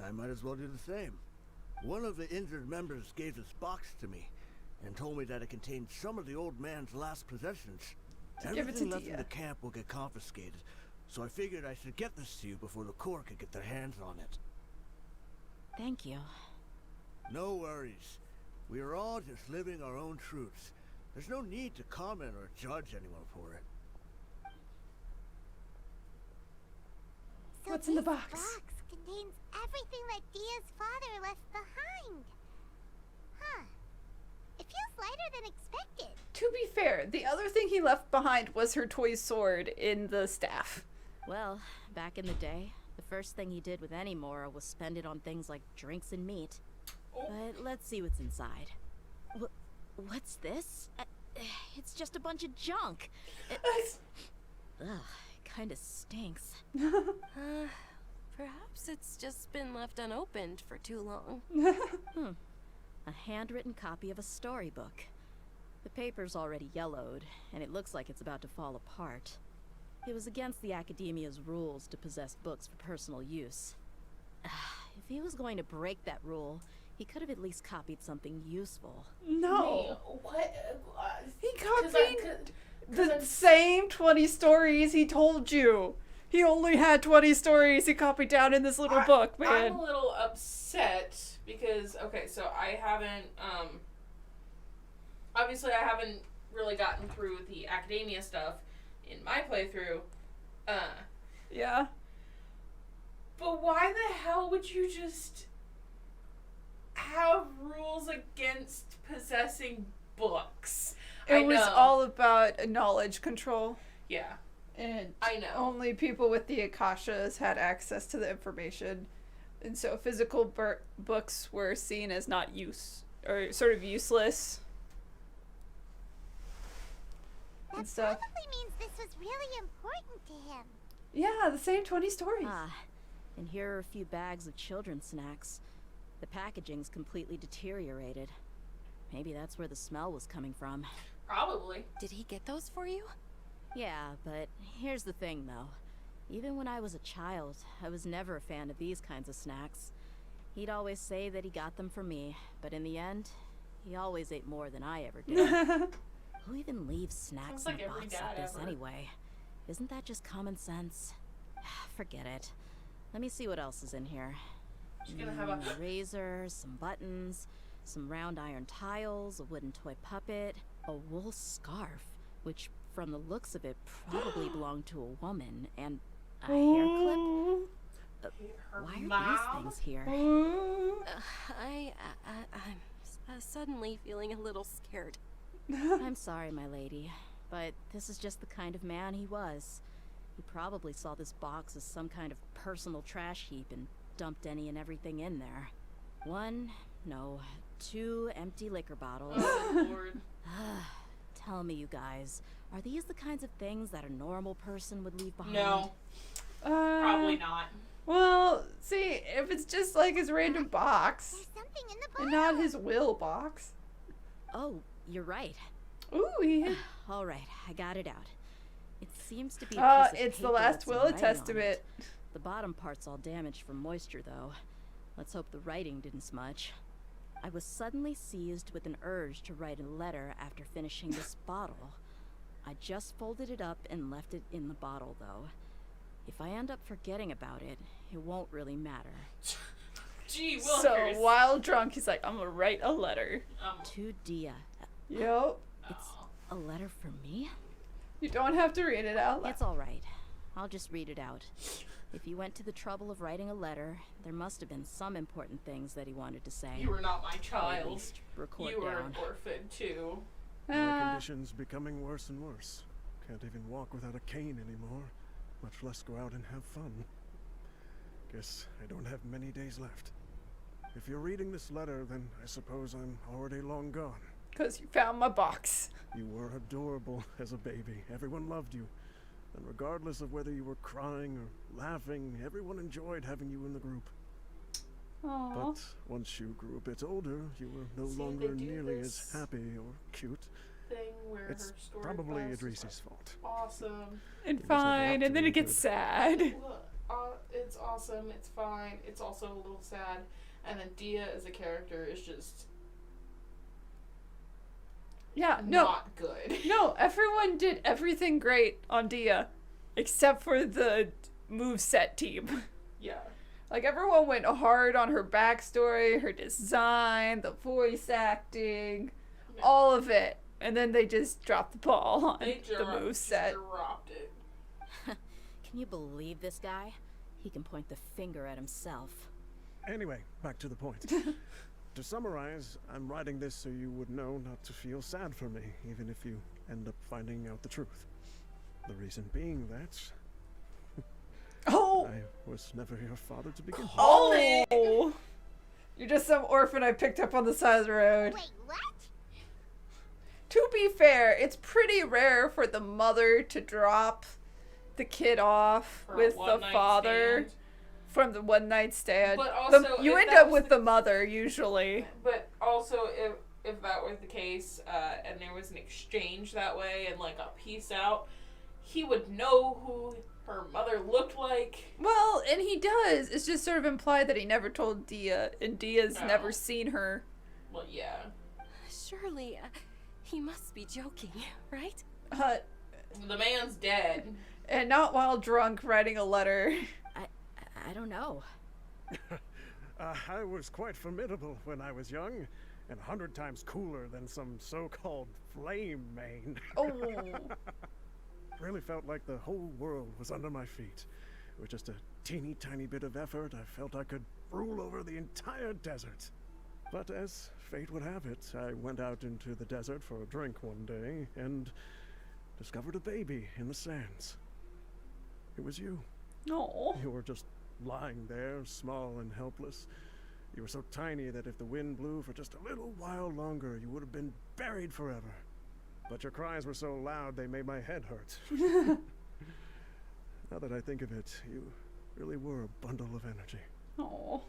I might as well do the same. One of the injured members gave this box to me and told me that it contained some of the old man's last possessions. Everything left in the camp will get confiscated, so I figured I should get this to you before the Corps could get their hands on it. Thank you. No worries. We are all just living our own truths. There's no need to comment or judge anyone for it. So What's in the this box? box contains everything that Dia's father left behind. Huh. It feels lighter than expected. To be fair, the other thing he left behind was her toy sword in the staff. Well, back in the day, the first thing he did with any Mora was spend it on things like drinks and meat. But let's see what's inside. What's this? It's just a bunch of junk. Ugh, it kinda stinks. Perhaps it's just been left unopened for too long. A handwritten copy of a storybook. The paper's already yellowed, and it looks like it's about to fall apart. It was against the Academia's rules to possess books for personal use. If he was going to break that rule, he could have at least copied something useful. No. What? He copied the same 20 stories he told you. He only had 20 stories he copied down in this little book, man. I'm a little upset because, okay, so I haven't, obviously I haven't really gotten through the academia stuff in my playthrough. Yeah. But why the hell would you just have rules against possessing books? It was all about knowledge control. Yeah. And I know. only people with the Akashas had access to the information. And so physical books were seen as not or sort of useless. That And stuff. probably means this was really important to him. Yeah, the same 20 stories. And here are a few bags of children's snacks. The packaging's completely deteriorated. Maybe that's where the smell was coming from. Probably. Did he get those for you? Yeah, but here's the thing, though. Even when I was a child, I was never a fan of these kinds of snacks. He'd always say that he got them for me, but in the end, he always ate more than I ever did. Who even leaves snacks Sounds like in a every box dad like this ever. anyway? Isn't that just common sense? Forget it. Let me see what else is in here. She's gonna have a razor, some buttons, some round iron tiles, a wooden toy puppet, a wool scarf, which from the looks of it probably belonged to a woman, and a hair clip. Why are these things here? I'm suddenly feeling a little scared. I'm sorry, my lady, but this is just the kind of man he was. He probably saw this box as some kind of personal trash heap and dumped any and everything in there. 2 empty liquor bottles. Oh, Lord. Tell me, you guys, are these the kinds of things that a normal person would leave behind? No. Probably not. Well, see, if it's just like his random box, There's something in the and bottle. not his will box. Oh, you're right. Ooh, he... All right, I got it out. It seems to be a piece of it's the paper last with some will writing on testament. it. The bottom part's all damaged from moisture, though. Let's hope the writing didn't smudge. I was suddenly seized with an urge to write a letter after finishing this bottle. I just folded it up and left it in the bottle, though. If I end up forgetting about it, it won't really matter. Gee, So Willikers. while drunk, he's like, I'm gonna write a letter. To Dehya. Yep. It's a letter for me? You don't have to read it out loud. It's all right. I'll just read it out. If you went to the trouble of writing a letter, there must have been some important things that he wanted to say. You were not my Or at child. least record You were down. an orphan, too. My condition's becoming worse and worse. Can't even walk without a cane anymore, much less go out and have fun. Guess I don't have many days left. If you're reading this letter, then I suppose I'm already long gone. Because you found my box. You were adorable as a baby. Everyone loved you. And regardless of whether you were crying or laughing, everyone enjoyed having you in the group. Aww. But once you grew a bit older, you were no See, longer they do nearly this as happy or cute. Thing where It's her story probably class is, Idrisi's fault. awesome. And He was never up fine, to and then any it gets good. sad. It's awesome. It's fine. It's also a little sad. And then Dehya as a character is just Yeah, no. not good. No, everyone did everything great on Dehya. Except for the moveset team. Yeah. Like, everyone went hard on her backstory, her design, the voice acting, all of it. And then they just dropped the ball on They the moveset. dropped it. Can you believe this guy? He can point the finger at himself. Anyway, back to the point. To summarize, I'm writing this so you would know not to feel sad for me, even if you end up finding out the truth. The reason being that Oh! I was never your father to begin with. Oh! You're just some orphan I picked up on the side of the road. Wait, what? To be fair, it's pretty rare for the mother to drop the kid off For a with the one-night father stand. from the one night stand. But also, you if end that up was with the mother usually. But also, if that was the case, and there was an exchange that way, and like a peace out, he would know who her mother looked like. Well, and he does. It's just sort of implied that he never told Dehya, and Dia's never seen her. Well, yeah. Surely, he must be joking, right? The man's dead. And not while drunk writing a letter. I don't know. I was quite formidable when I was young, and 100 times cooler than some so-called flame main. Oh. Really felt like the whole world was under my feet. With just a teeny tiny bit of effort, I felt I could rule over the entire desert. But as fate would have it, I went out into the desert for a drink one day and discovered a baby in the sands. It was you. No. You were just lying there, small and helpless. You were so tiny that if the wind blew for just a little while longer, you would have been buried forever. But your cries were so loud they made my head hurt. Now that I think of it, you really were a bundle of energy. Oh.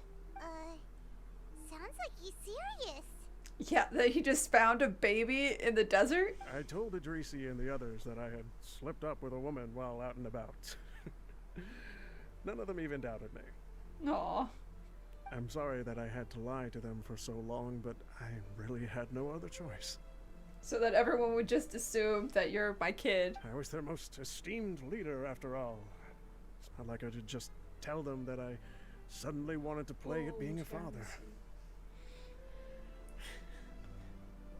Sounds like he's serious. Yeah, that he just found a baby in the desert? I told Idrisi and the others that I had slipped up with a woman while out and about. None of them even doubted me. Aw. I'm sorry that I had to lie to them for so long, but I really had no other choice. So that everyone would just assume that you're my kid. I was their most esteemed leader, after all. It's not like I could just tell them that I suddenly wanted to play at being a father.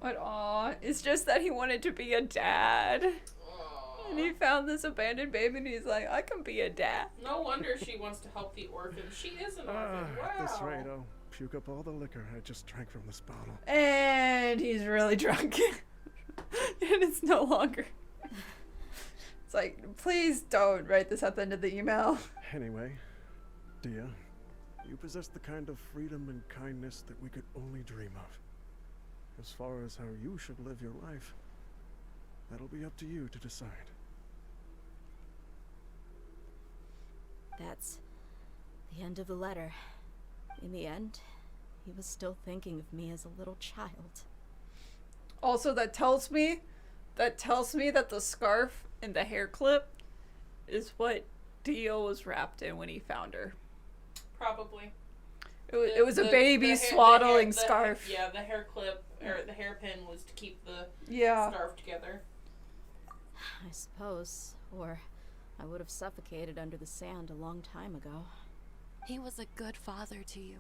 But aw, it's just that he wanted to be a dad. And he found this abandoned baby and he's like, I can be a dad. No wonder she wants to help the orphans. She is an orphan. Wow. At this rate, I'll puke up all the liquor I just drank from this bottle. And he's really drunk. And it's no longer. It's like, please don't write this at the end of the email. Anyway, Dehya, you possess the kind of freedom and kindness that we could only dream of. As far as how you should live your life, that'll be up to you to decide. That's the end of the letter. In the end, he was still thinking of me as a little child. Also, that tells me that the scarf and the hair clip is what Dehya was wrapped in when he found her. Probably. It was a baby swaddling scarf. Yeah, the hair clip, or the hairpin was to keep the scarf together. I suppose. Or I would have suffocated under the sand a long time ago. He was a good father to you.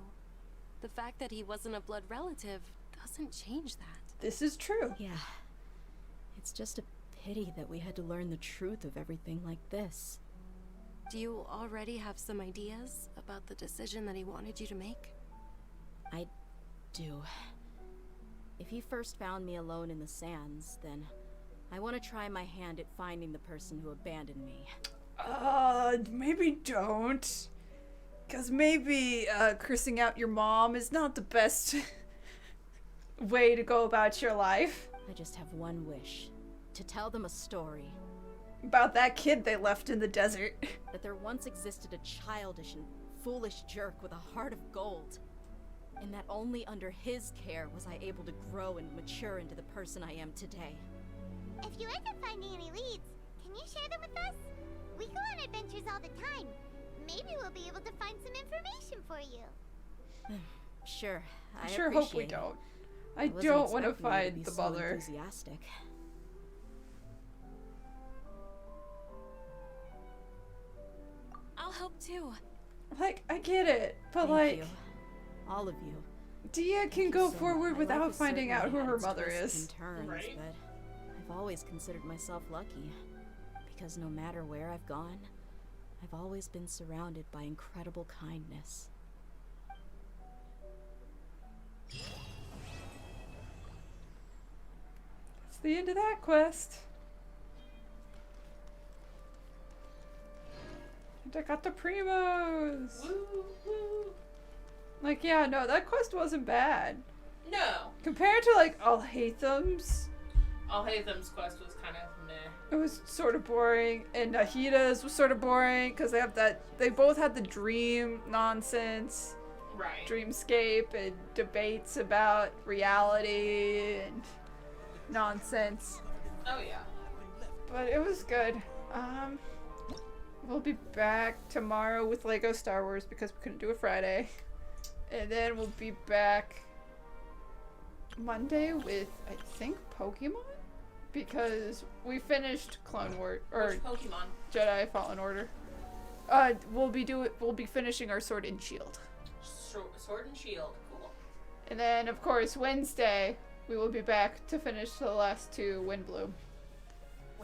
The fact that he wasn't a blood relative doesn't change that. This is true. Yeah. It's just a pity that we had to learn the truth of everything like this. Do you already have some ideas about the decision that he wanted you to make? I do. If he first found me alone in the sands, then I want to try my hand at finding the person who abandoned me. Maybe don't. Because maybe cursing out your mom is not the best way to go about your life. I just have one wish. To tell them a story. About that kid they left in the desert. That there once existed a childish and foolish jerk with a heart of gold. And that only under his care was I able to grow and mature into the person I am today. If you end up finding any leads, can you share them with us? We go on adventures all the time. Maybe we'll be able to find some information for you. Sure, I sure hope we appreciate don't. it. I wasn't don't want to expecting you find be the so mother. Enthusiastic. I'll help too. Like, I get it, but Thank like, you. All of you. Dehya can Thank go you so forward much. My without life has finding out who certainly her had its mother twists is. and turns, Right. but I've always considered myself lucky. Because no matter where I've gone, I've always been surrounded by incredible kindness. It's the end of that quest. And I got the primos. Woo, woo. Like, yeah, no, that quest wasn't bad. No. Compared to, like, Alhaitham's. Alhaitham's quest was kind of meh. It was sort of boring, and Nahida's was sort of boring because they both had the dream nonsense, Right. dreamscape, and debates about reality and nonsense. Oh yeah. But it was good. We'll be back tomorrow with Lego Star Wars because we couldn't do it Friday, and then we'll be back Monday with, I think, Pokemon? Because we finished Clone Wars, or Which Pokemon? Jedi Fallen Order. We'll be finishing our Sword and Shield. Sword and Shield. Cool. And then, of course, Wednesday, we will be back to finish the last two Windbloom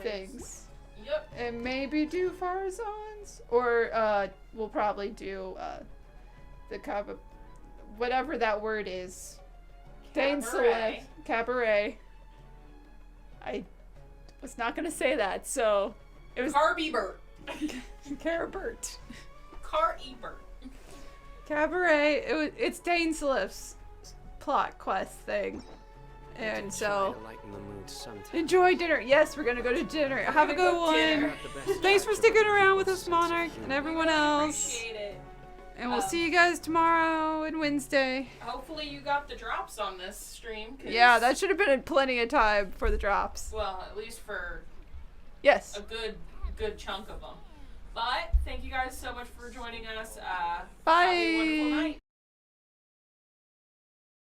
things. Yep. And maybe do Farazans? Or, we'll probably do, the whatever that word is. Cabaret. Cabaret. I was not gonna say that, so it was Carbebert. Carabert. Car-ebert. Cabaret. It's Daneslif's plot quest thing, and so enjoy dinner. Yes, we're gonna go to dinner. Have a good one. Thanks for sticking around with us, Monarch, and everyone else. Appreciate it. And we'll see you guys tomorrow and Wednesday. Hopefully you got the drops on this stream. Yeah, that should have been plenty of time for the drops. Well, at least for Yes. a good chunk of them. But thank you guys so much for joining us. Have a wonderful Bye. night.